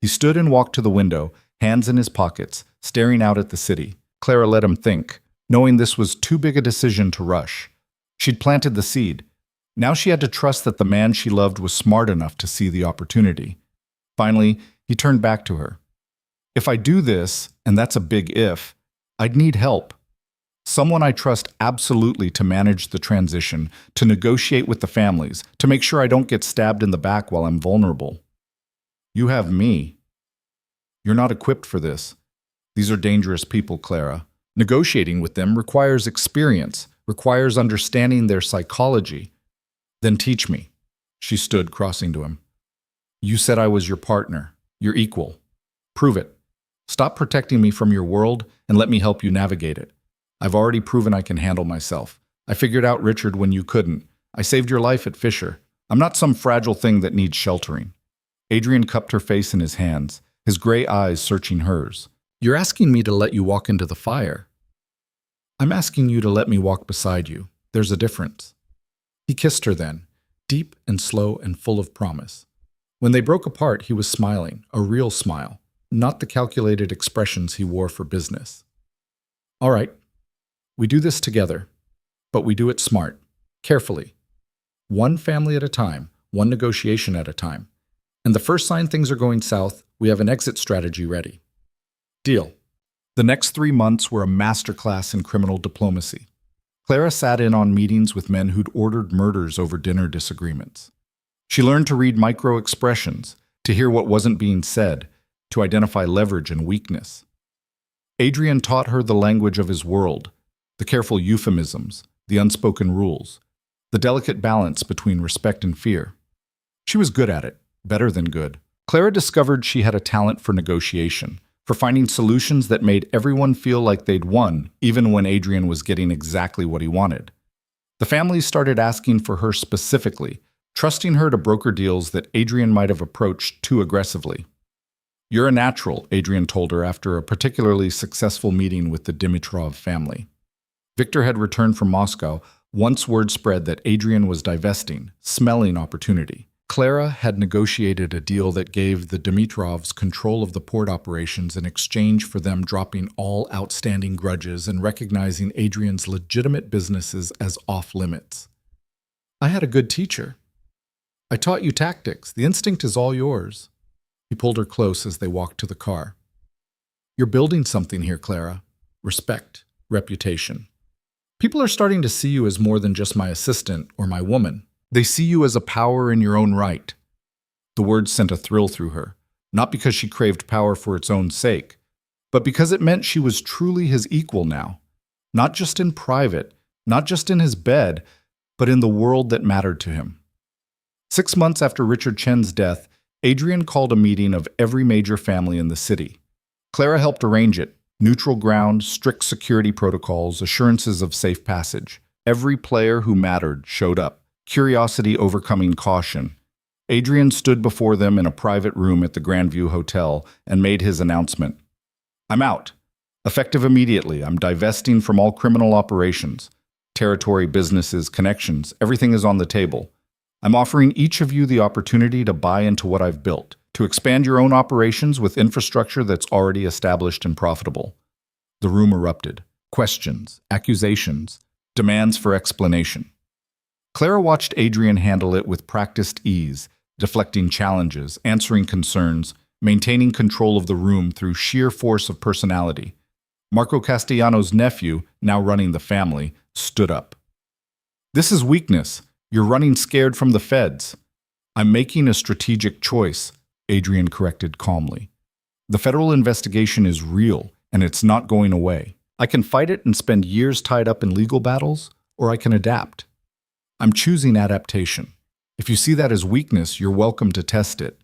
He stood and walked to the window, hands in his pockets, staring out at the city. Clara let him think, knowing this was too big a decision to rush. She'd planted the seed. Now she had to trust that the man she loved was smart enough to see the opportunity. Finally, he turned back to her. If I do this, and that's a big if, I'd need help. Someone I trust absolutely to manage the transition, to negotiate with the families, to make sure I don't get stabbed in the back while I'm vulnerable. You have me. You're not equipped for this. These are dangerous people, Clara. Negotiating with them requires experience, requires understanding their psychology. Then teach me. She stood, crossing to him. You said I was your partner, your equal. Prove it. Stop protecting me from your world and let me help you navigate it. I've already proven I can handle myself. I figured out Richard when you couldn't. I saved your life at Fisher. I'm not some fragile thing that needs sheltering. Adrian cupped her face in his hands, his gray eyes searching hers. You're asking me to let you walk into the fire. I'm asking you to let me walk beside you. There's a difference. He kissed her then, deep and slow and full of promise. When they broke apart, he was smiling, a real smile, not the calculated expressions he wore for business. All right, we do this together, but we do it smart, carefully. One family at a time, one negotiation at a time. And the first sign things are going south, we have an exit strategy ready. Deal. The next 3 months were a masterclass in criminal diplomacy. Clara sat in on meetings with men who'd ordered murders over dinner disagreements. She learned to read micro-expressions, to hear what wasn't being said, to identify leverage and weakness. Adrian taught her the language of his world, the careful euphemisms, the unspoken rules, the delicate balance between respect and fear. She was good at it, better than good. Clara discovered she had a talent for negotiation, for finding solutions that made everyone feel like they'd won, even when Adrian was getting exactly what he wanted. The families started asking for her specifically, trusting her to broker deals that Adrian might have approached too aggressively. "You're a natural," Adrian told her after a particularly successful meeting with the Dimitrov family. Victor had returned from Moscow once word spread that Adrian was divesting, smelling opportunity. Clara had negotiated a deal that gave the Dimitrovs control of the port operations in exchange for them dropping all outstanding grudges and recognizing Adrian's legitimate businesses as off-limits. "I had a good teacher. I taught you tactics. The instinct is all yours." He pulled her close as they walked to the car. "You're building something here, Clara. Respect, reputation. People are starting to see you as more than just my assistant or my woman. They see you as a power in your own right." The words sent a thrill through her, not because she craved power for its own sake, but because it meant she was truly his equal now, not just in private, not just in his bed, but in the world that mattered to him. 6 months after Richard Chen's death, Adrian called a meeting of every major family in the city. Clara helped arrange it. Neutral ground, strict security protocols, assurances of safe passage. Every player who mattered showed up, curiosity overcoming caution. Adrian stood before them in a private room at the Grandview Hotel and made his announcement. "I'm out. Effective immediately, I'm divesting from all criminal operations. Territory, businesses, connections, everything is on the table. I'm offering each of you the opportunity to buy into what I've built, to expand your own operations with infrastructure that's already established and profitable." The room erupted. Questions, accusations, demands for explanation. Clara watched Adrian handle it with practiced ease, deflecting challenges, answering concerns, maintaining control of the room through sheer force of personality. Marco Castellano's nephew, now running the family, stood up. "This is weakness. You're running scared from the feds." "I'm making a strategic choice," Adrian corrected calmly. "The federal investigation is real, and it's not going away. I can fight it and spend years tied up in legal battles, or I can adapt. I'm choosing adaptation. If you see that as weakness, you're welcome to test it.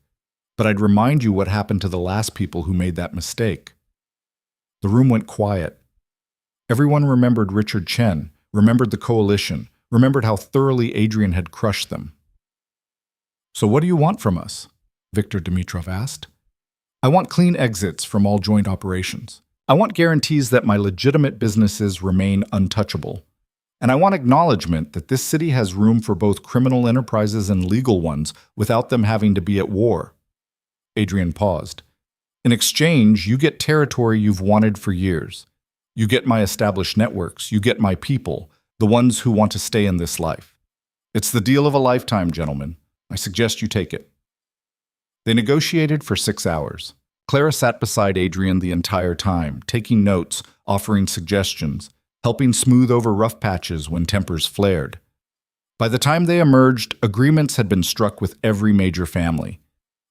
But I'd remind you what happened to the last people who made that mistake." The room went quiet. Everyone remembered Richard Chen, remembered the coalition, remembered how thoroughly Adrian had crushed them. "So what do you want from us?" Viktor Dimitrov asked. "I want clean exits from all joint operations. I want guarantees that my legitimate businesses remain untouchable. And I want acknowledgement that this city has room for both criminal enterprises and legal ones without them having to be at war." Adrian paused. "In exchange, you get territory you've wanted for years. You get my established networks. You get my people, the ones who want to stay in this life. It's the deal of a lifetime, gentlemen. I suggest you take it." They negotiated for 6 hours. Clara sat beside Adrian the entire time, taking notes, offering suggestions, helping smooth over rough patches when tempers flared. By the time they emerged, agreements had been struck with every major family.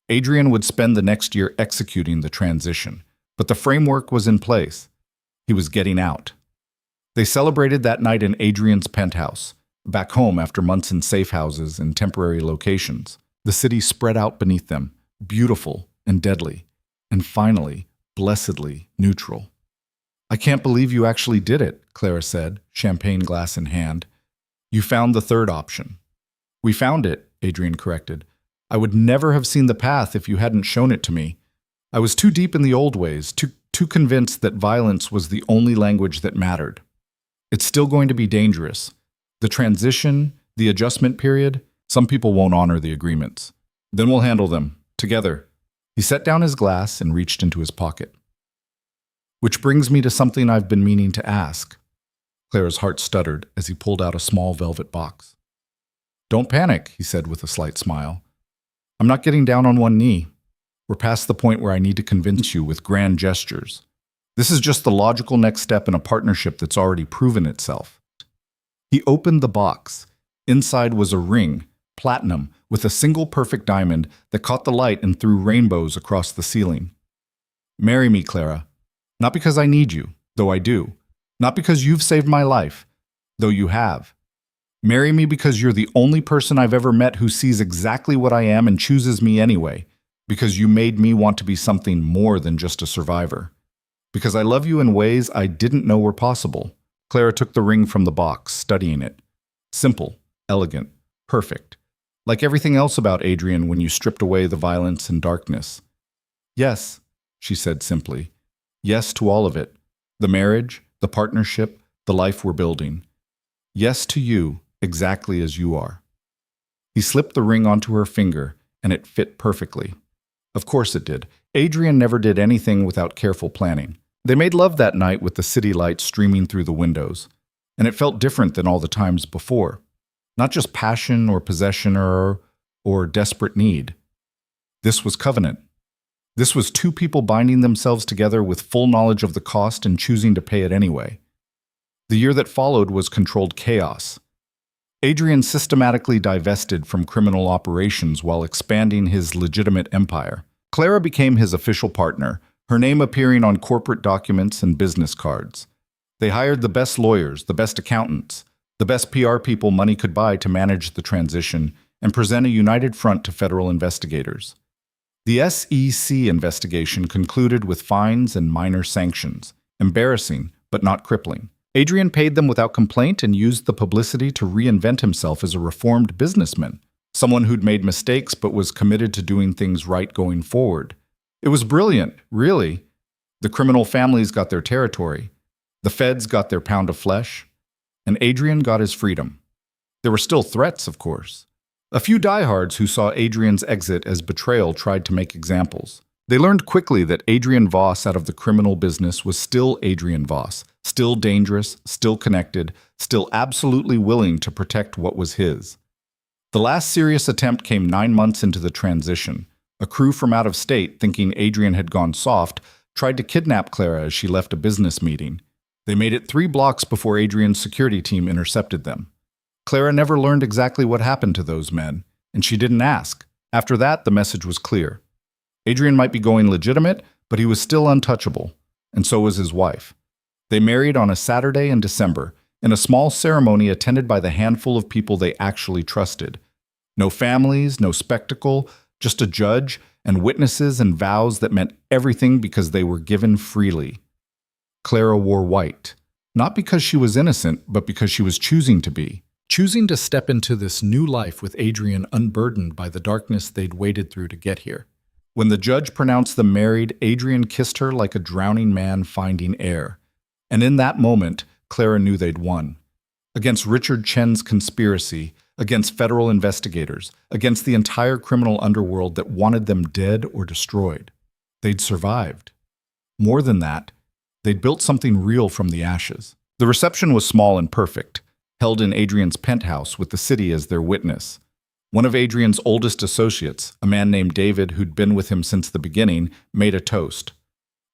Adrian would spend the next year executing the transition, but the framework was in place. He was getting out. They celebrated that night in Adrian's penthouse, back home after months in safe houses and temporary locations. The city spread out beneath them, beautiful and deadly, and finally, blessedly neutral. "I can't believe you actually did it," Clara said, champagne glass in hand. "You found the third option." "We found it," Adrian corrected. "I would never have seen the path if you hadn't shown it to me. I was too deep in the old ways, too convinced that violence was the only language that mattered. It's still going to be dangerous. The transition, the adjustment period, some people won't honor the agreements. Then we'll handle them, together." He set down his glass and reached into his pocket. "Which brings me to something I've been meaning to ask." Clara's heart stuttered as he pulled out a small velvet box. "Don't panic," he said with a slight smile. "I'm not getting down on one knee. We're past the point where I need to convince you with grand gestures. This is just the logical next step in a partnership that's already proven itself." He opened the box. Inside was a ring, platinum, with a single perfect diamond that caught the light and threw rainbows across the ceiling. "Marry me, Clara. Not because I need you, though I do. Not because you've saved my life, though you have. Marry me because you're the only person I've ever met who sees exactly what I am and chooses me anyway. Because you made me want to be something more than just a survivor. Because I love you in ways I didn't know were possible. Clara took the ring from the box, studying it. Simple, elegant, perfect. Like everything else about Adrian when you stripped away the violence and darkness. Yes, she said simply. Yes to all of it. The marriage, the partnership, the life we're building. Yes to you, exactly as you are. He slipped the ring onto her finger, and it fit perfectly. Of course it did. Adrian never did anything without careful planning. They made love that night with the city lights streaming through the windows, and it felt different than all the times before. Not just passion or possession or desperate need. This was covenant. This was two people binding themselves together with full knowledge of the cost and choosing to pay it anyway. The year that followed was controlled chaos. Adrian systematically divested from criminal operations while expanding his legitimate empire. Clara became his official partner, her name appearing on corporate documents and business cards. They hired the best lawyers, the best accountants, the best PR people money could buy to manage the transition and present a united front to federal investigators. The SEC investigation concluded with fines and minor sanctions, embarrassing but not crippling. Adrian paid them without complaint and used the publicity to reinvent himself as a reformed businessman, someone who'd made mistakes but was committed to doing things right going forward. It was brilliant, really. The criminal families got their territory, the feds got their pound of flesh, and Adrian got his freedom. There were still threats, of course. A few diehards who saw Adrian's exit as betrayal tried to make examples. They learned quickly that Adrian Voss out of the criminal business was still Adrian Voss, still dangerous, still connected, still absolutely willing to protect what was his. The last serious attempt came 9 months into the transition. A crew from out of state, thinking Adrian had gone soft, tried to kidnap Clara as she left a business meeting. They made it 3 blocks before Adrian's security team intercepted them. Clara never learned exactly what happened to those men, and she didn't ask. After that, the message was clear. Adrian might be going legitimate, but he was still untouchable, and so was his wife. They married on a Saturday in December, in a small ceremony attended by the handful of people they actually trusted. No families, no spectacle, just a judge and witnesses and vows that meant everything because they were given freely. Clara wore white, not because she was innocent, but because she was choosing to be. Choosing to step into this new life with Adrian unburdened by the darkness they'd waded through to get here. When the judge pronounced them married, Adrian kissed her like a drowning man finding air. And in that moment, Clara knew they'd won. Against Richard Chen's conspiracy, against federal investigators, against the entire criminal underworld that wanted them dead or destroyed. They'd survived. More than that, they'd built something real from the ashes. The reception was small and perfect, held in Adrian's penthouse with the city as their witness. One of Adrian's oldest associates, a man named David who'd been with him since the beginning, made a toast.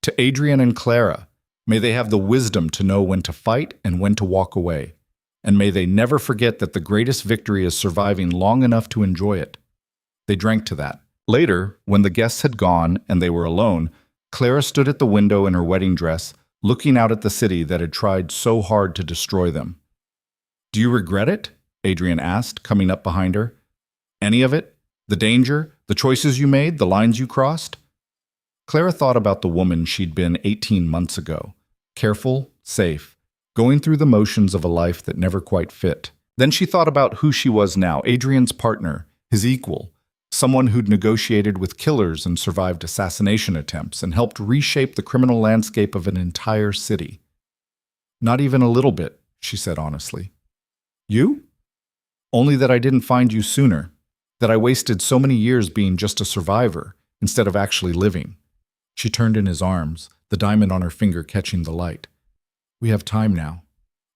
To Adrian and Clara, may they have the wisdom to know when to fight and when to walk away. And may they never forget that the greatest victory is surviving long enough to enjoy it. They drank to that. Later, when the guests had gone and they were alone, Clara stood at the window in her wedding dress, looking out at the city that had tried so hard to destroy them. "Do you regret it?" Adrian asked, coming up behind her. "Any of it? The danger? The choices you made? The lines you crossed?" Clara thought about the woman she'd been 18 months ago. Careful, safe, going through the motions of a life that never quite fit. Then she thought about who she was now, Adrian's partner, his equal, someone who'd negotiated with killers and survived assassination attempts and helped reshape the criminal landscape of an entire city. "Not even a little bit," she said honestly. "You? Only that I didn't find you sooner, that I wasted so many years being just a survivor instead of actually living." She turned in his arms, the diamond on her finger catching the light. "We have time now,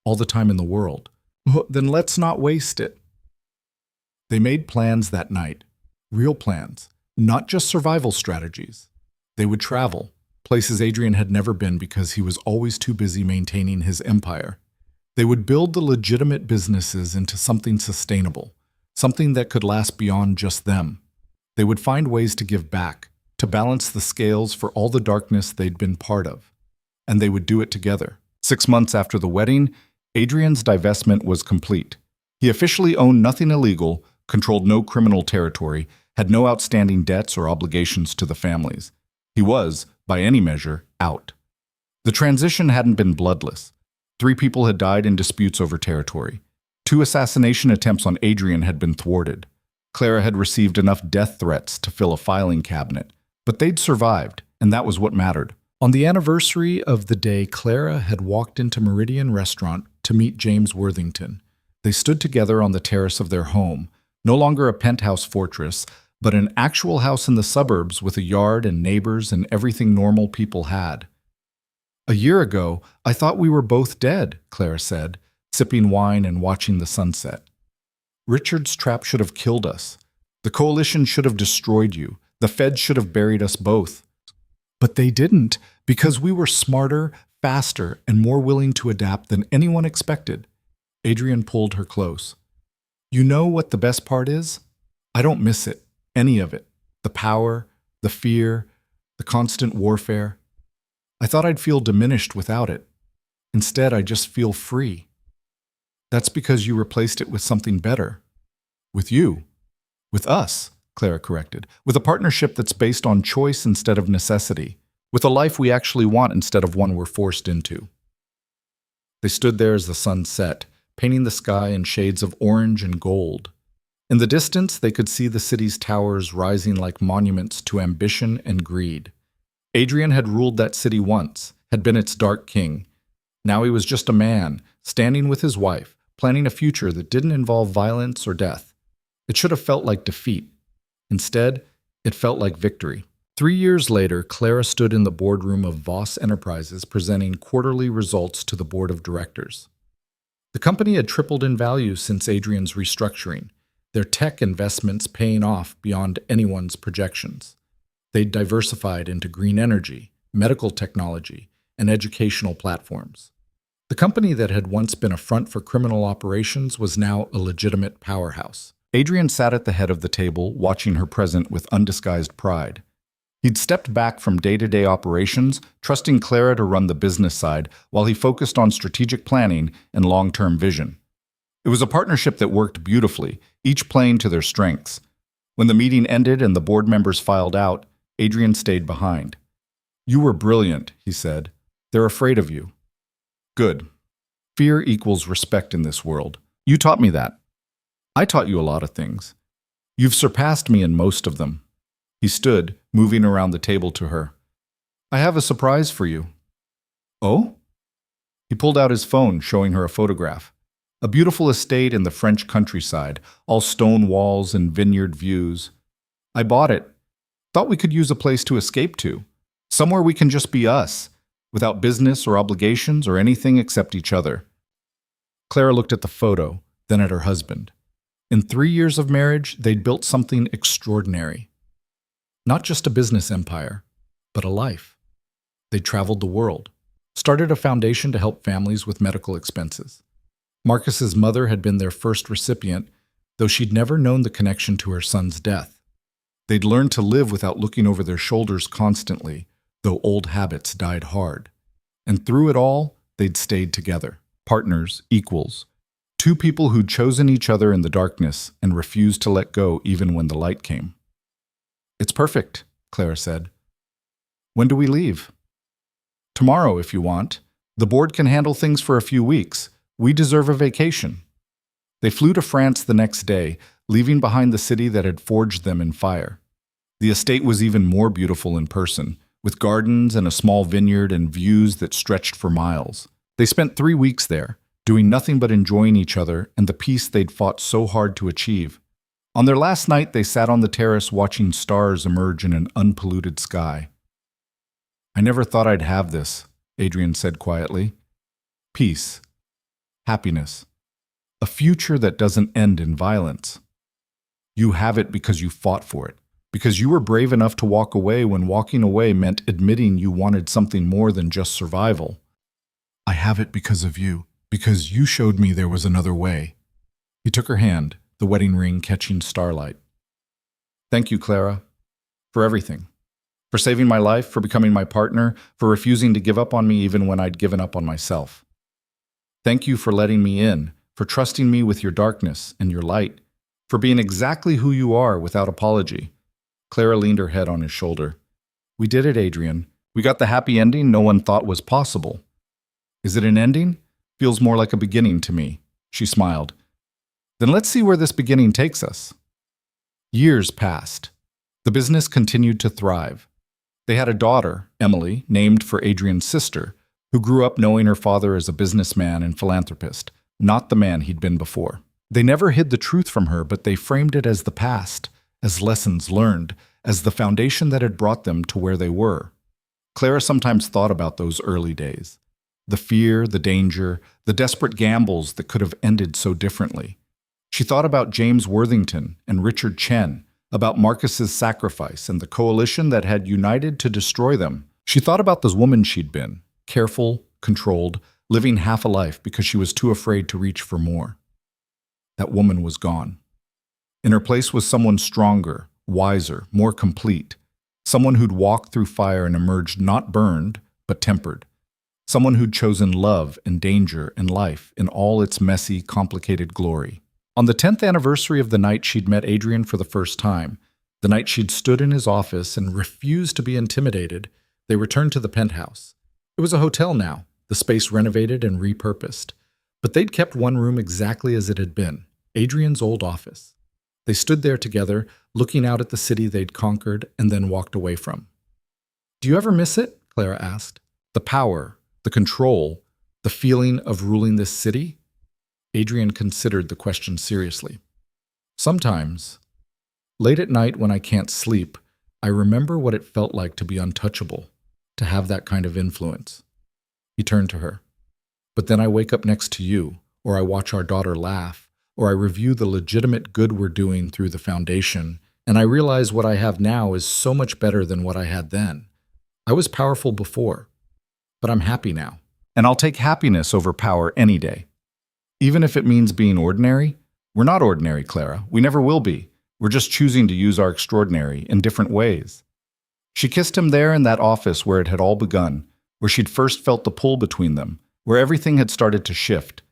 all the time in the world. Then let's not waste it." They made plans that night, real plans, not just survival strategies. They would travel, places Adrian had never been because he was always too busy maintaining his empire. They would build the legitimate businesses into something sustainable, something that could last beyond just them. They would find ways to give back, to balance the scales for all the darkness they'd been part of. And they would do it together. 6 months after the wedding, Adrian's divestment was complete. He officially owned nothing illegal, controlled no criminal territory, had no outstanding debts or obligations to the families. He was, by any measure, out. The transition hadn't been bloodless. 3 people had died in disputes over territory. 2 assassination attempts on Adrian had been thwarted. Clara had received enough death threats to fill a filing cabinet, but they'd survived, and that was what mattered. On the anniversary of the day Clara had walked into Meridian Restaurant to meet James Worthington, they stood together on the terrace of their home, no longer a penthouse fortress, but an actual house in the suburbs with a yard and neighbors and everything normal people had. "A year ago, I thought we were both dead," Clara said, sipping wine and watching the sunset. "Richard's trap should have killed us. The coalition should have destroyed you. The feds should have buried us both. But they didn't, because we were smarter, faster, and more willing to adapt than anyone expected." Adrian pulled her close. "You know what the best part is? I don't miss it, any of it. The power, the fear, the constant warfare. I thought I'd feel diminished without it. Instead, I just feel free. That's because you replaced it with something better. With you. With us," Clara corrected. "With a partnership that's based on choice instead of necessity. With a life we actually want instead of one we're forced into." They stood there as the sun set, painting the sky in shades of orange and gold. In the distance, they could see the city's towers rising like monuments to ambition and greed. Adrian had ruled that city once, had been its dark king. Now he was just a man, standing with his wife, planning a future that didn't involve violence or death. It should have felt like defeat. Instead, it felt like victory. 3 years later, Clara stood in the boardroom of Voss Enterprises presenting quarterly results to the board of directors. The company had tripled in value since Adrian's restructuring, their tech investments paying off beyond anyone's projections. They'd diversified into green energy, medical technology, and educational platforms. The company that had once been a front for criminal operations was now a legitimate powerhouse. Adrian sat at the head of the table, watching her present with undisguised pride. He'd stepped back from day-to-day operations, trusting Clara to run the business side while he focused on strategic planning and long-term vision. It was a partnership that worked beautifully, each playing to their strengths. When the meeting ended and the board members filed out, Adrian stayed behind. "You were brilliant," he said. "They're afraid of you." "Good. Fear equals respect in this world. You taught me that. I taught you a lot of things. You've surpassed me in most of them." He stood, moving around the table to her. "I have a surprise for you." "Oh?" He pulled out his phone, showing her a photograph. A beautiful estate in the French countryside, all stone walls and vineyard views. "I bought it. Thought we could use a place to escape to. Somewhere we can just be us, without business or obligations or anything except each other." Clara looked at the photo, then at her husband. In 3 years of marriage, they'd built something extraordinary. Not just a business empire, but a life. They traveled the world, started a foundation to help families with medical expenses. Marcus's mother had been their first recipient, though she'd never known the connection to her son's death. They'd learned to live without looking over their shoulders constantly, though old habits died hard. And through it all, they'd stayed together, partners, equals, 2 people who'd chosen each other in the darkness and refused to let go even when the light came. "It's perfect," Clara said. "When do we leave?" "Tomorrow, if you want. The board can handle things for a few weeks. We deserve a vacation." They flew to France the next day, leaving behind the city that had forged them in fire. The estate was even more beautiful in person, with gardens and a small vineyard and views that stretched for miles. They spent 3 weeks there, doing nothing but enjoying each other and the peace they'd fought so hard to achieve. On their last night, they sat on the terrace watching stars emerge in an unpolluted sky. "I never thought I'd have this," Adrian said quietly. "Peace. Happiness. A future that doesn't end in violence. You have it because you fought for it, because you were brave enough to walk away when walking away meant admitting you wanted something more than just survival. I have it because of you, because you showed me there was another way." He took her hand, the wedding ring catching starlight. "Thank you, Clara, for everything. For saving my life, for becoming my partner, for refusing to give up on me even when I'd given up on myself. Thank you for letting me in, for trusting me with your darkness and your light, for being exactly who you are without apology. Clara leaned her head on his shoulder. We did it, Adrian. We got the happy ending no one thought was possible. Is it an ending? Feels more like a beginning to me. She smiled. Then let's see where this beginning takes us. Years passed. The business continued to thrive. They had a daughter, Emily, named for Adrian's sister, who grew up knowing her father as a businessman and philanthropist, not the man he'd been before. They never hid the truth from her, but they framed it as the past, as lessons learned, as the foundation that had brought them to where they were. Clara sometimes thought about those early days. The fear, the danger, the desperate gambles that could have ended so differently. She thought about James Worthington and Richard Chen, about Marcus's sacrifice and the coalition that had united to destroy them. She thought about the woman she'd been, careful, controlled, living half a life because she was too afraid to reach for more. That woman was gone. In her place was someone stronger, wiser, more complete. Someone who'd walked through fire and emerged not burned, but tempered. Someone who'd chosen love and danger and life in all its messy, complicated glory. On the 10th anniversary of the night she'd met Adrian for the first time, the night she'd stood in his office and refused to be intimidated, they returned to the penthouse. It was a hotel now, the space renovated and repurposed. But they'd kept one room exactly as it had been, Adrian's old office. They stood there together, looking out at the city they'd conquered and then walked away from. Do you ever miss it? Clara asked. The power, the control, the feeling of ruling this city? Adrian considered the question seriously. Sometimes, late at night when I can't sleep, I remember what it felt like to be untouchable, to have that kind of influence. He turned to her. But then I wake up next to you, or I watch our daughter laugh, or I review the legitimate good we're doing through the foundation, and I realize what I have now is so much better than what I had then. I was powerful before, but I'm happy now. And I'll take happiness over power any day. Even if it means being ordinary, we're not ordinary, Clara. We never will be. We're just choosing to use our extraordinary in different ways. She kissed him there in that office where it had all begun, where she'd first felt the pull between them, where everything had started to shift.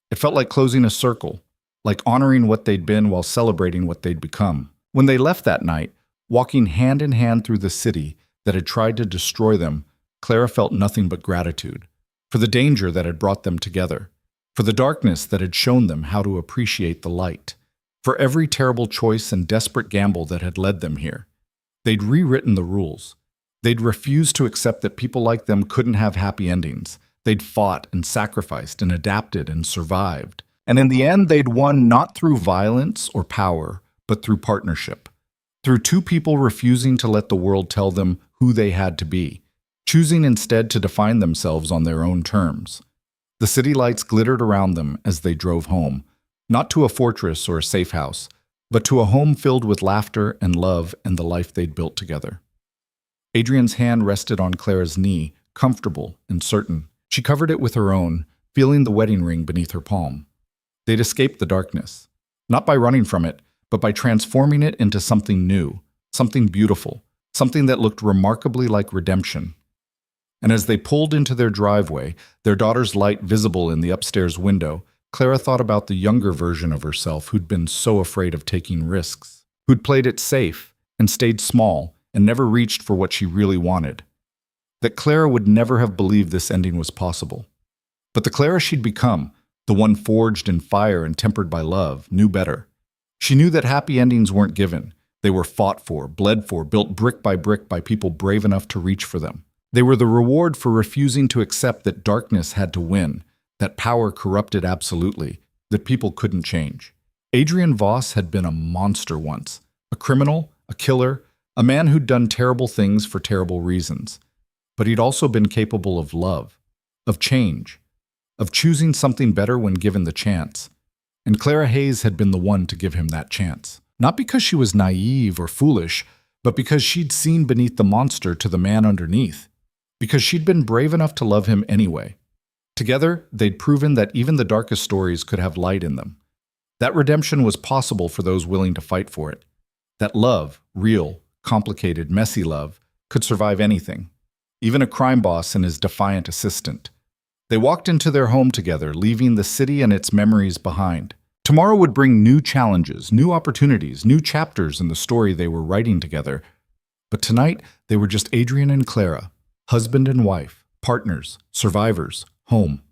It felt like closing a circle, like honoring what they'd been while celebrating what they'd become. When they left that night, walking hand in hand through the city that had tried to destroy them, Clara felt nothing but gratitude for the danger that had brought them together, for the darkness that had shown them how to appreciate the light, for every terrible choice and desperate gamble that had led them here. They'd rewritten the rules. They'd refused to accept that people like them couldn't have happy endings. They'd fought and sacrificed and adapted and survived. And in the end, they'd won not through violence or power, but through partnership. Through two people refusing to let the world tell them who they had to be, choosing instead to define themselves on their own terms. The city lights glittered around them as they drove home, not to a fortress or a safe house, but to a home filled with laughter and love and the life they'd built together. Adrian's hand rested on Clara's knee, comfortable and certain. She covered it with her own, feeling the wedding ring beneath her palm. They'd escaped the darkness, not by running from it, but by transforming it into something new, something beautiful, something that looked remarkably like redemption. And as they pulled into their driveway, their daughter's light visible in the upstairs window, Clara thought about the younger version of herself who'd been so afraid of taking risks, who'd played it safe and stayed small and never reached for what she really wanted. That Clara would never have believed this ending was possible. But the Clara she'd become, the one forged in fire and tempered by love, knew better. She knew that happy endings weren't given. They were fought for, bled for, built brick by people brave enough to reach for them. They were the reward for refusing to accept that darkness had to win, that power corrupted absolutely, that people couldn't change. Adrian Voss had been a monster once, a criminal, a killer, a man who'd done terrible things for terrible reasons. But he'd also been capable of love, of change, of choosing something better when given the chance. And Clara Hayes had been the one to give him that chance. Not because she was naive or foolish, but because she'd seen beneath the monster to the man underneath. Because she'd been brave enough to love him anyway. Together, they'd proven that even the darkest stories could have light in them. That redemption was possible for those willing to fight for it. That love, real, complicated, messy love, could survive anything. Even a crime boss and his defiant assistant. They walked into their home together, leaving the city and its memories behind. Tomorrow would bring new challenges, new opportunities, new chapters in the story they were writing together. But tonight, they were just Adrian and Clara, husband and wife, partners, survivors, home.